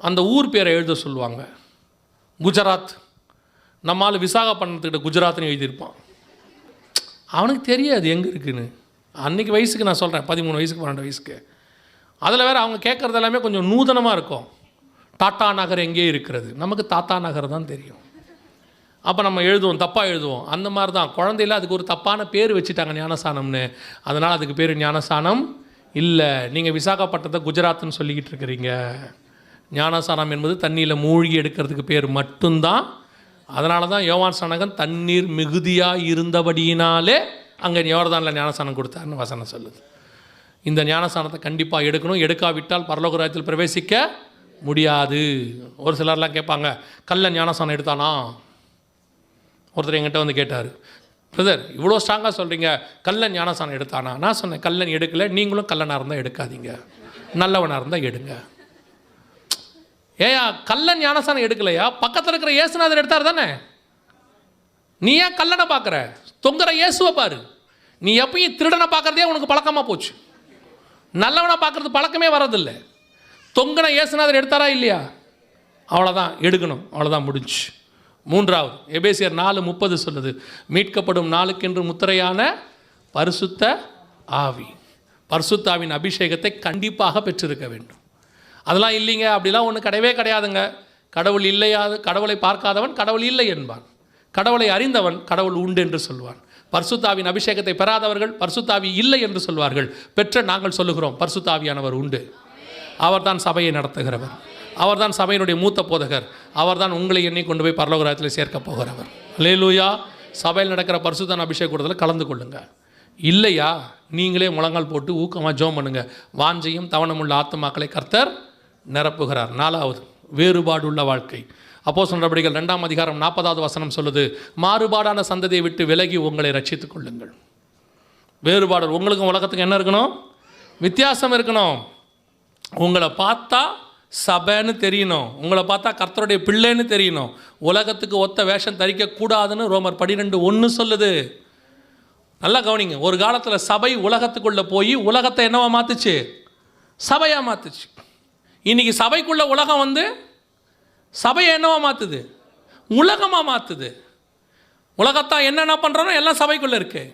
அந்த ஊர் பேரை எழுத சொல்லுவாங்க. குஜராத், நம்மால் விசாகப்பட்டினத்துக்கிட்ட குஜராத்னு எழுதியிருப்பான். அவனுக்கு தெரியாது எங்கே இருக்குன்னு. அன்றைக்கி வயசுக்கு நான் சொல்கிறேன், 13 வயசுக்கு 12 வயசுக்கு. அதில் வேறு அவங்க கேட்குறது எல்லாமே கொஞ்சம் நூதனமாக இருக்கும். டாட்டா நகர் எங்கே இருக்கிறது? நமக்கு தாத்தா நகர் தான் தெரியும். அப்போ நம்ம எழுதுவோம், தப்பாக எழுதுவோம். அந்த மாதிரி தான் குழந்தையில அதுக்கு ஒரு தப்பான பேர் வச்சுட்டாங்க ஞானஸ்நானம்னு. அதனால் அதுக்கு பேர் ஞானஸ்நானம் இல்லை. நீங்கள் விசாகப்பட்டினத்தை குஜராத்னு சொல்லிக்கிட்டு இருக்கிறீங்க. ஞானஸ்நானம் என்பது தண்ணியில் மூழ்கி எடுக்கிறதுக்கு பேர் மட்டும்தான். அதனால தான் யோவான் ஸ்நானகன் தண்ணீர் மிகுதியாக இருந்தபடியினாலே அங்கே யோர்தானில் ஞானஸ்நானம் கொடுத்தாருன்னு வசனம் சொல்லுது. இந்த ஞானஸ்நானத்தை கண்டிப்பாக எடுக்கணும். எடுக்காவிட்டால் பரலோக ராஜ்யத்தில் பிரவேசிக்க முடியாது. ஒரு சிலர்லாம் கேட்பாங்க, கள்ளன் ஞானஸ்நானம் எடுத்தானா? ஒருத்தர் என்கிட்ட வந்து கேட்டார், பிரதர் இவ்வளோ ஸ்ட்ராங்காக சொல்கிறீங்க, கள்ளன் ஞானஸ்நானம் எடுத்தானா? நான் சொன்னேன், கள்ளன் எடுக்கலை, நீங்களும் கள்ளனாக இருந்தால் எடுக்காதீங்க, நல்லவனாக இருந்தால் எடுங்க. ஏயா கள்ளன் ஞானஸ்நானம் எடுக்கலையா? பக்கத்தில் இருக்கிற இயேசுநாதர் எடுத்தார் தானே. நீ ஏன் கல்லனை பார்க்குற? தொங்குற இயேசுவை பாரு. நீ எப்பயும் திருடனை பார்க்குறதே உனக்கு பழக்கமாக போச்சு. நல்லவனை பார்க்குறது பழக்கமே வரதில்லை. தொங்குன இயேசுநாதர் எடுத்தாரா இல்லையா? அவ்வளோதான், எடுக்கணும், அவ்வளோதான், முடிஞ்சு. மூன்றாவது எபேசியர் 4:30 சொல்லுது, மீட்கப்படும் நாளுக்கென்று முத்திரையான பரிசுத்த ஆவி. பரிசுத்த ஆவியின் அபிஷேகத்தை கண்டிப்பாக பெற்றிருக்க வேண்டும். அதெல்லாம் இல்லைங்க, அப்படிலாம் ஒன்று கிடையவே கிடையாதுங்க. கடவுள் இல்லையாது, கடவுளை பார்க்காதவன் கடவுள் இல்லை என்பான். கடவுளை அறிந்தவன் கடவுள் உண்டு என்று சொல்வான். பரிசுத்தாவின் அபிஷேகத்தை பெறாதவர்கள் பரிசுத்தாவி இல்லை என்று சொல்வார்கள். பெற்ற நாங்கள் சொல்லுகிறோம், பரிசுத்தாவியானவர் உண்டு. அவர்தான் சபையை நடத்துகிறவர், அவர்தான் சபையினுடைய மூத்த போதகர், அவர்தான் உங்களை எண்ணி கொண்டு போய் பரலோக ராஜ்யத்தில் சேர்க்க போகிறவர். அல்லேலூயா. சபையில் நடக்கிற பரிசுத்தான அபிஷேக கூட்டத்தில் கலந்து கொள்ளுங்க. இல்லையா, நீங்களே முழங்கால் போட்டு ஊக்கமாக ஜெபம் பண்ணுங்க. வாஞ்சையும் தவணமுள்ள ஆத்துமாக்களை கர்த்தர் நிரப்புகிறார். 4வது வேறுபாடுள்ள வாழ்க்கை. அப்போஸ்தலர் நடபடிகள் 2ஆம் அதிகாரம் 40வது வசனம் சொல்லுது, மாறுபாடான சந்ததியை விட்டு விலகி உங்களை ரட்சித்துக் கொள்ளுங்கள். வேறுபாடு. உங்களுக்கும் உலகத்துக்கு என்ன இருக்கணும்? வித்தியாசம் இருக்கணும். உங்களை பார்த்தா சபைன்னு தெரியணும், உங்களை பார்த்தா கர்த்தருடைய பிள்ளைன்னு தெரியணும். உலகத்துக்கு ஒத்த வேஷம் தரிக்கக்கூடாதுன்னு ரோமர் 12:1 சொல்லுது. நல்லா கவனிங்க. ஒரு காலத்தில் சபை உலகத்துக்குள்ளே போய் உலகத்தை என்னவா மாற்றுச்சு? சபையாக மாற்றுச்சு. இன்றைக்கி சபைக்குள்ளே உலகம் வந்து சபையை என்னவா மாற்றுது? உலகமாக மாற்றுது. உலகத்தான் என்னென்ன பண்ணுறோன்னா எல்லாம் சபைக்குள்ளே இருக்குது.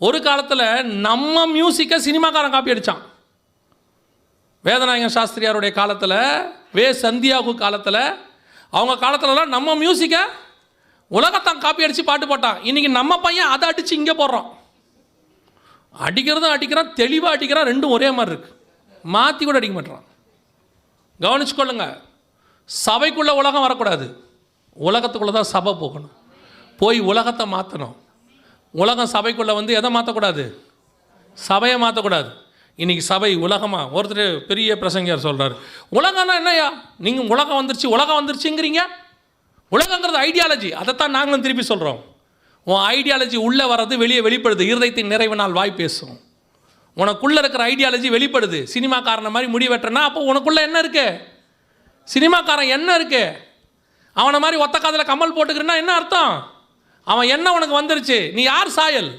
ஒரு காலத்தில் நம்ம மியூசிக்கை சினிமாக்காரன் காப்பி அடித்தான். வேதநாயகன் சாஸ்திரியாருடைய காலத்தில், சந்தியாகு காலத்தில், அவங்க காலத்துலலாம் நம்ம மியூசிக்கை உலகத்தான் காப்பி அடித்து பாட்டு போட்டான். இன்றைக்கி நம்ம பையன் அதை அடித்து இங்கே போடுறோம். அடிக்கிறதும் அடிக்கிறான், தெளிவாக அடிக்கிறான், ரெண்டும் ஒரே மாதிரி இருக்குது. மாற்றி கூட அடிக்க மாட்டான். கவனிச்சுக்கொள்ளுங்க. சபைக்குள்ளே உலகம் வரக்கூடாது, உலகத்துக்குள்ளே தான் சபை போகணும். போய் உலகத்தை மாற்றணும். உலகம் சபைக்குள்ளே வந்து எதை மாற்றக்கூடாது? சபையை மாற்றக்கூடாது. இன்றைக்கி சபை உலகமாக. ஒருத்தர் பெரிய பிரசங்கியார் சொல்கிறார், உலகம்னா என்னையா? நீங்கள் உலகம் வந்துருச்சுங்கிறீங்க. உலகங்கிறது ஐடியாலஜி. அதைத்தான் நாங்களும் திருப்பி சொல்கிறோம். உன் ஐடியாலஜி உள்ளே வர்றது வெளியே வெளிப்படுது. இருதயத்தின் நிறைவினால் வாய் பேசும். உனக்குள்ளே இருக்கிற ஐடியாலஜி வெளிப்படுது. சினிமாக்காரனை மாதிரி முடி வெட்டுறனா அப்போ உனக்குள்ளே என்ன இருக்கு? சினிமாக்காரன் என்ன இருக்கு? அவனை மாதிரி ஒத்த காதில் கம்மல் போட்டுக்கிறன்னா என்ன அர்த்தம்? அவன் என்ன உனக்கு வந்துருச்சு? நீ யார் சாயல்?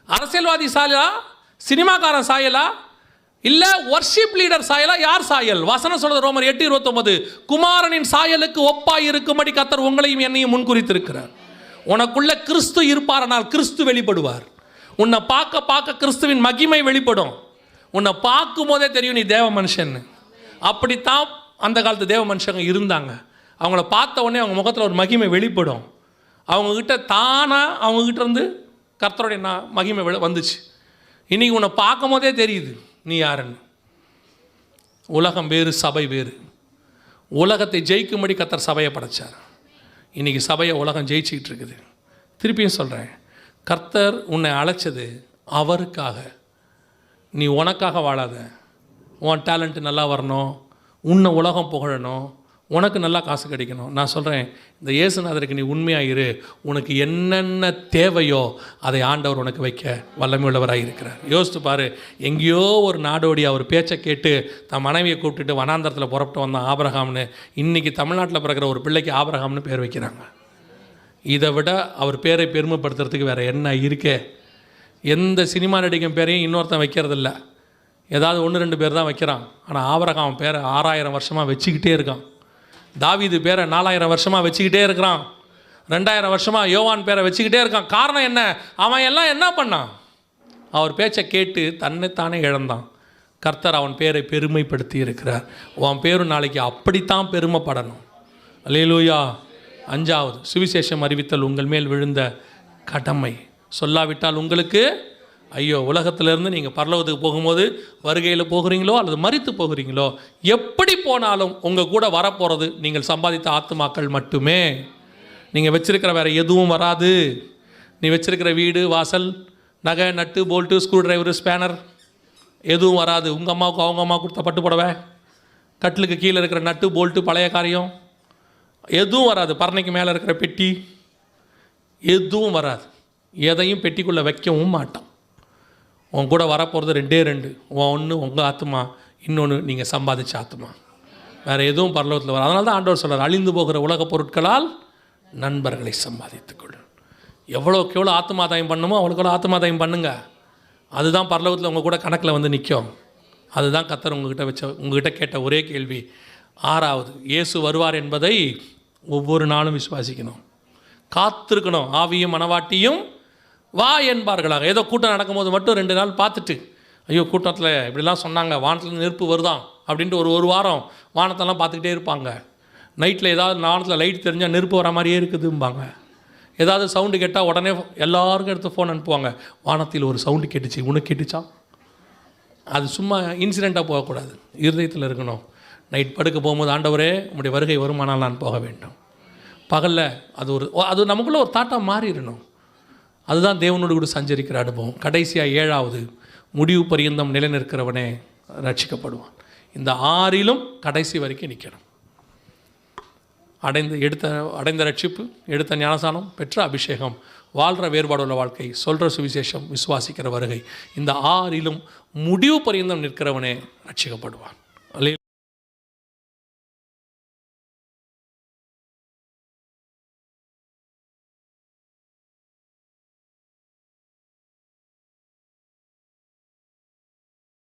அரசியல்வாதி சாயலா? சினிமாக்காரன் சாயலா? இல்லை வர்ஷிப் லீடர் சாயலா? யார் சாயல்? வசனம் சொல்றது ரோமர் 8:29, குமாரனின் சாயலுக்கு ஒப்பாய் இருக்கும்படி கர்த்தர் உங்களையும் என்னையும் முன்குறித்திருக்கிறார். உனக்குள்ள கிறிஸ்து இருப்பாரனால் கிறிஸ்து வெளிப்படுவார். உன்னை பார்க்க பார்க்க கிறிஸ்துவின் மகிமை வெளிப்படும். உன்னை பார்க்கும் போதே தெரியும் நீ தேவ மனுஷன். அப்படித்தான் அந்த காலத்து தேவ மனுஷங்க இருந்தாங்க. அவங்கள பார்த்த உடனே அவங்க முகத்தில் ஒரு மகிமை வெளிப்படும். அவங்கக்கிட்ட தானாக அவங்கக்கிட்ட இருந்து கர்த்தருடைய மகிமை வந்துச்சு. இன்றைக்கி உன்னை பார்க்கும் போதே தெரியுது நீ யாருன்னு. உலகம் வேறு, சபை வேறு. உலகத்தை ஜெயிக்கும்படி கர்த்தர் சபையை படைச்சார். இன்றைக்கி சபையை உலகம் ஜெயிச்சிக்கிட்டு இருக்குது. திருப்பியும் சொல்கிறேன், கர்த்தர் உன்னை அழைச்சது அவருக்காக. நீ உனக்காக வாழாத. உன் டேலண்ட்டு நல்லா வரணும், உன்னை உலகம் புகழணும், உனக்கு நல்லா காசு கிடைக்கணும். நான் சொல்கிறேன், இந்த இயேசுநாதருக்கு நீ உண்மையாக இரு. உனக்கு என்னென்ன தேவையோ அதை ஆண்டவர் உனக்கு வைக்க வல்லமையுள்ளவராக இருக்கிறார். யோசித்து பாரு, எங்கேயோ ஒரு நாடோடி அவர் பேச்சை கேட்டு தன் மனைவியை கூப்பிட்டுட்டு வனாந்தரத்தில் புறப்பட்டு வந்தான் ஆபிரகாம்னு. இன்றைக்கி தமிழ்நாட்டில் பிறக்கிற ஒரு பிள்ளைக்கு ஆபிரகாம்னு பேர் வைக்கிறாங்க. இதை விட அவர் பேரை பெருமைப்படுத்துறதுக்கு வேறு என்ன இருக்கே? எந்த சினிமா நடிகன் பேரையும் இன்னொருத்தன் வைக்கிறதில்ல. ஏதாவது 1-2 பேர் தான் வைக்கிறான். ஆனால் ஆபிரகாம் பேரை 6000 வருஷமாக வச்சுக்கிட்டே இருக்கான். தாவீது பேரை 4000 வருஷமாக வச்சுக்கிட்டே இருக்கிறான். 2000 வருஷமாக யோவான் பேரை வச்சுக்கிட்டே இருக்கான். காரணம் என்ன? அவன் எல்லாம் என்ன பண்ணான்? அவர் பேச்சை கேட்டு தன்னைத்தானே இழந்தான். கர்த்தர் அவன் பேரை பெருமைப்படுத்தி இருக்கிறார். உன் பேரும் நாளைக்கு அப்படித்தான் பெருமைப்படணும். அல்லேலூயா. 5வது, சுவிசேஷம் அறிவித்தல் உங்கள் மேல் விழுந்த கடமை. சொல்லாவிட்டால் உங்களுக்கு ஐயோ. உலகத்திலேருந்து நீங்கள் பரலோகத்துக்கு போகும்போது வருகையில் போகிறீங்களோ அல்லது மரித்து போகிறீங்களோ, எப்படி போனாலும் உங்கள் கூட வரப்போகிறது நீங்கள் சம்பாதித்த ஆத்துமாக்கள் மட்டுமே. நீங்கள் வச்சிருக்கிற வேறு எதுவும் வராது. நீ வச்சிருக்கிற வீடு, வாசல், நகை, நட்டு, போல்ட்டு, ஸ்க்ரூ டிரைவரு, ஸ்பேனர் எதுவும் வராது. உங்கள் அம்மாவுக்கு அவங்க அம்மா கொடுத்த பட்டு புடவை, கட்டிலுக்கு கீழே இருக்கிற நட்டு, போல்ட்டு, பழைய காரியம் எதுவும் வராது. பரணைக்கு மேலே இருக்கிற பெட்டி எதுவும் வராது. எதையும் பெட்டிக்குள்ளே வைக்கவும் மாட்டான். உன் கூட வரப்போகிறது 2. ஒன்று உங்கள் ஆத்மா, இன்னொன்று நீங்கள் சம்பாதிச்ச ஆத்மா. வேறு எதுவும் பரலோகத்தில் வரும். அதனால தான் ஆண்டவர் சொல்கிறார், அழிந்து போகிற உலகப் பொருட்களால் நண்பர்களை சம்பாதித்துக்கொள். எவ்வளோக்கு எவ்வளோ ஆத்மாதாயம் பண்ணுமோ அவளுக்கு ஆத்மாதாயம் பண்ணுங்க. அதுதான் பரலோகத்தில் உங்கள் கூட கணக்கில் வந்து நிற்கும். அதுதான் கர்த்தர் உங்ககிட்ட கேட்ட ஒரே கேள்வி. 6வது, இயேசு வருவார் என்பதை ஒவ்வொரு நாளும் விசுவாசிக்கணும், காத்திருக்கணும். ஆவியும் மனவாட்டியும் வா என்பார்களாக. ஏதோ கூட்டம் நடக்கும்போது மட்டும் 2 நாள் பார்த்துட்டு, ஐயோ கூட்டத்தில் இப்படிலாம் சொன்னாங்க, வானத்தில் நெருப்பு வருதான் அப்படின்ட்டு ஒரு வாரம் வானத்தெல்லாம் பார்த்துக்கிட்டே இருப்பாங்க. நைட்டில் ஏதாவது வானத்தில் லைட் தெரிஞ்சால் நெருப்பு வர மாதிரியே இருக்குதும்பாங்க. ஏதாவது சவுண்டு கேட்டால் உடனே எல்லாருக்கும் எடுத்து ஃபோன் அனுப்புவாங்க. வானத்தில் ஒரு சவுண்டு கேட்டுச்சு, உனக்கு கேட்டுச்சா? அது சும்மா இன்சிடெண்ட்டாக போகக்கூடாது, இருதயத்தில் இருக்கணும். நைட் படுக்க போகும்போது, ஆண்டவரே உங்களுடைய வருகை வருமானால் நான் போக வேண்டும். பகலில் அது நமக்குள்ளே ஒரு தாட்டாக மாறிடணும். அதுதான் தேவனோடு கூட சஞ்சரிக்கிற அனுபவம். கடைசியாக 7வது, முடிவு பரியந்தம் நிலைநிற்கிறவனே ரட்சிக்கப்படுவான். இந்த 6லும் கடைசி வரைக்கும் நிற்கணும். அடைந்த ரட்சிப்பு, எடுத்த ஞானசானம், பெற்ற அபிஷேகம், வாழ்கிற வேறுபாடுள்ள வாழ்க்கை, சொல்கிற சுவிசேஷம், விசுவாசிக்கிற வருகை, இந்த 6லும் முடிவு பரியந்தம் நிற்கிறவனே ரட்சிக்கப்படுவான்.